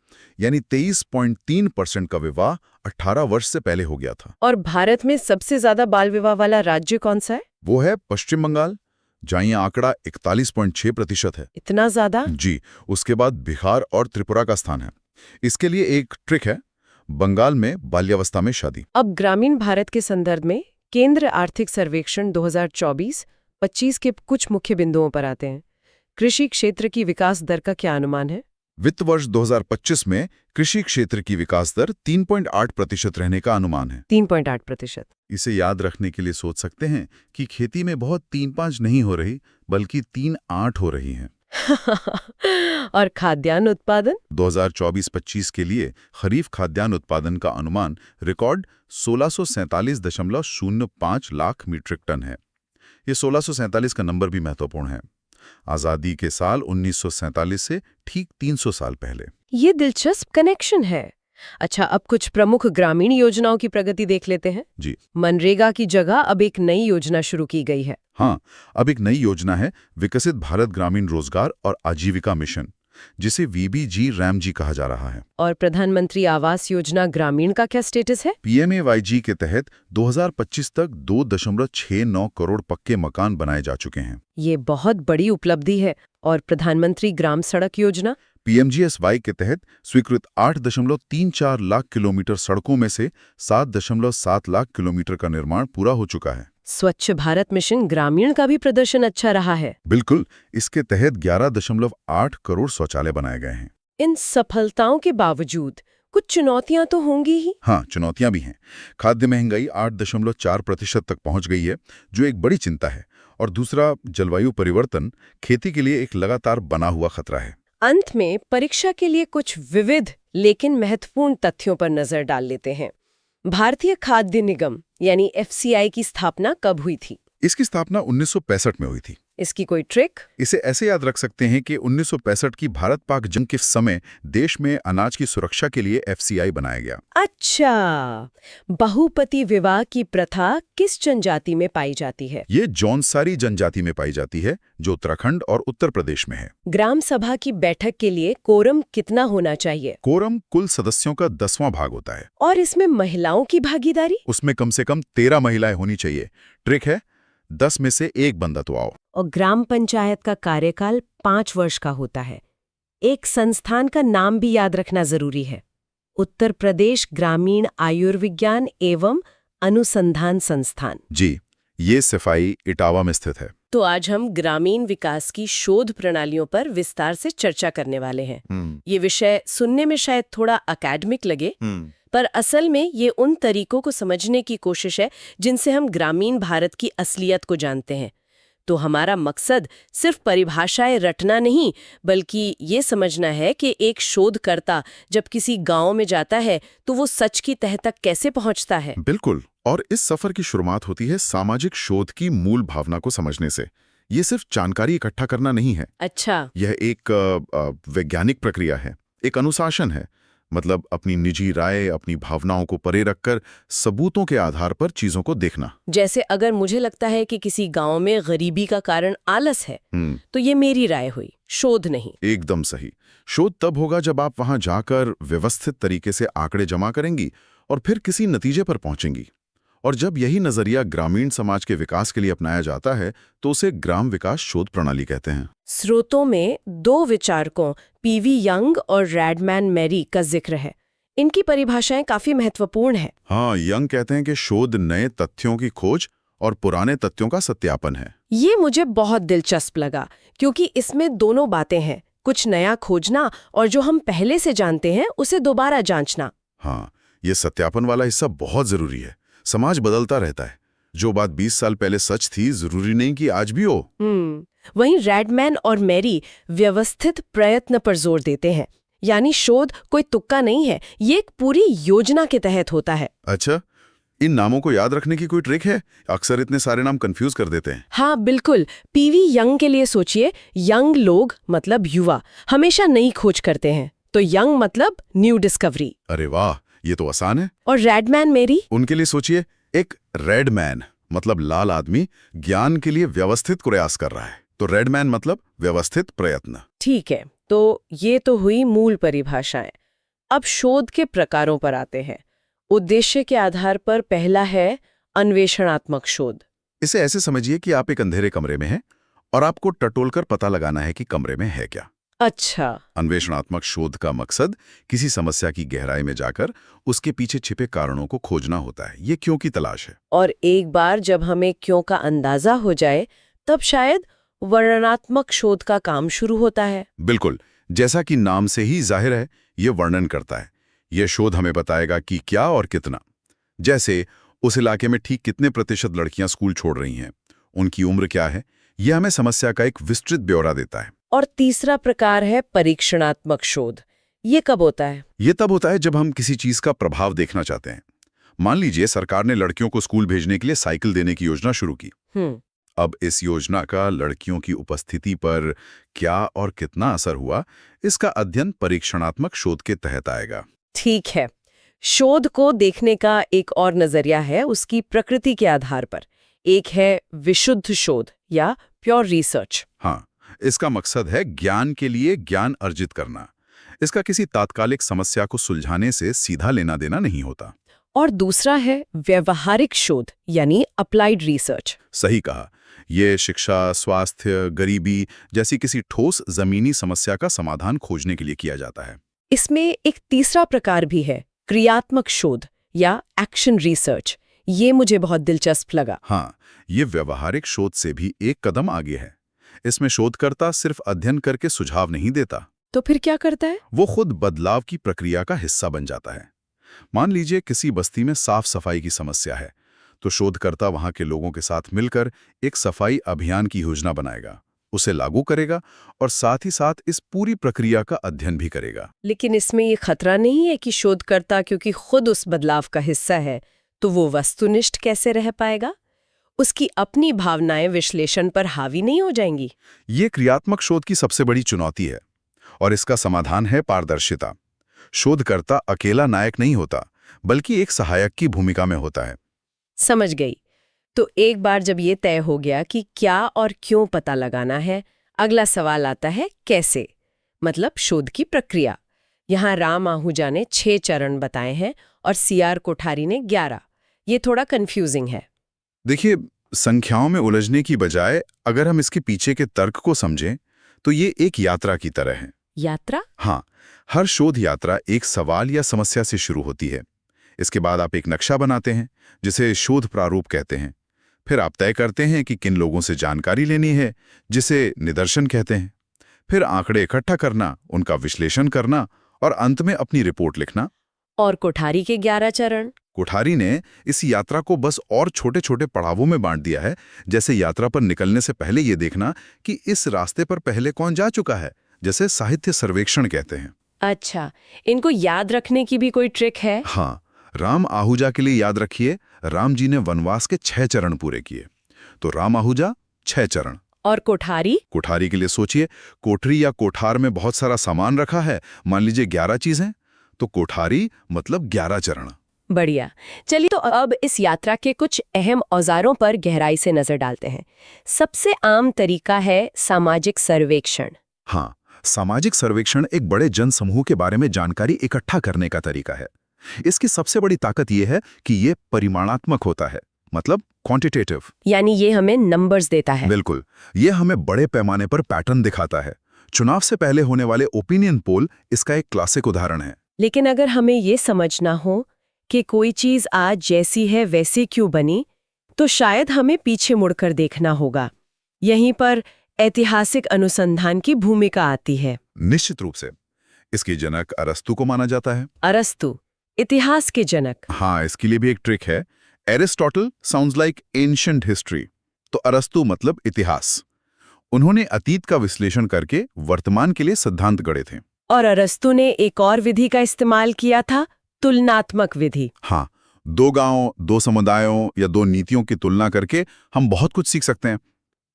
A: यानी 23.3% का विवाह 18 वर्ष से पहले हो गया था।
E: और भारत में सबसे ज्यादा बाल विवाह वाला राज्य कौन सा है?
A: वो है पश्चिम बंगाल, जहाँ ये आंकड़ा 41.6% है।
E: इतना ज्यादा?
A: जी। उसके बाद बिहार और त्रिपुरा का स्थान है। इसके लिए एक ट्रिक है, बंगाल में बाल्यावस्था में शादी।
E: अब ग्रामीण भारत के संदर्भ में केंद्र आर्थिक सर्वेक्षण 2024-25 के कुछ मुख्य बिंदुओं पर आते हैं। कृषि क्षेत्र की विकास दर का क्या अनुमान है?
A: वित्त वर्ष 2025 में कृषि क्षेत्र की विकास दर 3.8% रहने का अनुमान है।
E: 3.8%।
A: इसे याद रखने के लिए सोच सकते हैं कि खेती में बहुत 3-5 नहीं हो रही, बल्कि 3-8 हो रही हैं।
E: और खाद्यान्न उत्पादन
A: 2024-25 के लिए खरीफ खाद्यान्न उत्पादन का अनुमान रिकॉर्ड 1647.05 लाख मीट्रिक टन है। ये 1647 का नंबर भी महत्वपूर्ण है। आजादी के साल 1947 से ठीक 300 साल पहले।
B: ये दिलचस्प कनेक्शन है। अच्छा, अब कुछ प्रमुख ग्रामीण योजनाओं की प्रगति देख लेते हैं।
A: जी।
B: मनरेगा की जगह अब एक नई योजना शुरू की गई है।
A: हाँ, अब एक नई योजना है विकसित भारत ग्रामीण रोजगार और आजीविका मिशन, जिसे VBG RAM-G कहा जा रहा है।
B: और प्रधानमंत्री आवास योजना ग्रामीण का क्या स्टेटस है?
A: PMAYG के तहत 2025 तक 2.69 करोड़ पक्के मकान बनाए जा चुके हैं।
B: ये बहुत बड़ी उपलब्धि है। और प्रधानमंत्री ग्राम सड़क योजना
A: PMGSY के तहत स्वीकृत 8.34 लाख किलोमीटर सड़कों में से 7.7 लाख किलोमीटर का निर्माण पूरा हो चुका है।
B: स्वच्छ भारत मिशन ग्रामीण का भी प्रदर्शन अच्छा रहा है।
A: बिल्कुल, इसके तहत 11.8 करोड़ शौचालय बनाए गए हैं।
B: इन सफलताओं के बावजूद कुछ चुनौतियां तो होंगी ही।
A: हाँ, चुनौतियां भी हैं। खाद्य महंगाई 8.4% तक पहुंच गई है, जो एक बड़ी चिंता है। और दूसरा, जलवायु परिवर्तन खेती के लिए एक लगातार बना हुआ खतरा है।
B: अंत में परीक्षा के लिए कुछ विविध लेकिन महत्वपूर्ण तथ्यों पर नजर डाल लेते हैं। भारतीय खाद्य निगम यानी FCI की स्थापना कब हुई थी?
A: इसकी स्थापना 1965 में हुई थी।
B: इसकी कोई ट्रिक?
A: इसे ऐसे याद रख सकते हैं कि 1965 की भारत-पाक जंग के समय देश में अनाज की सुरक्षा के लिए FCI बनाया गया।
B: अच्छा, बहुपति विवाह की प्रथा किस जनजाति में पाई जाती है?
A: ये जौनसारी जनजाति में पाई जाती है, जो उत्तराखंड और उत्तर प्रदेश में है।
B: ग्राम सभा की बैठक के लिए कोरम कितना होना चाहिए?
A: कोरम कुल सदस्यों का 10वां भाग होता है।
B: और इसमें महिलाओं की भागीदारी?
A: उसमें कम से कम 13 महिलाएं होनी चाहिए। ट्रिक है, 10 में से एक बंदा तो आओ।
B: और ग्राम पंचायत का कार्यकाल 5 वर्ष का होता है। एक संस्थान का नाम भी याद रखना जरूरी है, उत्तर प्रदेश ग्रामीण आयुर्विज्ञान एवं अनुसंधान संस्थान।
A: जी, ये सिफाई इटावा में स्थित है।
B: तो आज हम ग्रामीण विकास की शोध प्रणालियों पर विस्तार से चर्चा करने वाले हैं। ये विषय सुनने में शायद थोड़ा अकादमिक लगे, पर असल में ये उन तरीकों को समझने की कोशिश है जिनसे हम ग्रामीण भारत की असलियत को जानते हैं। तो हमारा मकसद सिर्फ परिभाषाएं रटना नहीं, बल्कि ये समझना है कि एक शोधकर्ता जब किसी गांव में जाता है तो वो सच की तह तक कैसे पहुंचता है।
C: बिल्कुल। और इस सफर की शुरुआत होती है सामाजिक शोध की मूल भावना को समझने से। ये सिर्फ जानकारी इकट्ठा करना नहीं है।
B: अच्छा।
C: यह एक वैज्ञानिक प्रक्रिया है, एक अनुशासन है। मतलब अपनी निजी राय, अपनी भावनाओं को परे रखकर सबूतों के आधार पर चीजों को देखना।
B: जैसे अगर मुझे लगता है कि किसी गांव में गरीबी का कारण आलस है, तो ये मेरी राय हुई, शोध नहीं।
C: एकदम सही। शोध तब होगा जब आप वहां जाकर व्यवस्थित तरीके से आंकड़े जमा करेंगी और फिर किसी नतीजे पर पहुंचेंगी। और जब यही नजरिया ग्रामीण समाज के विकास के लिए अपनाया जाता है तो उसे ग्राम विकास शोध प्रणाली कहते हैं।
B: स्रोतों में 2 विचारकों पीवी यंग और रैडमैन मैरी का जिक्र है। इनकी परिभाषाएं काफी महत्वपूर्ण है।
C: हाँ, यंग कहते हैं कि शोध नए तथ्यों की खोज और पुराने तथ्यों का सत्यापन है।
B: ये मुझे बहुत दिलचस्प लगा, क्योंकि इसमें दोनों बातें हैं, कुछ नया खोजना और जो हम पहले से जानते हैं उसे दोबारा जांचना।
C: हाँ, ये सत्यापन वाला हिस्सा बहुत जरूरी है। समाज बदलता रहता है। जो बात 20 साल पहले सच थी, जरूरी नहीं कि आज भी हो।
B: वहीं रैडमैन और मैरी व्यवस्थित प्रयत्न पर जोर देते हैं, यानी शोध कोई तुक्का नहीं है, ये एक पूरी योजना के तहत होता है।
C: अच्छा, इन नामों को याद रखने की कोई ट्रिक है? अक्सर इतने सारे नाम कंफ्यूज कर देते हैं।
B: हाँ बिल्कुल। पीवी यंग के लिए सोचिए, यंग लोग मतलब युवा हमेशा नई खोज करते हैं, तो यंग मतलब न्यू डिस्कवरी।
C: अरे वाह, ये तो आसान है।
B: और रैडमैन मैरी?
C: उनके लिए सोचिए, एक रेड मैन मतलब लाल आदमी ज्ञान के लिए व्यवस्थित प्रयास कर रहा है, तो रेड मैन मतलब व्यवस्थित प्रयत्न।
B: ठीक है, तो ये तो हुई मूल परिभाषाएं। अब शोध के प्रकारों पर आते हैं। उद्देश्य के आधार पर पहला है अन्वेषणात्मक शोध।
C: इसे ऐसे समझिए कि आप एक अंधेरे कमरे में हैं और आपको टटोलकर पता लगाना है कि कमरे में है क्या।
B: अच्छा।
C: अन्वेषणात्मक शोध का मकसद किसी समस्या की गहराई में जाकर उसके पीछे छिपे कारणों को खोजना होता है। ये क्यों की तलाश है।
B: और एक बार जब हमें क्यों का अंदाजा हो जाए, तब शायद वर्णनात्मक शोध का काम शुरू होता है।
C: बिल्कुल, जैसा कि नाम से ही जाहिर है, ये वर्णन करता है। ये शोध हमें बताएगा कि क्या और कितना। जैसे उस इलाके में ठीक कितने प्रतिशत लड़कियां स्कूल छोड़ रही हैं, उनकी उम्र क्या है, यह हमें समस्या का एक विस्तृत ब्यौरा देता है।
B: और तीसरा प्रकार है परीक्षणात्मक शोध। ये कब होता है?
C: ये तब होता है जब हम किसी चीज का प्रभाव देखना चाहते हैं। मान लीजिए सरकार ने लड़कियों को स्कूल भेजने के लिए साइकिल देने की योजना शुरू की। अब इस योजना का लड़कियों की उपस्थिति पर क्या और कितना असर हुआ, इसका अध्ययन परीक्षणात्मक शोध के तहत आएगा।
B: ठीक है। शोध को देखने का एक और नजरिया है उसकी प्रकृति के आधार पर। एक है विशुद्ध शोध या प्योर रिसर्च।
C: हाँ, इसका मकसद है ज्ञान के लिए ज्ञान अर्जित करना। इसका किसी तात्कालिक समस्या को सुलझाने से सीधा लेना देना नहीं होता।
B: और दूसरा है व्यवहारिक शोध यानी अप्लाइड रिसर्च।
C: सही कहा। ये शिक्षा, स्वास्थ्य, गरीबी जैसी किसी ठोस जमीनी समस्या का समाधान खोजने के लिए किया जाता है।
B: इसमें एक तीसरा प्रकार भी है, क्रियात्मक शोध या एक्शन रिसर्च। ये मुझे बहुत दिलचस्प लगा।
C: हाँ, ये व्यवहारिक शोध से भी एक कदम आगे है। इसमें शोधकर्ता सिर्फ अध्ययन करके सुझाव नहीं देता।
B: तो फिर क्या करता है?
C: वो खुद बदलाव की प्रक्रिया का हिस्सा बन जाता है। मान लीजिए किसी बस्ती में साफ सफाई की समस्या है, तो शोधकर्ता वहां के लोगों के साथ मिलकर एक सफाई अभियान की योजना बनाएगा, उसे लागू करेगा और साथ ही साथ इस पूरी प्रक्रिया का अध्ययन भी करेगा।
B: लेकिन इसमें ये खतरा नहीं है कि शोधकर्ता क्योंकि खुद उस बदलाव का हिस्सा है, तो वो वस्तुनिष्ठ कैसे रह पाएगा? उसकी अपनी भावनाएं विश्लेषण पर हावी नहीं हो जाएंगी?
C: ये क्रियात्मक शोध की सबसे बड़ी चुनौती है और इसका समाधान है पारदर्शिता। शोधकर्ता अकेला नायक नहीं होता, बल्कि एक सहायक की भूमिका में होता है।
B: समझ गई। तो एक बार जब ये तय हो गया कि क्या और क्यों पता लगाना है, अगला सवाल आता है कैसे, मतलब शोध की प्रक्रिया। यहाँ राम आहूजा ने 6 चरण बताए हैं और CR कोठारी ने 11। ये थोड़ा कंफ्यूजिंग है।
C: देखिए, संख्याओं में उलझने की बजाय अगर हम इसके पीछे के तर्क को समझें तो ये एक यात्रा की तरह है।
B: यात्रा?
C: हाँ, हर शोध यात्रा एक सवाल या समस्या से शुरू होती है। इसके बाद आप एक नक्शा बनाते हैं जिसे शोध प्रारूप कहते हैं। फिर आप तय करते हैं कि किन लोगों से जानकारी लेनी है, जिसे निदर्शन कहते हैं। फिर आंकड़े इकट्ठा करना, उनका विश्लेषण करना और अंत में अपनी रिपोर्ट लिखना।
B: और कोठारी के 11 चरण?
A: कोठारी ने इस यात्रा को बस और छोटे छोटे पड़ावों में बांट दिया है, जैसे यात्रा पर निकलने से पहले ये देखना कि इस रास्ते पर पहले कौन जा चुका है, जैसे साहित्य सर्वेक्षण कहते हैं।
B: अच्छा, इनको याद रखने की भी कोई ट्रिक है?
A: हाँ, राम आहूजा के लिए याद रखिए, राम जी ने वनवास के 6 चरण पूरे किए, तो राम आहूजा 6 चरण।
B: और कोठारी?
A: कोठारी के लिए सोचिए, कोठरी या कोठार में बहुत सारा सामान रखा है, मान लीजिए 11 चीजें, तो कोठारी मतलब 11 चरण।
B: बढ़िया। चलिए तो अब इस यात्रा के कुछ अहम औजारों पर गहराई से नजर डालते हैं। सबसे आम तरीका है सामाजिक सर्वेक्षण।
A: हाँ, सामाजिक सर्वेक्षण एक बड़े जनसमूह के बारे में जानकारी इकट्ठा करने का तरीका है। इसकी सबसे बड़ी ताकत यह है कि ये परिमाणात्मक होता है, मतलब क्वांटिटेटिव।
B: यानी ये हमें नंबर्स देता है।
A: बिल्कुल, ये हमें बड़े पैमाने पर पैटर्न दिखाता है। चुनाव से पहले होने वाले ओपिनियन पोल इसका एक क्लासिक उदाहरण है।
B: लेकिन अगर हमें ये समझना हो कि कोई चीज आज जैसी है वैसी क्यों बनी, तो शायद हमें पीछे मुड़कर देखना होगा। यहीं पर ऐतिहासिक अनुसंधान की भूमिका आती है।
A: निश्चित रूप से इसके जनक अरस्तु को माना जाता है।
B: अरस्तु, इतिहास के जनक।
A: हाँ, इसके लिए भी एक ट्रिक है। Aristotle sounds like ancient history, तो अरस्तु मतलब इतिहास। उन्होंने अतीत का विश्लेषण करके वर्तमान के लिए सिद्धांत गढ़े थे।
B: और अरस्तु ने एक और विधि का इस्तेमाल किया था, तुलनात्मक विधि।
A: हाँ, 2 गांवों, 2 समुदायों या 2 नीतियों की तुलना करके हम बहुत कुछ सीख सकते हैं।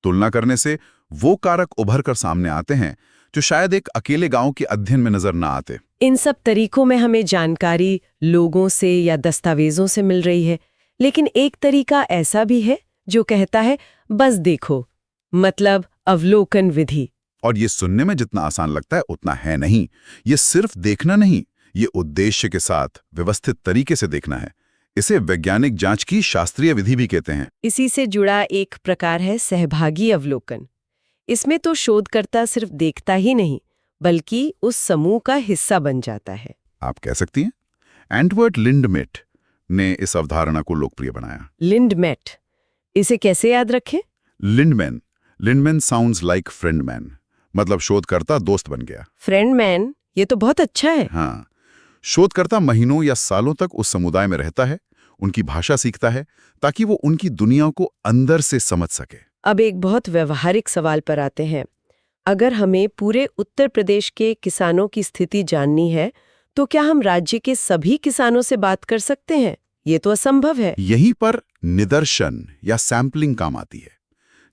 A: तुलना करने से वो कारक उभर कर सामने आते हैं जो शायद एक अकेले गांव के अध्ययन में नजर ना आते।
B: इन सब तरीकों में हमें जानकारी लोगों से या दस्तावेजों से मिल रही है, लेकिन एक तरीका ऐसा भी है जो कहता है बस देखो, मतलब अवलोकन विधि।
A: और ये सुनने में जितना आसान लगता है उतना है नहीं। ये सिर्फ देखना नहीं, ये उद्देश्य के साथ व्यवस्थित तरीके से देखना है। इसे वैज्ञानिक जांच की शास्त्रीय विधि भी कहते हैं।
B: इसी से जुड़ा एक प्रकार है सहभागी अवलोकन। इसमें तो शोधकर्ता सिर्फ देखता ही नहीं, बल्कि उस समूह का हिस्सा बन जाता है।
A: आप कह सकती हैं। एंटवर्ट लिंडमेट ने इस अवधारणा को लोकप्रिय बनाया।
B: लिंडमेट, इसे कैसे याद रखें?
A: लिंडमैन साउंड्स लाइक फ्रेंडमैन, मतलब शोधकर्ता दोस्त बन गया।
B: फ्रेंडमैन, ये तो बहुत अच्छा है।
A: हाँ, शोधकर्ता महीनों या सालों तक उस समुदाय में रहता है, उनकी भाषा सीखता है, ताकि वो उनकी दुनिया को अंदर से समझ सके।
B: अब एक बहुत व्यवहारिक सवाल पर आते हैं। अगर हमें पूरे उत्तर प्रदेश के किसानों की स्थिति जाननी है, तो क्या हम राज्य के सभी किसानों से बात कर सकते हैं? ये तो असंभव है।
A: यहीं पर निदर्शन या सैंपलिंग काम आती है।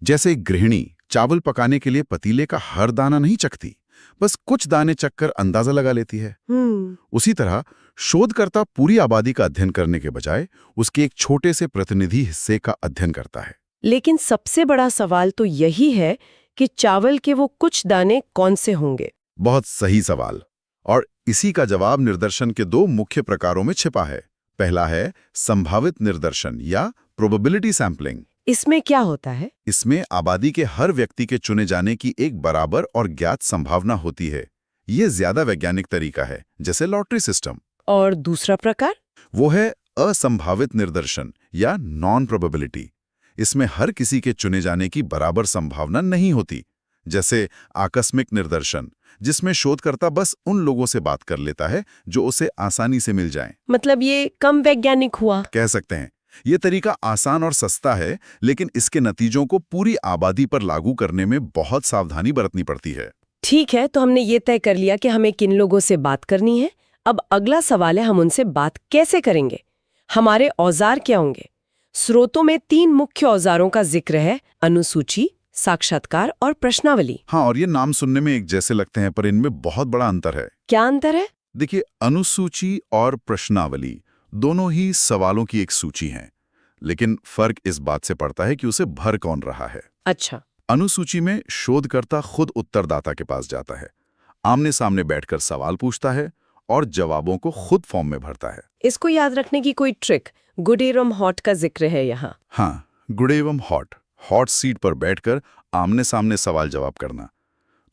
A: जैसे एक गृहिणी चावल पकाने के लिए पतीले का हर दाना नहीं चखती, बस कुछ दाने चखकर अंदाजा लगा लेती है। उसी तरह शोधकर्ता पूरी आबादी का अध्ययन करने के बजाय उसके एक छोटे से प्रतिनिधि हिस्से का अध्ययन करता है।
B: लेकिन सबसे बड़ा सवाल तो यही है कि चावल के वो कुछ दाने कौन से होंगे?
A: बहुत सही सवाल। और इसी का जवाब निदर्शन के 2 मुख्य प्रकारों में छिपा है। पहला है संभावित निदर्शन या प्रोबेबिलिटी सैंपलिंग।
B: इसमें क्या होता है?
A: इसमें आबादी के हर व्यक्ति के चुने जाने की एक बराबर और ज्ञात संभावना होती है। ये ज्यादा वैज्ञानिक तरीका है, जैसे लॉटरी सिस्टम।
B: और दूसरा प्रकार?
A: वो है असंभावित निदर्शन या नॉन प्रोबेबिलिटी। इसमें हर किसी के चुने जाने की बराबर संभावना नहीं होती, जैसे आकस्मिक निदर्शन, जिसमें शोधकर्ता बस उन लोगों से बात कर लेता है जो उसे आसानी से मिल जाएं।
B: मतलब ये कम वैज्ञानिक हुआ,
A: कह सकते हैं। ये तरीका आसान और सस्ता है, लेकिन इसके नतीजों को पूरी आबादी पर लागू करने में बहुत सावधानी बरतनी पड़ती है।
B: ठीक है, तो हमने ये तय कर लिया कि हमें किन लोगों से बात करनी है। अब अगला सवाल है, हम उनसे बात कैसे करेंगे? हमारे औजार क्या होंगे? स्रोतों में 3 मुख्य औजारों का जिक्र है, अनुसूची, साक्षात्कार और प्रश्नावली।
A: हाँ, और ये नाम सुनने में एक जैसे लगते हैं, पर इनमें बहुत बड़ा अंतर है।
B: क्या अंतर है?
A: देखिए, अनुसूची और प्रश्नावली दोनों ही सवालों की एक सूची हैं, लेकिन फर्क इस बात से पड़ता है कि उसे भर कौन रहा है।
B: अच्छा।
A: अनुसूची में शोधकर्ता खुद उत्तरदाता के पास जाता है, आमने सामने बैठकर सवाल पूछता है और जवाबों को खुद फॉर्म में भरता है।
B: इसको याद रखने की कोई ट्रिक? गुड एवं हॉट का जिक्र है यहाँ।
A: हाँ, गुड एवं हॉट सीट पर बैठकर आमने सामने सवाल जवाब करना।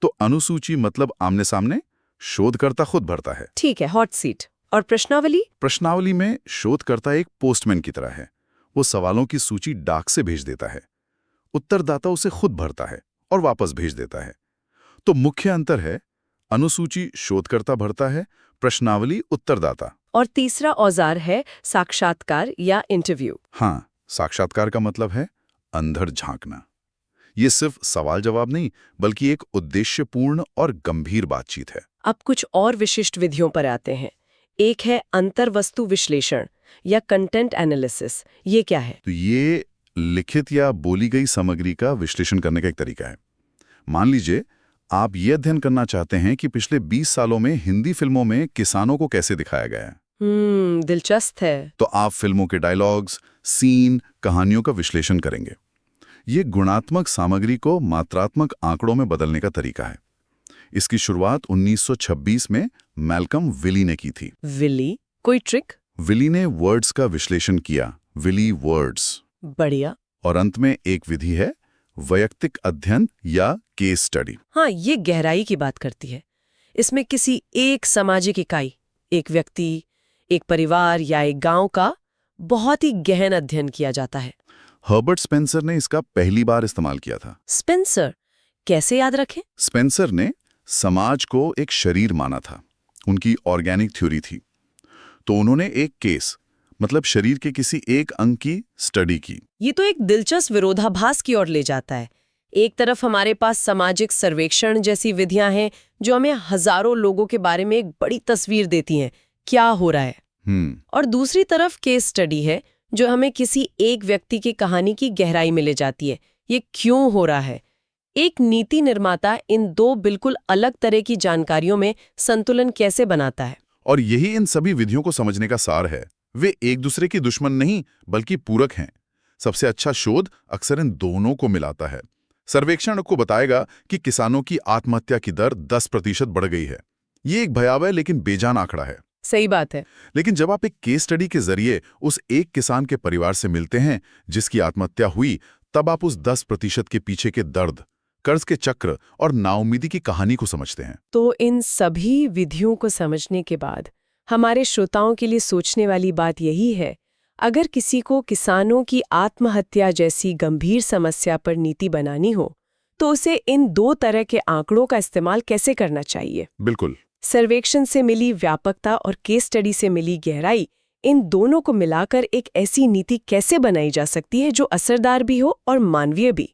A: तो अनुसूची मतलब आमने सामने, शोधकर्ता खुद भरता है।
B: ठीक है, हॉट सीट। और प्रश्नावली?
A: प्रश्नावली में शोधकर्ता एक पोस्टमैन की तरह है। वो सवालों की सूची डाक से भेज देता है, उत्तरदाता उसे खुद भरता है और वापस भेज देता है। तो मुख्य अंतर है, अनुसूची शोधकर्ता भरता है, प्रश्नावली उत्तरदाता।
B: और तीसरा औजार है साक्षात्कार या इंटरव्यू।
A: हाँ, साक्षात्कार का मतलब है अंदर झांकना। ये सिर्फ सवाल जवाब नहीं, बल्कि एक उद्देश्यपूर्ण और गंभीर बातचीत है।
B: अब कुछ और विशिष्ट विधियों पर आते हैं। एक है अंतर्वस्तु विश्लेषण या कंटेंट एनालिसिस। ये क्या है?
A: तो ये लिखित या बोली गई सामग्री का विश्लेषण करने का एक तरीका है। मान लीजिए आप ये अध्ययन करना चाहते हैं कि पिछले 20 सालों में हिंदी फिल्मों में किसानों को कैसे दिखाया गया है।
B: दिलचस्प है।
A: तो आप फिल्मों के डायलॉग्स, सीन, कहानियों का विश्लेषण करेंगे। ये गुणात्मक सामग्री को मात्रात्मक आंकड़ों में बदलने का तरीका है। इसकी शुरुआत 1926 में मैल्कम विली ने की थी।
B: विली? कोई ट्रिक?
A: विली ने वर्ड्स का विश्लेषण किया, विली वर्ड्स।
B: बढ़िया।
A: और अंत में एक विधि है वैयक्तिक अध्ययन या केस स्टडी।
B: हाँ, ये गहराई की बात करती है। इसमें किसी एक सामाजिक इकाई, एक व्यक्ति, एक परिवार या एक गांव का बहुत ही गहन अध्ययन किया जाता है।
A: हर्बर्ट स्पेंसर ने इसका पहली बार इस्तेमाल किया था।
B: स्पेंसर? कैसे याद रखें?
A: स्पेंसर ने समाज को एक शरीर माना था, उनकी ऑर्गेनिक थ्योरी थी। तो उन्होंने एक केस, मतलब शरीर के किसी एक अंग की स्टडी की।
B: ये तो एक दिलचस्प विरोधाभास की ओर ले जाता है। एक तरफ हमारे पास सामाजिक सर्वेक्षण जैसी विधियां हैं जो हमें हजारों लोगों के बारे में एक बड़ी तस्वीर देती हैं, क्या हो रहा है। और दूसरी तरफ केस स्टडी है जो हमें किसी एक व्यक्ति की कहानी की गहराई में ले जाती है, ये क्यों हो रहा है। एक नीति निर्माता इन दो बिल्कुल अलग तरह की जानकारियों में संतुलन कैसे बनाता है।
A: और यही इन सभी विधियों को समझने का सार है। वे एक दूसरे की दुश्मन नहीं, बल्कि पूरक हैं। सबसे अच्छा शोध अक्सर इन दोनों को मिलाता है। सर्वेक्षण को बताएगा कि किसानों की आत्महत्या की दर 10% बढ़ गई है। ये एक भयावह लेकिन बेजान आंकड़ा है।
B: सही बात है।
A: लेकिन जब आप एक केस स्टडी के जरिए उस एक किसान के परिवार से मिलते हैं जिसकी आत्महत्या हुई, तब आप उस 10% के पीछे के दर्द, कर्ज के चक्र और नाउम्मीदी की कहानी को समझते हैं।
B: तो इन सभी विधियों को समझने के बाद हमारे श्रोताओं के लिए सोचने वाली बात यही है, अगर किसी को किसानों की आत्महत्या जैसी गंभीर समस्या पर नीति बनानी हो, तो उसे इन दो तरह के आंकड़ों का इस्तेमाल कैसे करना चाहिए?
A: बिल्कुल।
B: सर्वेक्षण से मिली व्यापकता और केस स्टडी से मिली गहराई, इन दोनों को मिलाकर एक ऐसी नीति कैसे बनाई जा सकती है जो असरदार भी हो और मानवीय भी।